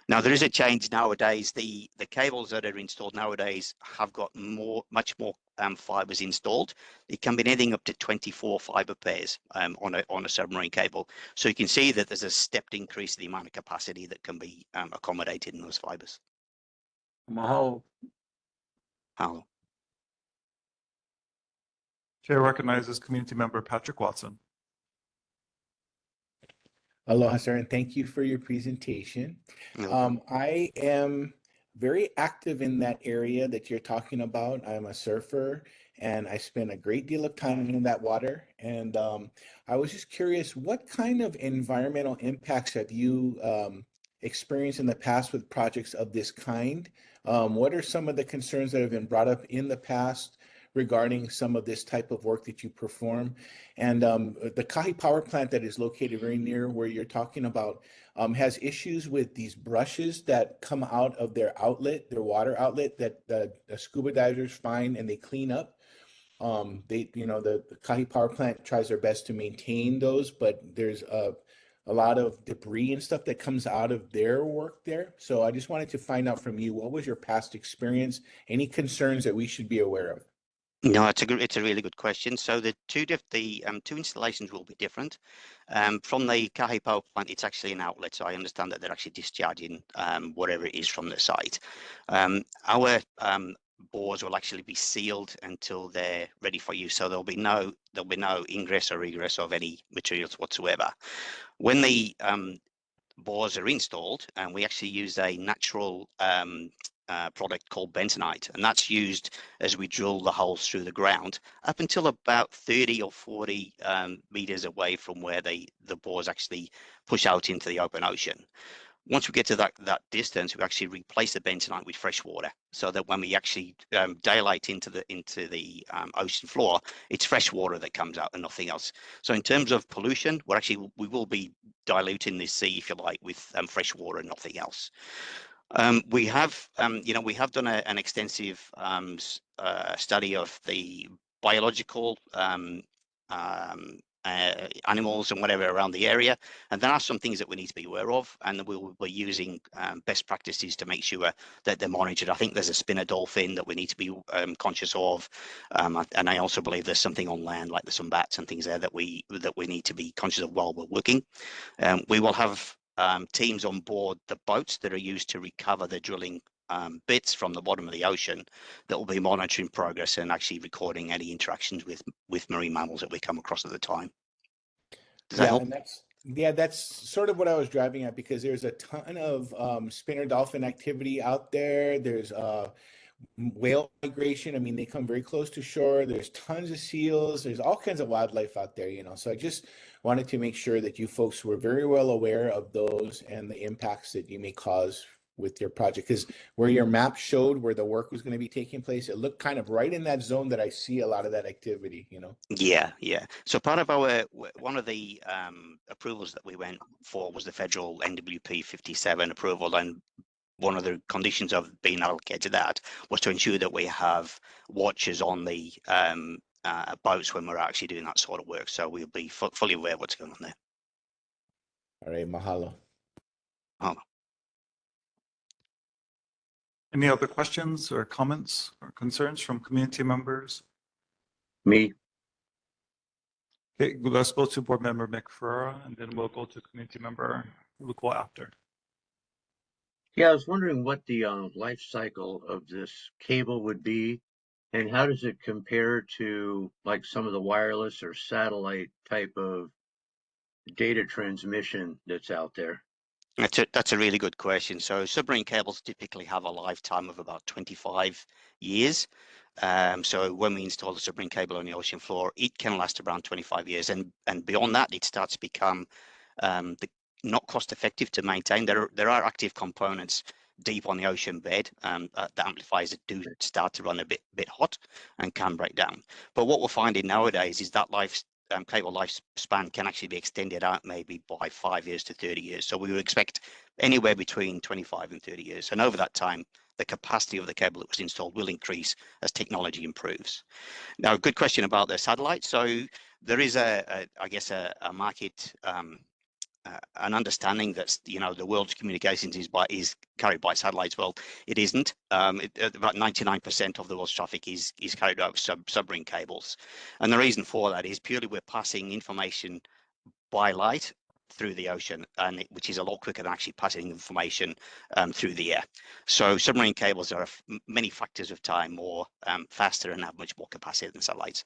Now, there is a change nowadays. The cables that are installed nowadays have got much more fibers installed. It can be anything up to 24 fiber pairs on a submarine cable. So you can see that there's a stepped increase in the amount of capacity that can be accommodated in those fibers.
Mahalo.
Mahalo.
Chair recognizes community member Patrick Watson.
Aloha, sir, and thank you for your presentation. I am very active in that area that you're talking about. I'm a surfer and I spend a great deal of time in that water. And I was just curious, what kind of environmental impacts have you experienced in the past with projects of this kind? What are some of the concerns that have been brought up in the past regarding some of this type of work that you perform? And the Kahi power plant that is located very near where you're talking about has issues with these brushes that come out of their outlet, their water outlet, that the scuba divers find and they clean up. The Kahi power plant tries their best to maintain those, but there's a lot of debris and stuff that comes out of their work there. So I just wanted to find out from you, what was your past experience? Any concerns that we should be aware of?
No, it's a really good question. So the two installations will be different. From the Kahi power plant, it's actually an outlet. So I understand that they're actually discharging whatever it is from the site. Our bores will actually be sealed until they're ready for use. So there'll be no ingress or egress of any materials whatsoever. When the bores are installed, and we actually use a natural product called bentonite, and that's used as we drill the holes through the ground up until about 30 or 40 meters away from where the bores actually push out into the open ocean. Once we get to that distance, we actually replace the bentonite with fresh water, so that when we actually daylight into the ocean floor, it's fresh water that comes out and nothing else. So in terms of pollution, we will be diluting the sea, if you like, with fresh water and nothing else. We have done an extensive study of the biological animals and whatever around the area, and there are some things that we need to be aware of, and we will be using best practices to make sure that they're monitored. I think there's a spinner dolphin that we need to be conscious of, and I also believe there's something on land like the sunbats and things there that we need to be conscious of while we're working. We will have teams on board the boats that are used to recover the drilling bits from the bottom of the ocean that will be monitoring progress and actually recording any interactions with marine mammals that we come across at the time. Does that help?
And that's sort of what I was driving at, because there's a ton of spinner dolphin activity out there. There's whale migration. I mean, they come very close to shore. There's tons of seals. There's all kinds of wildlife out there, So I just wanted to make sure that you folks were very well aware of those and the impacts that you may cause with your project, because where your map showed where the work was going to be taking place, it looked kind of right in that zone that I see a lot of that activity,
Yeah. So part of one of the approvals that we went for was the federal NWP 57 approval, and one of the conditions of being allocated to that was to ensure that we have watchers on the boats when we're actually doing that sort of work. So we'll be fully aware of what's going on there.
All right, mahalo.
Any other questions or comments or concerns from community members?
Me.
Okay, let's go to Board Member McFerra, and then we'll go to Community Member Luko after.
Yeah, I was wondering what the life cycle of this cable would be, and how does it compare to like some of the wireless or satellite type of data transmission that's out there?
That's a really good question. So submarine cables typically have a lifetime of about 25 years. So when we install a submarine cable on the ocean floor, it can last around 25 years, and beyond that, it starts to become not cost effective to maintain. There are active components deep on the ocean bed, the amplifiers that do start to run a bit hot and can break down. But what we're finding nowadays is that cable lifespan can actually be extended out maybe by 5 years to 30 years. So we would expect anywhere between 25 and 30 years. And over that time, the capacity of the cable that was installed will increase as technology improves. Now, good question about the satellite. So there is I guess a market, an understanding that the world's communications is carried by satellites. Well, it isn't. About 99% of the world's traffic is carried over submarine cables, and the reason for that is purely we're passing information by light through the ocean, and which is a lot quicker than actually passing information through the air. So submarine cables are many factors of time more faster and have much more capacity than satellites.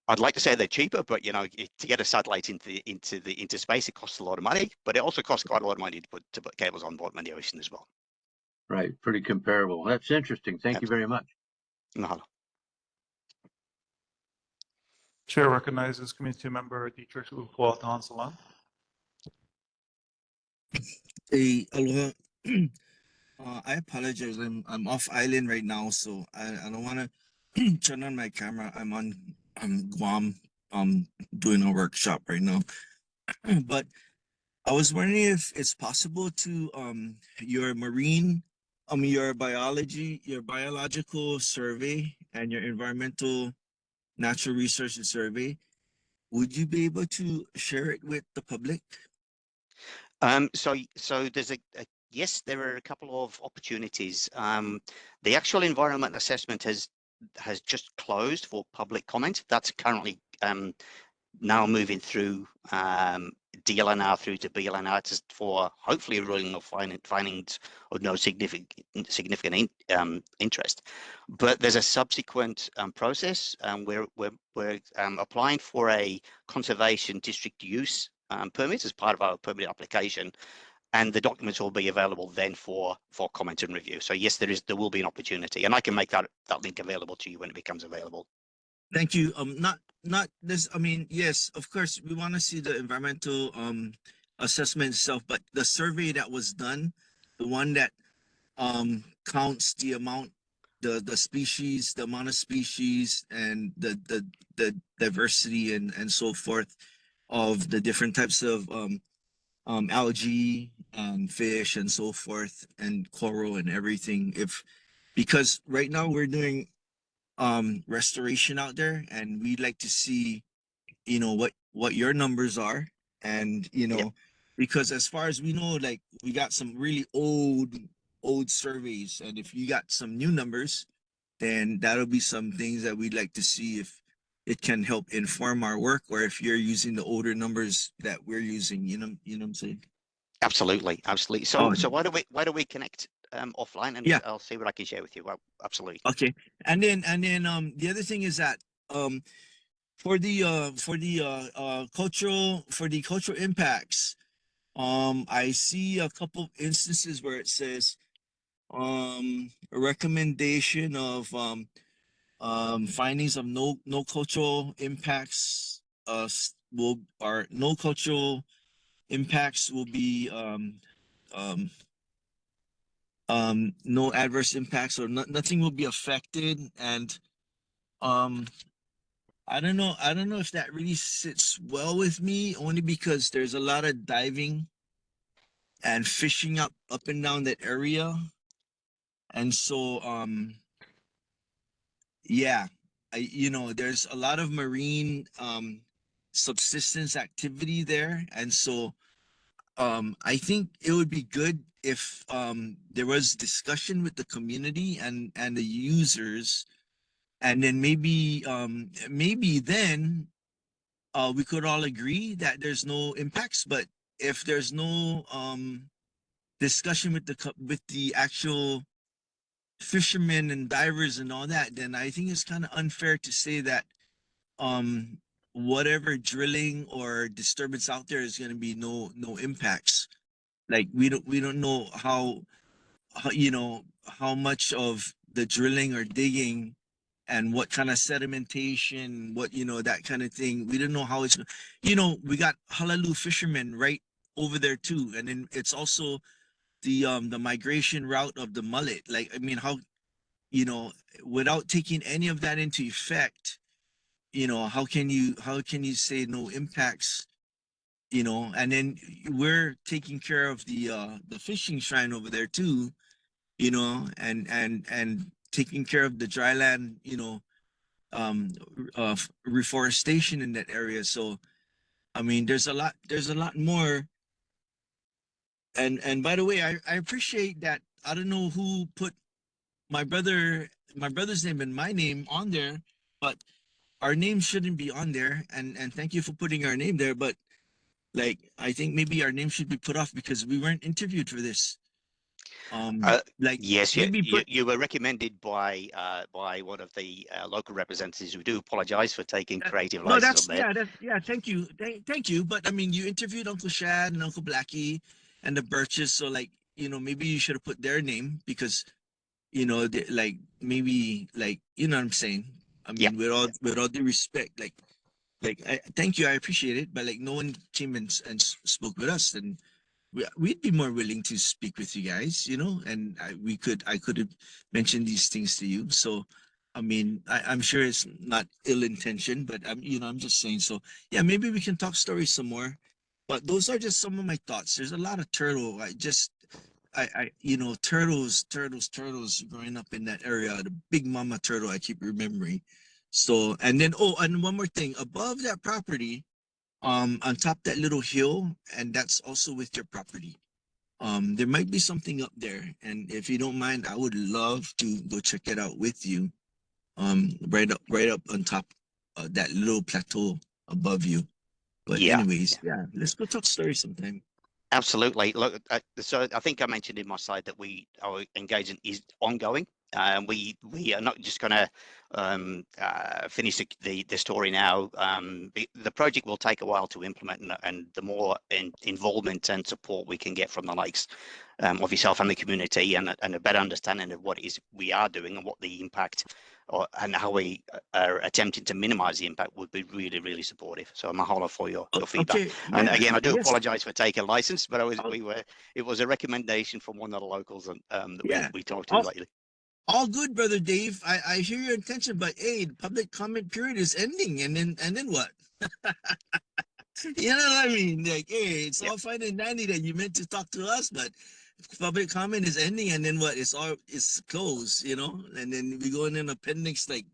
I'd like to say they're cheaper, but to get a satellite into space, it costs a lot of money. But it also costs quite a lot of money to put cables on bottom of the ocean as well.
Right, pretty comparable. That's interesting. Thank you very much.
Mahalo.
Chair recognizes Community Member Dietrich Ufuata Salam.
Hey, aloha. I apologize. I'm off island right now, so I don't want to turn on my camera. I'm Guam, doing a workshop right now. But I was wondering if it's possible to your your biological survey and your environmental natural resources survey. Would you be able to share it with the public?
So there's yes, there are a couple of opportunities. The actual environment assessment has just closed for public comment. That's currently now moving through DLNR through to BLNR for hopefully a ruling of findings of no significant interest. But there's a subsequent process. We're applying for a conservation district use permit as part of our permit application, and the documents will be available then for comment and review. So yes, there will be an opportunity, and I can make that link available to you when it becomes available.
Thank you. Not this. I mean, yes, of course, we want to see the environmental assessment itself, but the survey that was done, the one that counts the amount, the species, the amount of species, and the diversity and so forth of the different types of algae, fish, and so forth, and coral and everything. Because right now we're doing restoration out there, and we'd like to see what your numbers are, and because as far as we know, like, we got some really old surveys, and if you got some new numbers, then that'll be some things that we'd like to see if it can help inform our work, or if you're using the older numbers that we're using. You know what I'm saying?
Absolutely. So why do we connect offline, and
Yeah.
I'll see what I can share with you. Well, absolutely.
Okay. And then the other thing is that for the cultural impacts, I see a couple instances where it says a recommendation of findings of no cultural impacts no cultural impacts will be no adverse impacts, or nothing will be affected. And I don't know if that really sits well with me, only because there's a lot of diving and fishing up and down that area. And so yeah, there's a lot of marine subsistence activity there. And so I think it would be good if there was discussion with the community and the users, and then maybe then we could all agree that there's no impacts. But if there's no discussion with the actual fishermen and divers and all that, then I think it's kind of unfair to say that whatever drilling or disturbance out there is going to be no impacts. Like, we don't know how how much of the drilling or digging, and what kind of sedimentation, what that kind of thing. We don't know how it's we got Halalu fishermen right over there too. And then it's also the migration route of the mullet. Like, I mean, how without taking any of that into effect, how can you say no impacts? And then we're taking care of the fishing shrine over there too, and taking care of the dryland, reforestation in that area. So I mean, there's a lot more. And by the way, I appreciate that. I don't know who put my brother's name and my name on there, but our name shouldn't be on there. And thank you for putting our name there. But, like, I think maybe our name should be put off because we weren't interviewed for this. Like
Yes,
maybe put
you were recommended by one of the local representatives. We do apologise for taking creative
no,
license on
that's
there.
yeah. Thank you, thank you. But I mean, you interviewed Uncle Shad and Uncle Blackie and the Birches, so like maybe you should have put their name because like maybe like what I'm saying. I
Yeah.
mean, with all due respect, like I thank you, I appreciate it, but like no one came and spoke with us, and we'd be more willing to speak with you guys, and I could have mentioned these things to you. So, I mean, I'm sure it's not ill intention, but I'm just saying. So, yeah, maybe we can talk stories some more. But those are just some of my thoughts. There's a lot of turtle. Turtles growing up in that area. The big mama turtle, I keep remembering. So, and then, and one more thing, above that property, on top that little hill, and that's also with your property. There might be something up there, and if you don't mind, I would love to go check it out with you. Right up on top of that little plateau above you. But
Yeah.
anyways, yeah, let's go talk stories sometime.
Absolutely. Look, so I think I mentioned in my side that our engagement is ongoing. We are not just going to finish the story now. The project will take a while to implement, and the more involvement and support we can get from the likes of yourself and the community, and a better understanding of what it is we are doing and what the impact, and how we are attempting to minimize the impact, would be really, really supportive. So mahalo for your feedback.
Okay,
And
yeah,
again, I do
yes.
apologize for taking a license, but it was a recommendation from one of the locals that
Yeah.
we talked to lately.
All good, brother Dave. I hear your intention, but hey, the public comment period is ending, and then what? You know what I mean? Like, hey, it's all fine and dandy that you meant to talk to us, but public comment is ending, and then what? It's closed, and then we go in an appendix, like,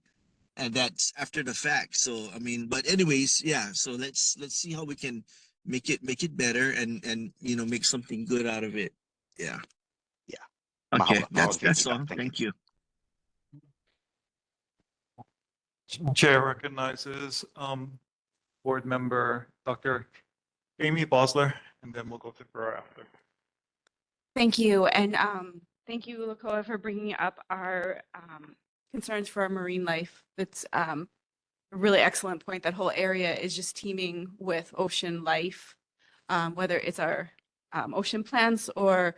and that's after the fact. So I mean, but anyways, yeah. So let's see how we can make it better, and make something good out of it. Yeah.
Yeah.
Okay,
Mahalo for your
that's all.
feedback.
Thank you.
Chair recognizes board member Dr. Amy Bosler, and then we'll go to Farrar after.
Thank you. And thank you, Lakoa, for bringing up our concerns for our marine life. That's a really excellent point. That whole area is just teeming with ocean life, whether it's our ocean plants or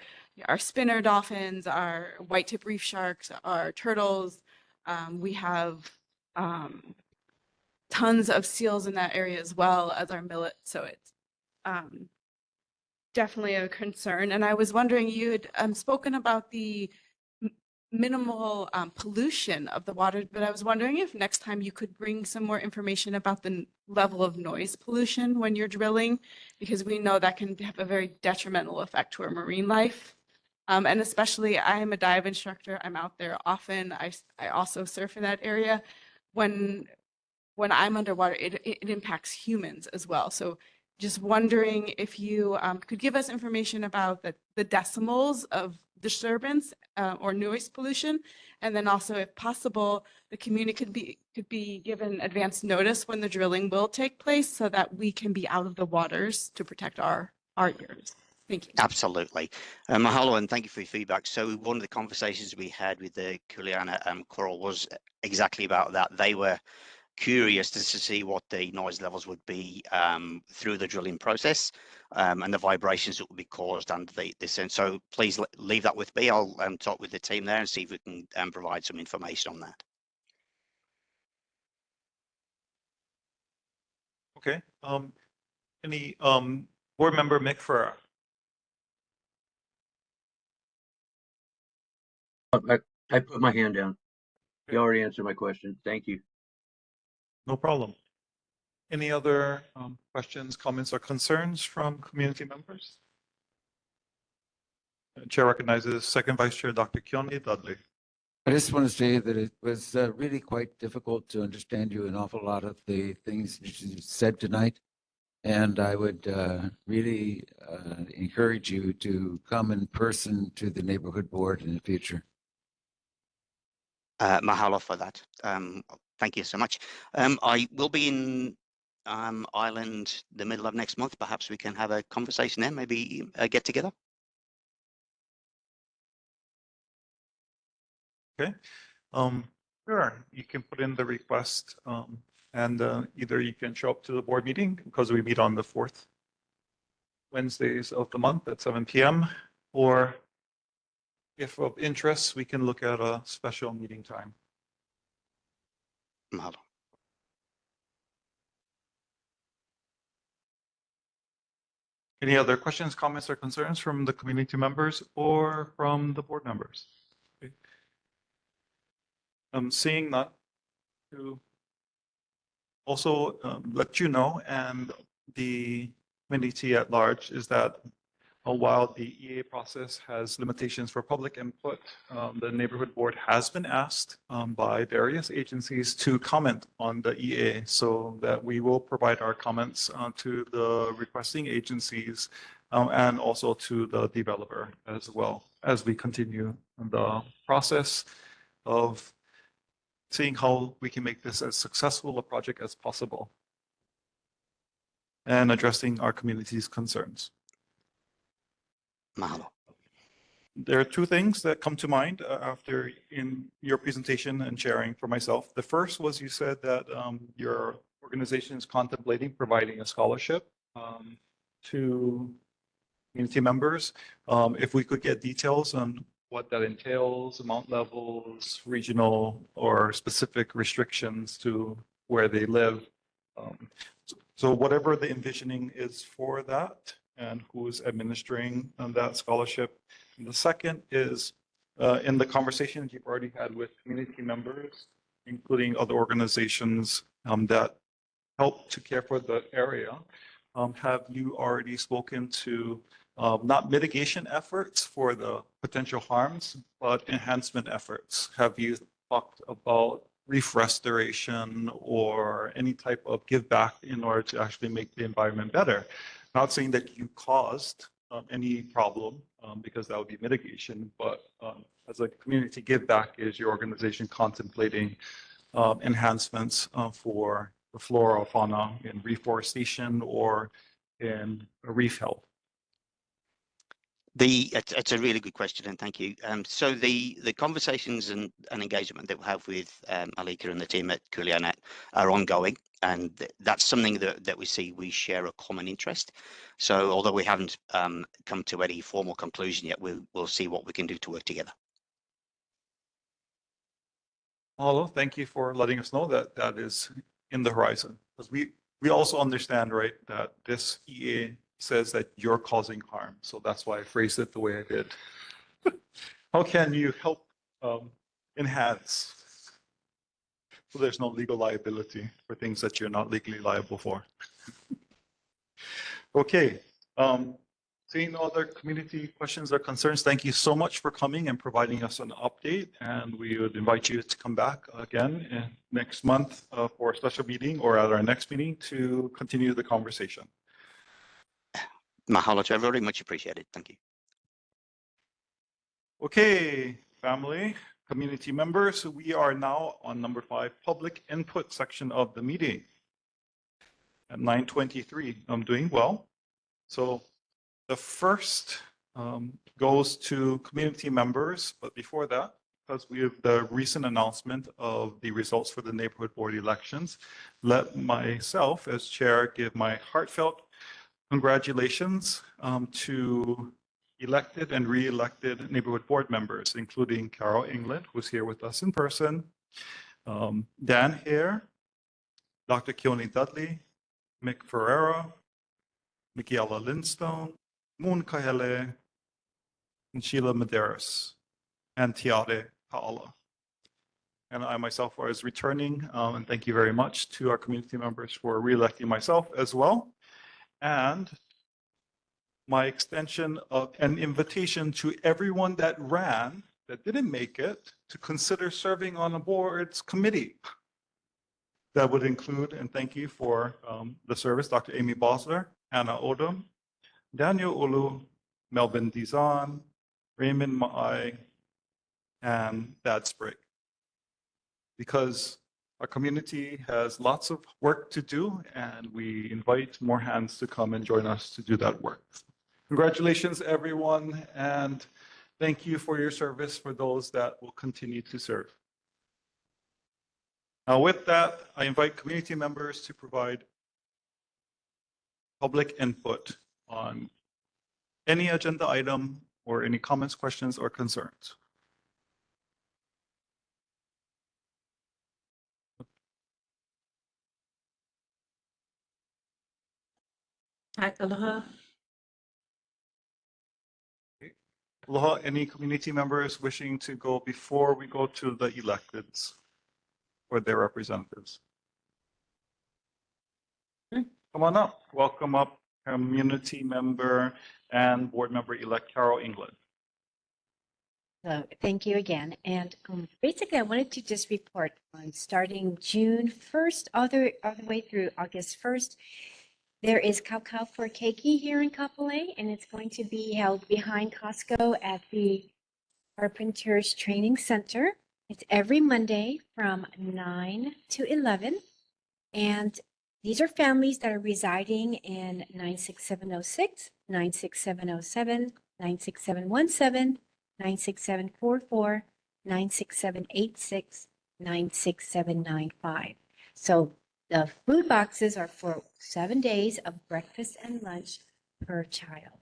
our spinner dolphins, our white tip reef sharks, our turtles. We have tons of seals in that area as well as our millet. So it's definitely a concern. And I was wondering, you had spoken about the minimal pollution of the water, but I was wondering if next time you could bring some more information about the level of noise pollution when you're drilling, because we know that can have a very detrimental effect to our marine life. And especially, I'm a dive instructor. I'm out there often. I also surf in that area. When I'm underwater, it impacts humans as well. So just wondering if you could give us information about the decimals of disturbance or noise pollution, and then also, if possible, the community could be given advance notice when the drilling will take place, so that we can be out of the waters to protect our ears. Thank you.
Absolutely. Mahalo, and thank you for your feedback. So one of the conversations we had with the Kuleana Coral was exactly about that. They were curious to see what the noise levels would be through the drilling process, and the vibrations that would be caused under the descent. So please leave that with me. I'll talk with the team there and see if we can provide some information on that.
Okay. Any board member Mick Farrar?
I put my hand down. You already answered my question. Thank you.
No problem. Any other questions, comments, or concerns from community members? Chair recognizes Second Vice Chair Dr. Keone Dudley.
I just want to say that it was really quite difficult to understand you an awful lot of the things that you said tonight. And I would really encourage you to come in person to the neighborhood board in the future.
Mahalo for that. Thank you so much. I will be in Ireland the middle of next month. Perhaps we can have a conversation there, maybe a get together.
Okay. Sure, you can put in the request, and either you can show up to the board meeting because we meet on the 4th Wednesdays of the month at 7 p.m. Or if of interest, we can look at a special meeting time.
Mahalo.
Any other questions, comments, or concerns from the community members or from the board members? Okay. Seeing none, to also let you know, and the community at large, is that while the EA process has limitations for public input, the neighborhood board has been asked by various agencies to comment on the EA, so that we will provide our comments to the requesting agencies and also to the developer as well as we continue the process of seeing how we can make this as successful a project as possible and addressing our community's concerns.
Mahalo.
There are two things that come to mind after in your presentation and sharing for myself. The first was you said that your organization is contemplating providing a scholarship to community members. If we could get details on what that entails, amount levels, regional or specific restrictions to where they live. So whatever the envisioning is for that and who is administering that scholarship. And the second is in the conversations you've already had with community members, including other organizations that help to care for the area, have you already spoken to not mitigation efforts for the potential harms, but enhancement efforts? Have you talked about reef restoration or any type of give back in order to actually make the environment better? Not saying that you caused any problem, because that would be mitigation, but as a community give back, is your organization contemplating enhancements for the flora, fauna in reforestation or in reef health?
It's a really good question, and thank you. So the conversations and engagement that we have with Alika and the team at Kulianet are ongoing, and that's something that we see we share a common interest. So although we haven't come to any formal conclusion yet, we'll see what we can do to work together.
Hello, thank you for letting us know that that is in the horizon. Because we also understand, right, that this EA says that you're causing harm. So that's why I phrased it the way I did. How can you help enhance so there's no legal liability for things that you're not legally liable for? Okay. Seeing no other community questions or concerns, thank you so much for coming and providing us an update. And we would invite you to come back again next month for a special meeting or at our next meeting to continue the conversation.
Mahalo to everybody, much appreciated. Thank you.
Okay, family, community members, we are now on number 5, public input section of the meeting at 9:23. I'm doing well. So the first goes to community members, but before that, because we have the recent announcement of the results for the neighborhood board elections, let myself as chair give my heartfelt congratulations to elected and re-elected neighborhood board members, including Carol England, who's here with us in person, Dan Hare, Dr. Keone Dudley, Mick Ferreira, Michaela Lindstone, Moon Kahele, and Sheila Medeiros, and Tiare Paola. And I myself was returning, and thank you very much to our community members for re-electing myself as well. And my extension of an invitation to everyone that ran, that didn't make it, to consider serving on a board's committee. That would include, and thank you for the service, Dr. Amy Bosler, Anna Odom, Daniel Ulu, Melvin Dizan, Raymond Ma'ai, and Dad Sprague. Because our community has lots of work to do, and we invite more hands to come and join us to do that work. Congratulations, everyone, and Thank you for your service for those that will continue to serve. Now with that, I invite community members to provide public input on any agenda item or any comments, questions, or concerns.
Hi, aloha.
Aloha, any community members wishing to go before we go to the electeds or their representatives? Okay, come on up. Welcome up, community member and board member elect Carol England.
Hello, thank you again. And basically, I wanted to just report on starting June 1st, all the way through August 1st. There is Kaukau for Keiki here in Kapolei, and it's going to be held behind Costco at the Carpenters Training Center. It's every Monday from 9 to 11. And these are families that are residing in 96706, 96707, 96717, 96744, 96786, 96795. So the food boxes are for 7 days of breakfast and lunch per child.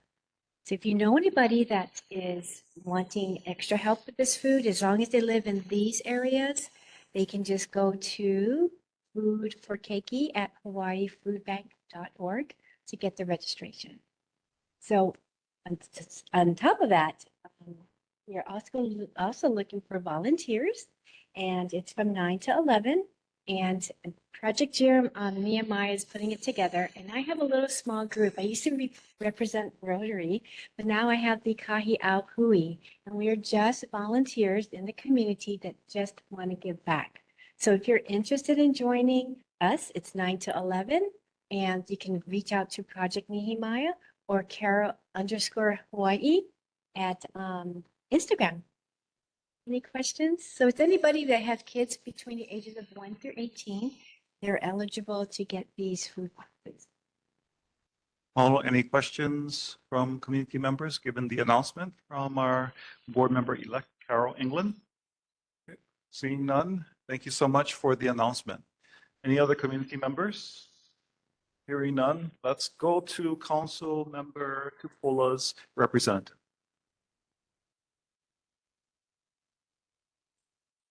So if you know anybody that is wanting extra help with this food, as long as they live in these areas, they can just go to Food for Keiki at hawaiifoodbank.org to get the registration. So on top of that, we are also looking for volunteers, and it's from 9 to 11. And Project Nehemiah is putting it together, and I have a little small group. I used to represent Rotary, but now I have the Kahi Au Hui, and we are just volunteers in the community that just want to give back. So if you're interested in joining us, it's 9 to 11, and you can reach out to Project Nehemiah or Carol_Hawaii at Instagram. Any questions? So it's anybody that has kids between the ages of 1 through 18, they're eligible to get these food boxes.
Paulo, any questions from community members given the announcement from our board member elect Carol England? Okay. Seeing none, thank you so much for the announcement. Any other community members? Hearing none, let's go to Council Member Kupola's representative.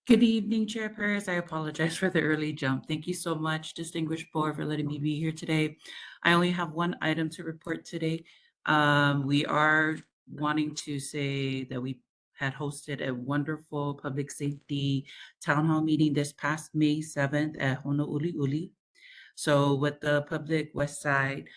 Good evening, Chair Paris. I apologize for the early jump. Thank you so much, distinguished board, for letting me be here today. I only have one item to report today. We are wanting to say that we had hosted a wonderful public safety town hall meeting this past May 7th at Honouliuli. So with the Public West Side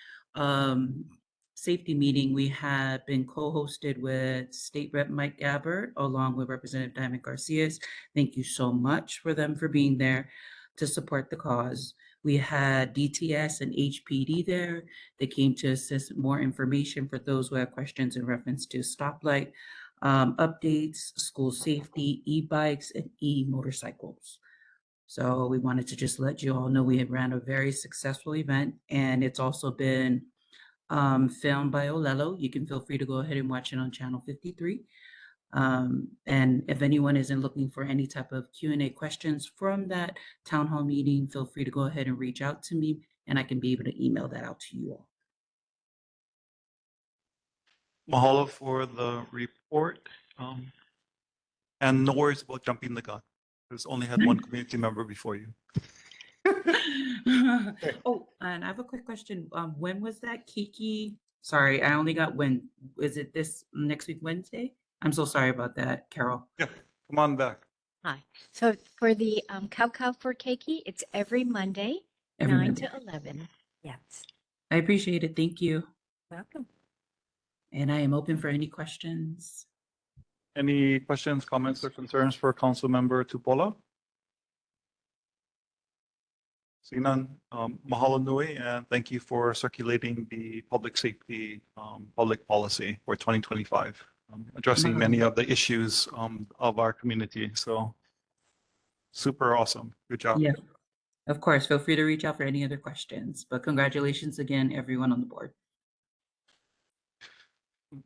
safety meeting, we have been co-hosted with State Rep Mike Gabbard along with Representative Diamond Garcias. Thank you so much for them for being there to support the cause. We had DTS and HPD there. They came to assist more information for those who have questions in reference to stoplight updates, school safety, e-bikes, and e-motorcycles. So we wanted to just let you all know we had ran a very successful event, and it's also been filmed by Olelo. You can feel free to go ahead and watch it on channel 53. And if anyone isn't looking for any type of Q&A questions from that town hall meeting, feel free to go ahead and reach out to me, and I can be able to email that out to you all.
Mahalo for the report. And no worries about jumping the gun. There's only had one community member before you.
Oh, and I have a quick question. When was that Kiki? Sorry, I only got when. Is it this next week, Wednesday? I'm so sorry about that, Carol.
Yeah, come on back.
Hi. So for the Kaukau for Keiki, it's every Monday,
Every
9
Monday.
to 11. Yes. I appreciate it. Thank you. Welcome. And I am open for any questions.
Any questions, comments, or concerns for Council Member Tupola? Seeing none, mahalo nui, and thank you for circulating the public safety public policy for 2025, addressing many of the issues of our community. So super awesome. Good job.
Yeah. Of course, feel free to reach out for any other questions. But congratulations again, everyone on the board.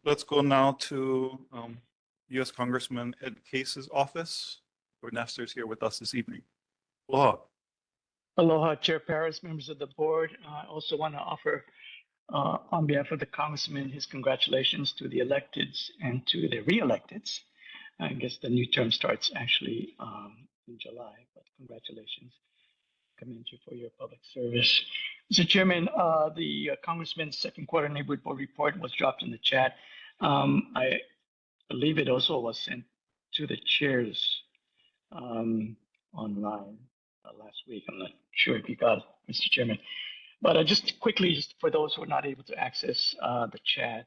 Let's go now to U.S. Congressman Ed Case's office. Lord Nestor is here with us this evening. Aloha.
Aloha, Chair Paris, members of the board. I also want to offer, on behalf of the Congressman, his congratulations to the electeds and to the re-electeds. I guess the new term starts actually in July, but congratulations. Commend you for your public service. Mr. Chairman, the Congressman's second quarter neighborhood board report was dropped in the chat. I believe it also was sent to the chairs online last week. I'm not sure if you got it, Mr. Chairman. But just quickly, just for those who are not able to access the chat,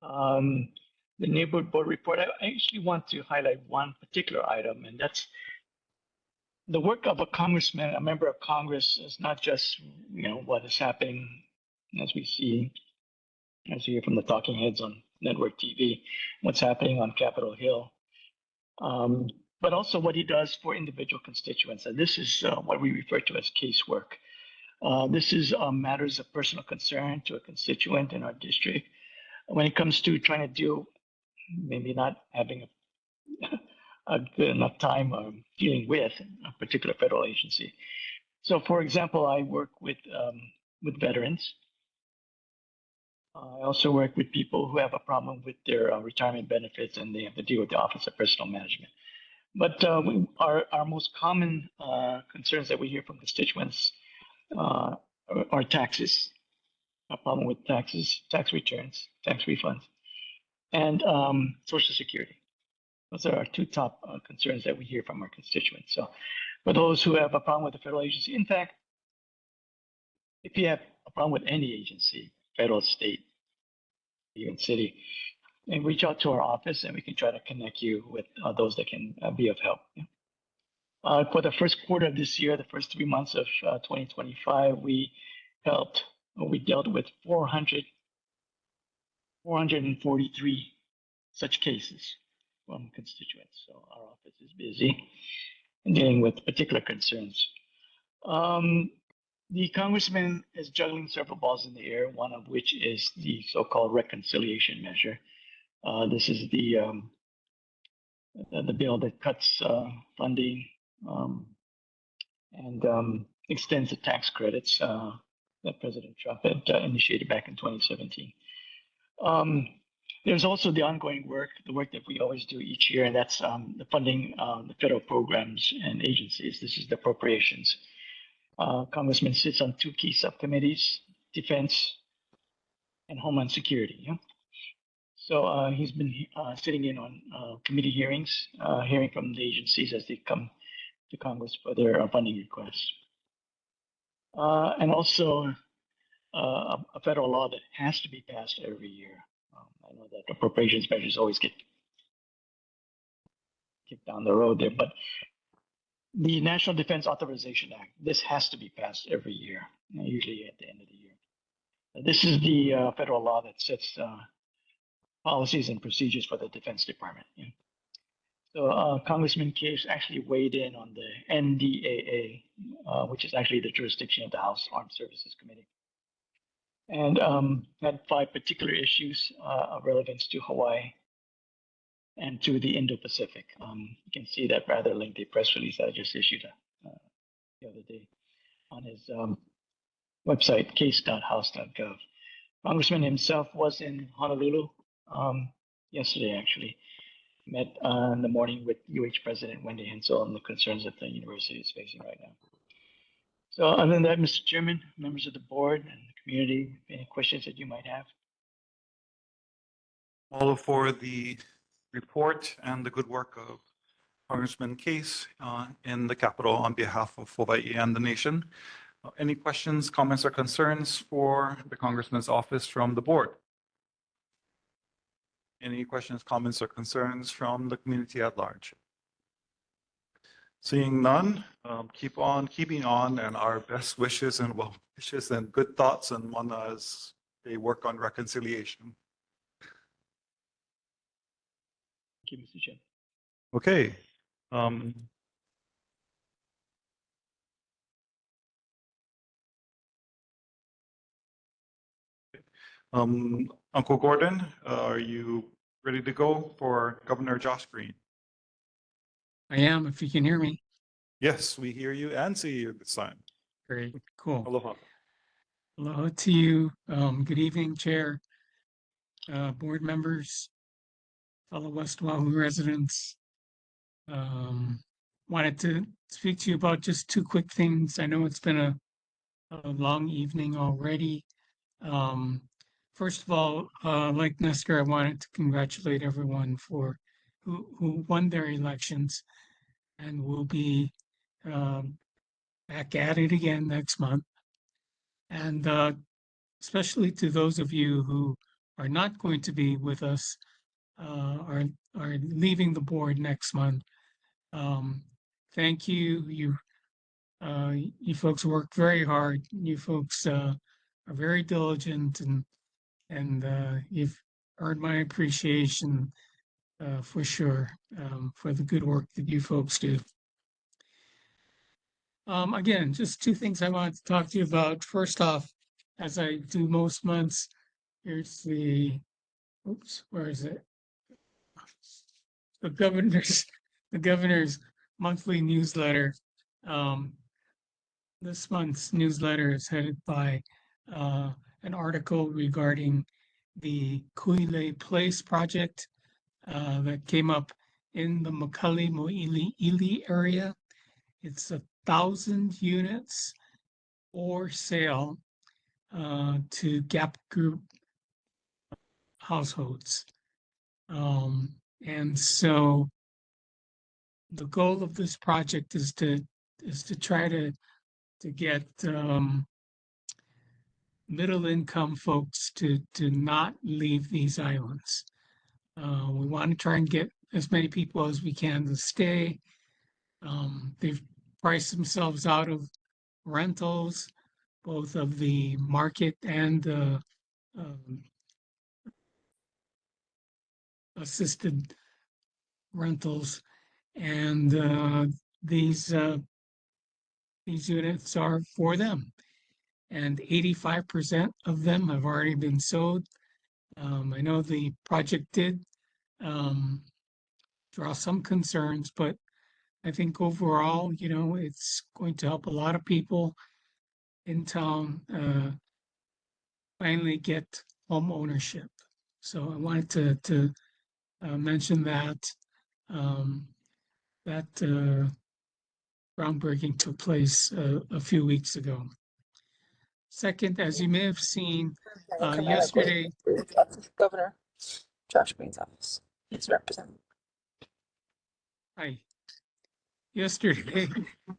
the neighborhood board report, I actually want to highlight one particular item, and that's the work of a congressman, a member of Congress, is not just what is happening as we see, as we hear from the talking heads on network TV, what's happening on Capitol Hill, but also what he does for individual constituents. And this is what we refer to as casework. This is matters of personal concern to a constituent in our district. When it comes to trying to deal, maybe not having a good enough time dealing with a particular federal agency. So, for example, I work with veterans. I also work with people who have a problem with their retirement benefits, and they have to deal with the Office of Personnel Management. But our most common concerns that we hear from constituents are taxes, a problem with taxes, tax returns, tax refunds, and Social Security. Those are our two top concerns that we hear from our constituents. So for those who have a problem with the federal agency, in fact, if you have a problem with any agency, federal, state, even city, and reach out to our office and we can try to connect you with those that can be of help. For the first quarter of this year, the first 3 months of 2025, we dealt with 443 such cases from constituents. So our office is busy in dealing with particular concerns. The congressman is juggling several balls in the air, one of which is the so-called reconciliation measure. This is the bill that cuts funding and extends the tax credits that President Trump had initiated back in 2017. There's also the ongoing work, the work that we always do each year, and that's the funding the federal programs and agencies. This is the appropriations. Congressman sits on two key subcommittees, Defense and Homeland Security. Yeah? So he's been sitting in on committee hearings, hearing from the agencies as they come to Congress for their funding requests. And also a federal law that has to be passed every year. I know that appropriations measures always get kicked down the road there, but the National Defense Authorization Act, this has to be passed every year, usually at the end of the year. This is the federal law that sets policies and procedures for the Defense Department. Yeah. So Congressman Case actually weighed in on the NDAA, which is actually the jurisdiction of the House Armed Services Committee, and had 5 particular issues of relevance to Hawaii and to the Indo-Pacific. You can see that rather lengthy press release that I just issued the other day on his website, case.house.gov. Congressman himself was in Honolulu yesterday, actually. Met in the morning with UH President Wendy Hensel on the concerns that the university is facing right now. So other than that, Mr. Chairman, members of the board and the community, any questions that you might have?
All for the report and the good work of Congressman Case in the Capitol on behalf of Hawaii and the nation. Any questions, comments, or concerns for the Congressman's office from the board? Any questions, comments, or concerns from the community at large? Seeing none, keep on keeping on, and our best wishes and well wishes and good thoughts and Mana as they work on reconciliation.
Thank you, Mr. Chair.
Okay. Uncle Gordon, are you ready to go for Governor Josh Green?
I am, if you can hear me.
Yes, we hear you and see you this time.
Great, cool.
Aloha.
Aloha to you. Good evening, Chair, board members, fellow West Oahu residents. Wanted to speak to you about just two quick things. I know it's been a long evening already. First of all, like Nestor, I wanted to congratulate everyone for who won their elections, and will be back at it again next month. And especially to those of you who are not going to be with us, are leaving the board next month. Thank you. You folks work very hard. You folks are very diligent, and you've earned my appreciation for sure, for the good work that you folks do. Again, just two things I wanted to talk to you about. First off, as I do most months, here's the, oops, where is it? The governor's monthly newsletter. This month's newsletter is headed by an article regarding the Kuile Place project that came up in the Makakilo Mo'ili area. It's 1,000 units for sale to Gap Group households. And so the goal of this project is to try to get middle income folks to not leave these islands. We want to try and get as many people as we can to stay. They've priced themselves out of rentals, both of the market and assisted rentals, and these units are for them. And 85% of them have already been sold. I know the project did draw some concerns, but I think overall, you know, it's going to help a lot of people in town finally get home ownership. So I wanted to mention that groundbreaking took place a few weeks ago. Second, as you may have seen yesterday,
Governor Josh Green's office. He's representing.
Hi. Yesterday,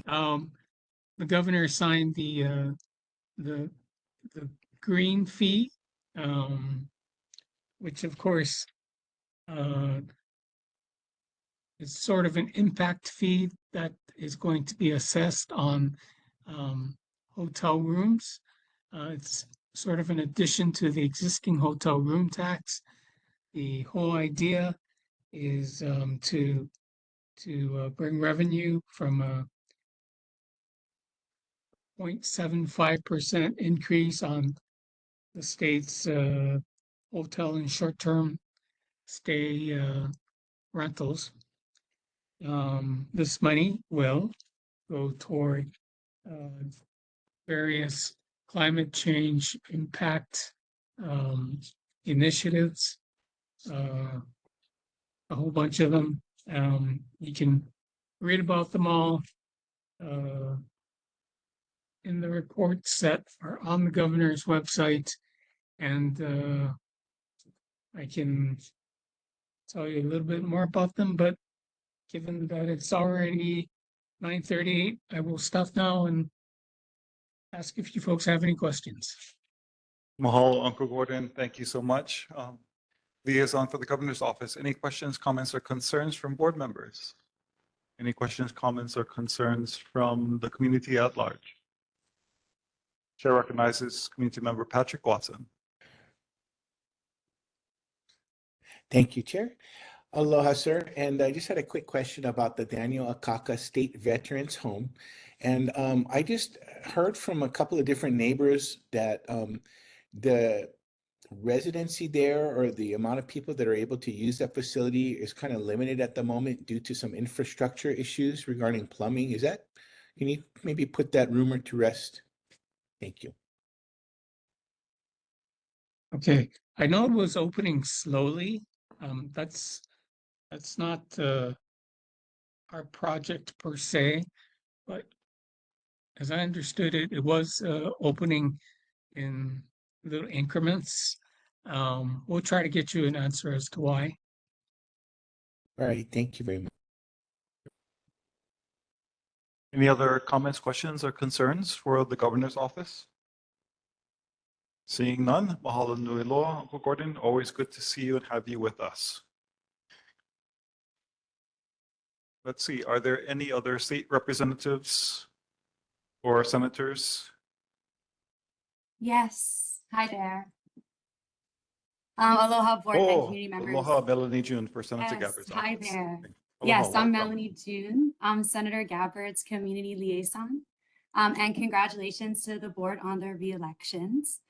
the governor signed the green fee, which of course is sort of an impact fee that is going to be assessed on hotel rooms. It's sort of an addition to the existing hotel room tax. The whole idea is to bring revenue from a 0.75% increase on the state's hotel and short-term stay rentals. This money will go toward various climate change impact initiatives, a whole bunch of them. You can read about them all in the reports that are on the governor's website, and I can tell you a little bit more about them, but given that it's already 9:38, I will stop now and ask if you folks have any questions.
Mahalo, Uncle Gordon. Thank you so much. Liaison for the Governor's Office. Any questions, comments, or concerns from board members? Any questions, comments, or concerns from the community at large? Chair recognizes Community Member Patrick Watson.
Thank you, Chair. Aloha, sir. And I just had a quick question about the Daniel Akaka State Veterans Home. And I just heard from a couple of different neighbors that the residency there or the amount of people that are able to use that facility is kind of limited at the moment due to some infrastructure issues regarding plumbing. Can you maybe put that rumor to rest? Thank you.
Okay, I know it was opening slowly. That's not our project per se, but as I understood it, it was opening in little increments. We'll try to get you an answer as to why.
All right, thank you very much.
Any other comments, questions, or concerns for the governor's office? Seeing none, mahalo nui loa, Uncle Gordon. Always good to see you and have you with us. Let's see, are there any other state representatives or senators?
Yes. Hi there. Aloha board and community members.
Aloha, Melanie June for Senator
Yes,
Gabbard's
hi
office.
there.
Aloha,
Yes, I'm
welcome.
Melanie June. I'm Senator Gabbard's community liaison. And congratulations to the board on their re-elections.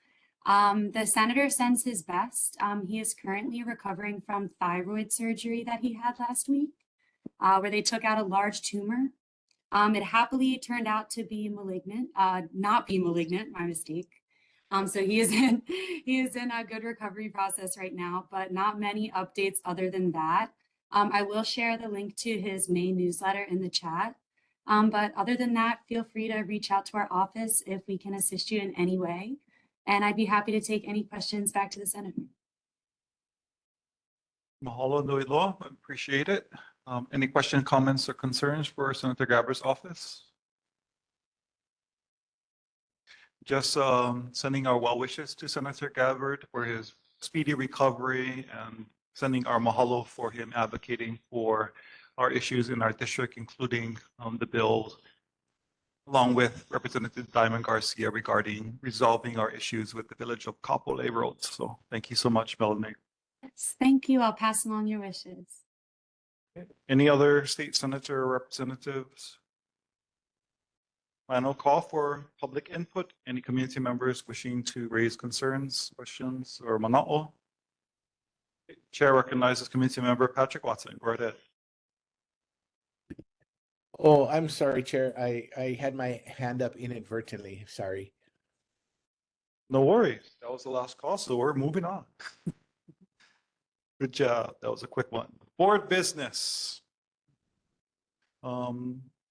The senator sends his best. He is currently recovering from thyroid surgery that he had last week, where they took out a large tumor. It happily turned out to be malignant, not be malignant, my mistake. So he is in a good recovery process right now, but not many updates other than that. I will share the link to his main newsletter in the chat. But other than that, feel free to reach out to our office if we can assist you in any way. And I'd be happy to take any questions back to the senator.
Mahalo nui loa, appreciate it. Any questions, comments, or concerns for Senator Gabbard's office? Just sending our well wishes to Senator Gabbard for his speedy recovery and sending our mahalo for him advocating for our issues in our district, including the bill, along with Representative Diamond Garcia regarding resolving our issues with the village of Kapolei Road. So thank you so much, Melanie.
Yes, thank you. I'll pass along your wishes.
Any other state senator or representatives? Final call for public input. Any community members wishing to raise concerns, questions, or mana'o? Chair recognizes community member Patrick Watson. Go ahead.
Oh, I'm sorry, Chair. I had my hand up inadvertently. Sorry.
No worries. That was the last call, so we're moving on. Good job. That was a quick one. Board business.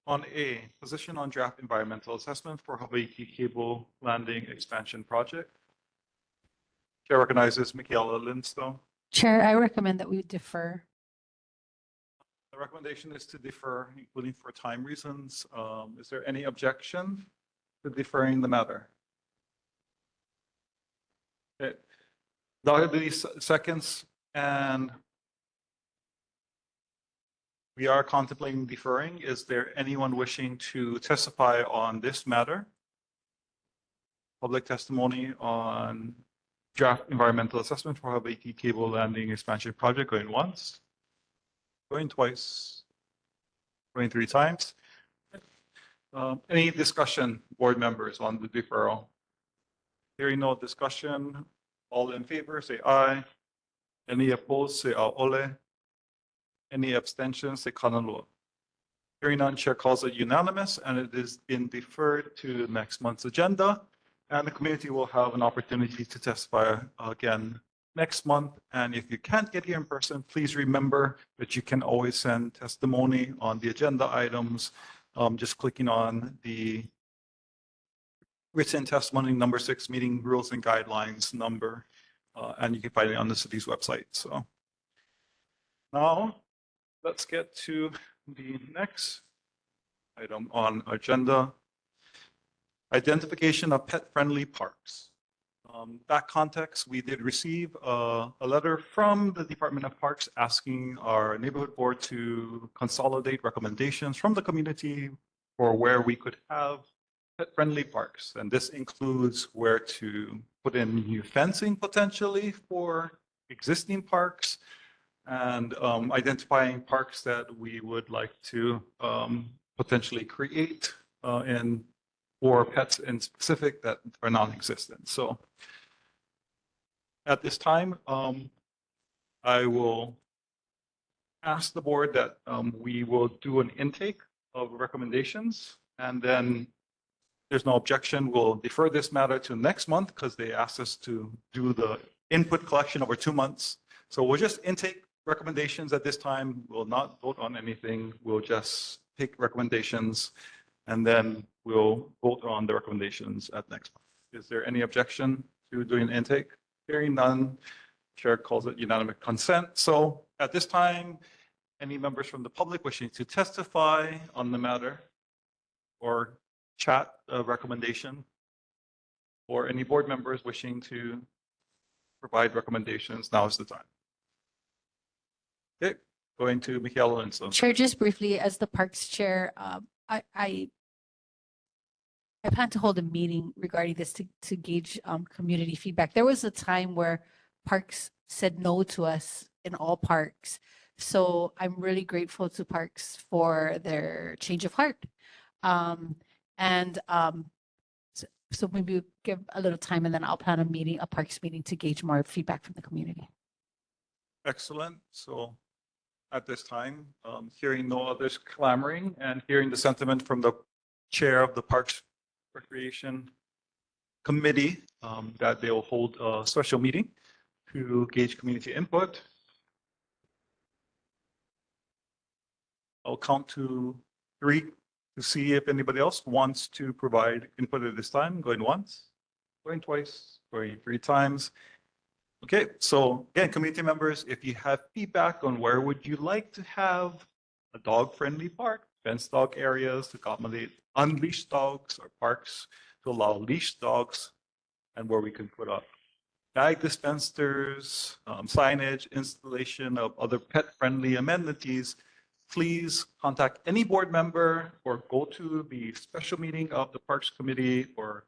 On A, position on draft environmental assessment for Hawaii Cable Landing Expansion Project. Chair recognizes Michaela Lindstone.
Chair, I recommend that we defer.
The recommendation is to defer, including for time reasons. Is there any objection to deferring the matter? Okay. Dr. These seconds, and we are contemplating deferring. Is there anyone wishing to testify on this matter? Public testimony on draft environmental assessment for Hawaii Cable Landing Expansion Project, going once, going twice, going three times. Any discussion, board members, on the deferral? Hearing no discussion, all in favor, say aye. Any opposed, say ole. Any abstentions, say kanaloa. Hearing none, chair calls it unanimous, and it is been deferred to next month's agenda. And the community will have an opportunity to testify again next month. And if you can't get here in person, please remember that you can always send testimony on the agenda items, just clicking on the written testimony number 6, meeting rules and guidelines number, and you can find it on the city's website. So now let's get to the next item on agenda. Identification of pet-friendly parks. That context, we did receive a letter from the Department of Parks asking our neighborhood board to consolidate recommendations from the community for where we could have pet-friendly parks. And this includes where to put in new fencing potentially for existing parks, and identifying parks that we would like to potentially create for pets in specific that are non-existent. So At this time, I will ask the board that we will do an intake of recommendations, and then there's no objection. We'll defer this matter to next month because they asked us to do the input collection over 2 months. So we'll just intake recommendations at this time. We'll not vote on anything. We'll just take recommendations, and then we'll vote on the recommendations at next month. Is there any objection to doing an intake? Hearing none, Chair calls it unanimous consent. So at this time, any members from the public wishing to testify on the matter or chat a recommendation, or any board members wishing to provide recommendations, now is the time. Okay, going to Makakilo and so.
Chair, just briefly, as the Parks Chair, I plan to hold a meeting regarding this to gauge community feedback. There was a time where Parks said no to us in all parks. So I'm really grateful to Parks for their change of heart. So maybe give a little time and then I'll plan a Parks meeting to gauge more feedback from the community.
Excellent. So at this time, hearing no others clamoring and hearing the sentiment from the chair of the Parks Recreation Committee that they will hold a special meeting to gauge community input. I'll count to 3 to see if anybody else wants to provide input at this time. Going once, going twice, going 3 times. Okay, so again, community members, if you have feedback on where would you like to have a dog-friendly park, fenced dog areas to accommodate unleashed dogs, or parks to allow leashed dogs, and where we can put up bag dispensers, signage, installation of other pet-friendly amenities, please contact any board member or go to the special meeting of the Parks Committee or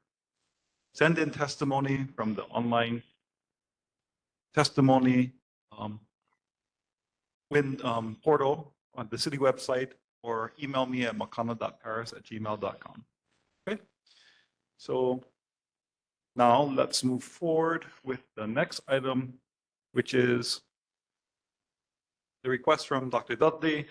send in testimony from the online testimony portal on the city website, or email me at makano.paris@gmail.com. Okay, so now let's move forward with the next item, which is the request from Dr. Dudley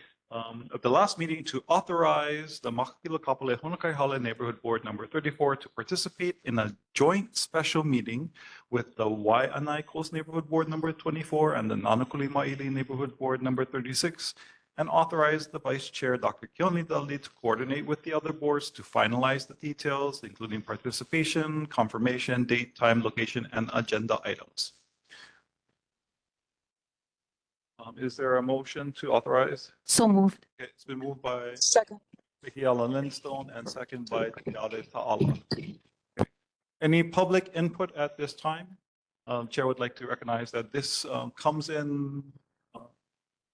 at the last meeting to authorize the Makakilo Kapolei Honokai Hale Neighborhood Board number 34 to participate in a joint special meeting with the Waianae Coast Neighborhood Board number 24 and the Nanukuli Maili Neighborhood Board number 36, and authorize the Vice Chair, Dr. Keone Dudley, to coordinate with the other boards to finalize the details, including participation, confirmation, date, time, location, and agenda items. Is there a motion to authorize?
So moved.
Okay, it's been moved by
Second.
Makakilo Lindstone and second by Hale Ta'ala. Okay. Any public input at this time? Chair would like to recognize that this comes in,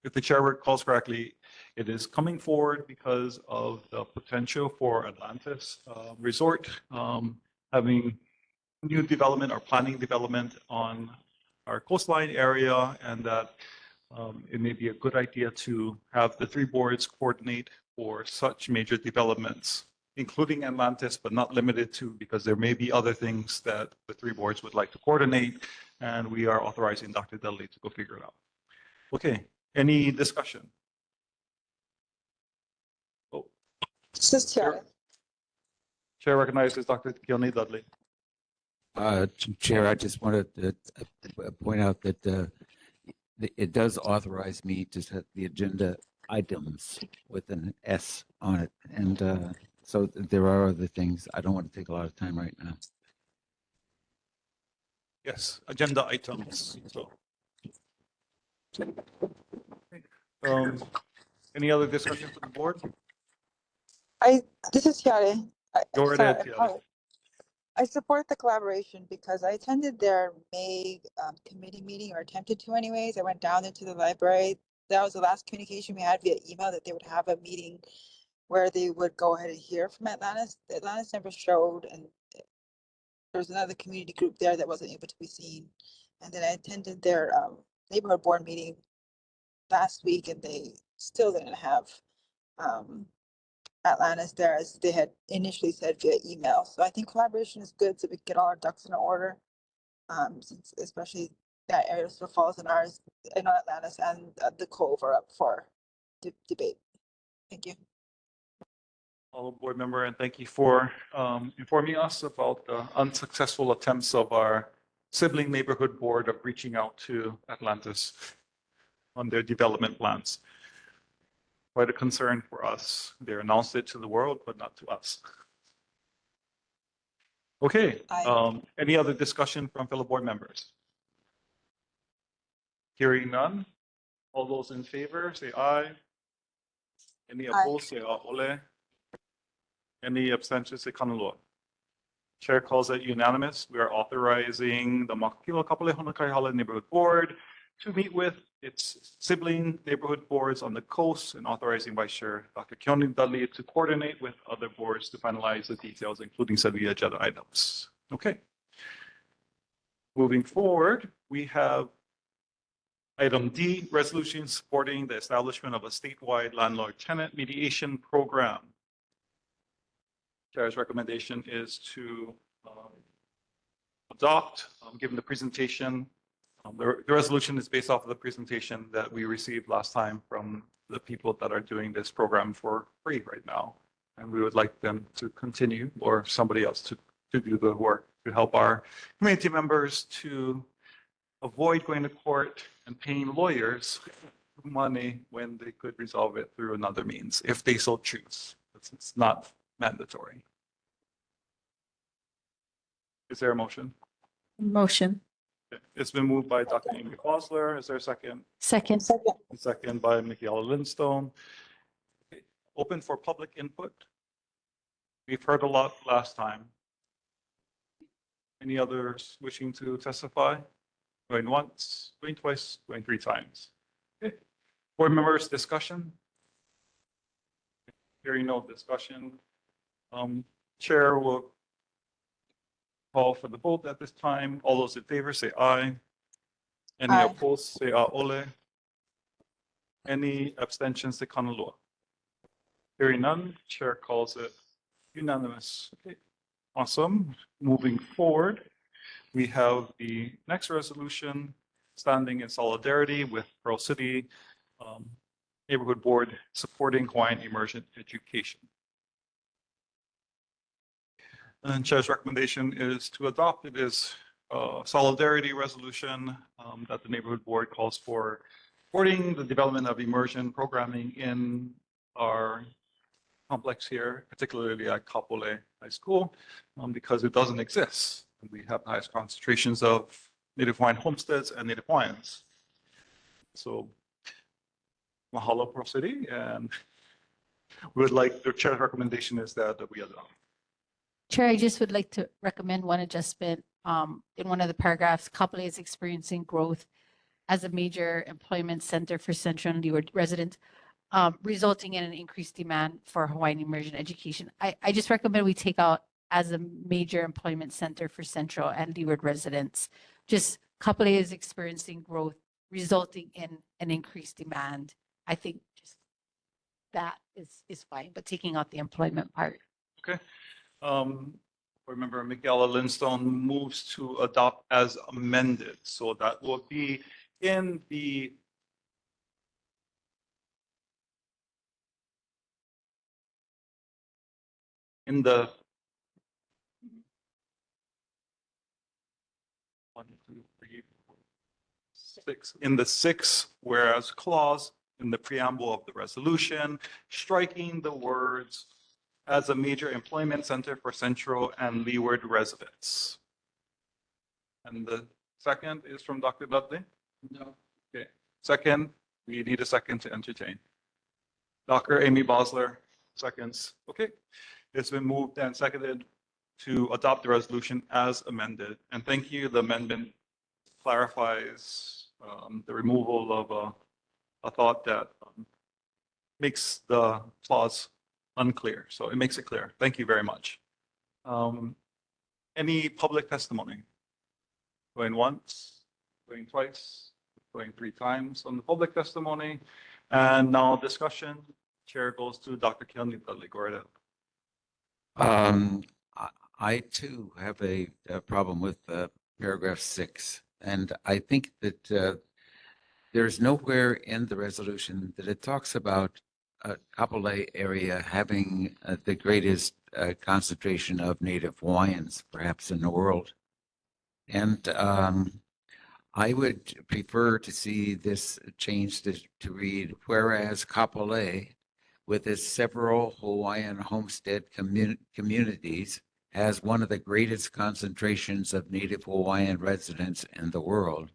if the chair recalls correctly, it is coming forward because of the potential for Atlantis Resort having new development or planning development on our coastline area, and that it may be a good idea to have the 3 boards coordinate for such major developments, including Atlantis, but not limited to, because there may be other things that the 3 boards would like to coordinate, and we are authorizing Dr. Dudley to go figure it out. Okay, any discussion? Oh, Chair recognizes Dr. Keone Dudley.
Chair, I just wanted to point out that it does authorize me to set the agenda items with an S on it. And so there are other things. I don't want to take a lot of time right now.
Yes, agenda items. So, any other discussion from the board?
This is Hale.
Go right ahead, Hale.
I support the collaboration because I attended their May committee meeting, or attempted to anyways. I went down there to the library. That was the last communication we had via email, that they would have a meeting where they would go ahead and hear from Atlantis. Atlantis never showed, and there was another community group there that wasn't able to be seen. And then I attended their neighborhood board meeting last week, and they still didn't have Atlantis there, as they had initially said via email. So I think collaboration is good, so we can get all our ducks in order. Since especially that area of Falls and ours, I know Atlantis and the Cove are up for debate. Thank you.
All board member, and thank you for informing us about the unsuccessful attempts of our sibling neighborhood board of reaching out to Atlantis on their development plans. Quite a concern for us. They announced it to the world, but not to us. Okay, any other discussion from fellow board members? Hearing none, all those in favor say aye. Any opposed say ole. Any abstentions say kanaloa. Chair calls it unanimous. We are authorizing the Makakilo, Kapolei, Honokai, Hale Neighborhood Board to meet with its sibling neighborhood boards on the coast and authorizing Vice Chair Dr. Keone Dudley to coordinate with other boards to finalize the details, including said agenda items. Okay. Moving forward, we have item D, resolution supporting the establishment of a statewide landlord-tenant mediation program. Chair's recommendation is to adopt, given the presentation. The resolution is based off of the presentation that we received last time from the people that are doing this program for free right now. And we would like them to continue, or somebody else to do the work to help our community members to avoid going to court and paying lawyers money when they could resolve it through another means, if they so choose. It's not mandatory. Is there a motion?
Motion.
It's been moved by Dr. Amy Bosler. Is there a second?
Second.
Second by Michaela Lindstone. Open for public input. We've heard a lot last time. Any others wishing to testify? Going once, going twice, going three times. Okay. Board members, discussion? Hearing no discussion. Chair will call for the vote at this time. All those in favor say aye. Any opposed say ole. Any abstentions say kanaloa. Hearing none, chair calls it unanimous. Okay, awesome. Moving forward, we have the next resolution standing in solidarity with Pearl City Neighborhood Board supporting Hawaiian immersion education. And Chair's recommendation is to adopt. It is a solidarity resolution that the neighborhood board calls for supporting the development of immersion programming in our complex here, particularly at Kapolei High School, because it doesn't exist. We have the highest concentrations of Native Hawaiian homesteads and Native Hawaiians. So mahalo Pearl City, and we would like, the chair's recommendation is that we adopt.
Chair, I just would like to recommend one adjustment. In one of the paragraphs, Kapolei is experiencing growth as a major employment center for Central and Leeward residents, resulting in an increased demand for Hawaiian immersion education. I just recommend we take out as a major employment center for Central and Leeward residents. Just Kapolei is experiencing growth, resulting in an increased demand. I think just that is fine, but taking out the employment part.
Okay. Remember, Michaela Lindstone moves to adopt as amended. So that will be in the one, two, three, four, six, in the six whereas clause in the preamble of the resolution, striking the words as a major employment center for Central and Leeward residents. And the second is from Dr. Dudley? No. Okay. Second, we need a second to entertain. Dr. Amy Bosler, seconds. Okay. It's been moved and seconded to adopt the resolution as amended. And thank you. The amendment clarifies the removal of a thought that makes the clause unclear. So it makes it clear. Thank you very much. Any public testimony? Going once, going twice, going three times on the public testimony. And now discussion. Chair goes to Dr. Keone Dudley. Go right ahead.
I too have a problem with paragraph 6 And I think that there's nowhere in the resolution that it talks about Kapolei area having the greatest concentration of Native Hawaiians, perhaps in the world. And I would prefer to see this changed to read, whereas Kapolei, with its several Hawaiian homestead communities, has one of the greatest concentrations of Native Hawaiian residents in the world,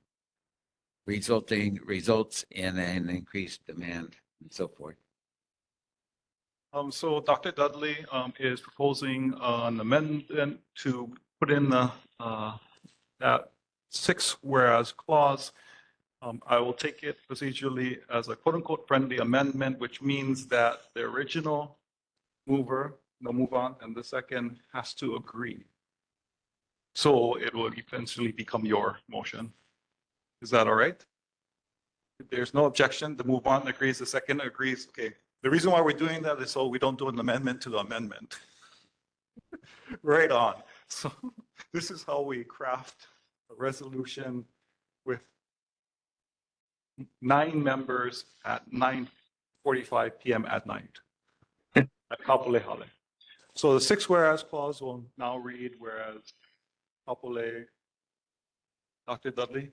results in an increased demand and so forth.
So Dr. Dudley is proposing an amendment to put in the that 6 whereas clause. I will take it procedurally as a quote unquote friendly amendment, which means that the original mover, the move on, and the second has to agree. So it will eventually become your motion. Is that all right? If there's no objection, the move on agrees, the second agrees. Okay. The reason why we're doing that is so we don't do an amendment to the amendment. Right on. So this is how we craft a resolution with 9 members at 9:45 p.m. at night at Kapolei Hale. So the 6 whereas clause will now read, whereas Kapolei, Dr. Dudley,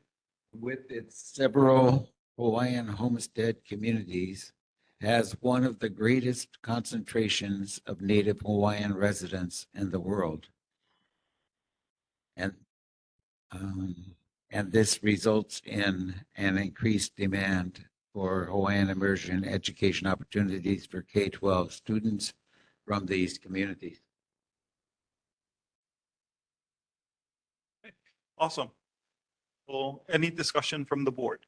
with its several Hawaiian homestead communities, has one of the greatest concentrations of Native Hawaiian residents in the world. And this results in an increased demand for Hawaiian immersion education opportunities for K-12 students from these communities.
Awesome. Well, any discussion from the board?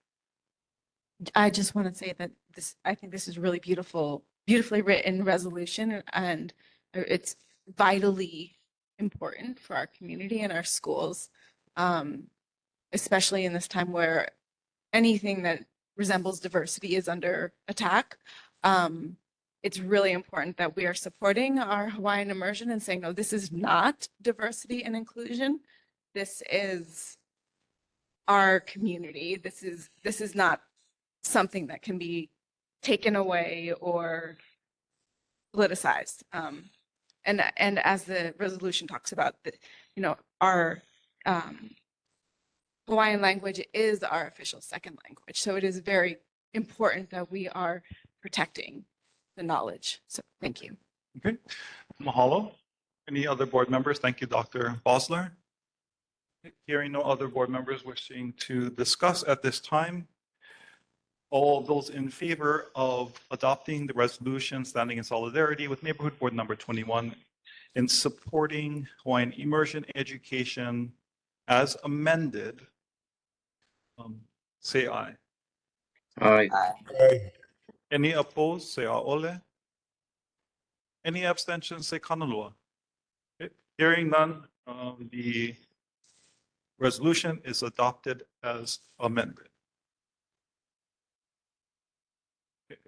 I just want to say that I think this is really beautifully written resolution, and it's vitally important for our community and our schools, especially in this time where anything that resembles diversity is under attack. It's really important that we are supporting our Hawaiian immersion and saying, no, this is not diversity and inclusion. This is our community. This is not something that can be taken away or politicized. And as the resolution talks about, our Hawaiian language is our official second language. So it is very important that we are protecting the knowledge. So thank you.
Okay. Mahalo. Any other board members? Thank you, Dr. Bosler. Hearing no other board members wishing to discuss at this time, all those in favor of adopting the resolution standing in solidarity with Neighborhood Board number 21 in supporting Hawaiian immersion education as amended, say aye.
Aye.
Any opposed, say a'ole. Any abstentions, say kanalua. Okay. Hearing none, the resolution is adopted as amended. Okay.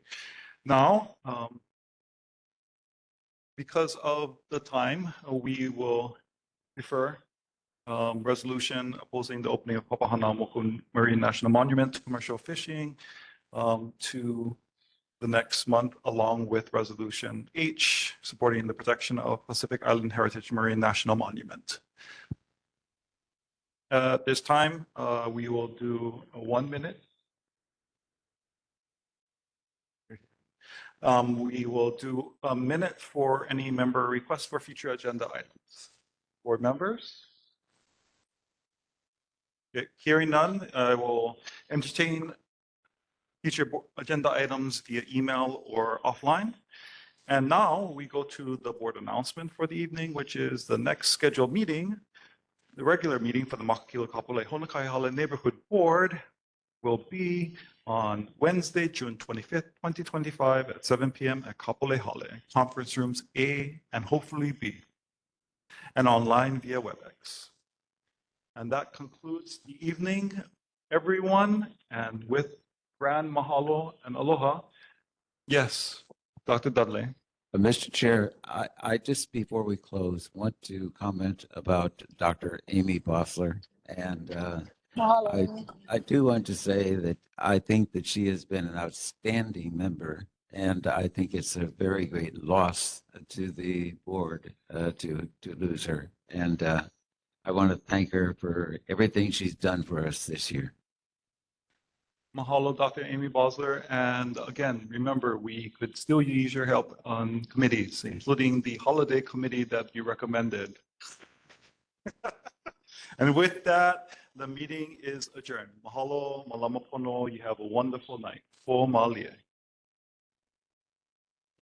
Now, because of the time, we will refer resolution opposing the opening of Papahanaumoku Marine National Monument to commercial fishing to the next month, along with resolution H supporting the protection of Pacific Island Heritage Marine National Monument. At this time, we will do a 1 minute. We will do a minute for any member requests for future agenda items. Board members? Okay, hearing none, I will entertain future agenda items via email or offline. And now we go to the board announcement for the evening, which is the next scheduled meeting. The regular meeting for the Makakilo Kapolei Honokai Hale Neighborhood Board will be on Wednesday, June 25th, 2025 at 7 p.m. at Kapolei Hale, conference rooms A and hopefully B, and online via WebEx. And that concludes the evening, everyone, and with grand mahalo and aloha. Yes, Dr. Dudley.
Mr. Chair, I just, before we close, want to comment about Dr. Amy Bosler and I do want to say that I think that she has been an outstanding member, and I think it's a very great loss to the board to lose her. And I want to thank her for everything she's done for us this year.
Mahalo, Dr. Amy Bosler. And again, remember, we could still use your help on committees, including the holiday committee that you recommended. And with that, the meeting is adjourned. Mahalo, malama pono. You have a wonderful night. Fo malie.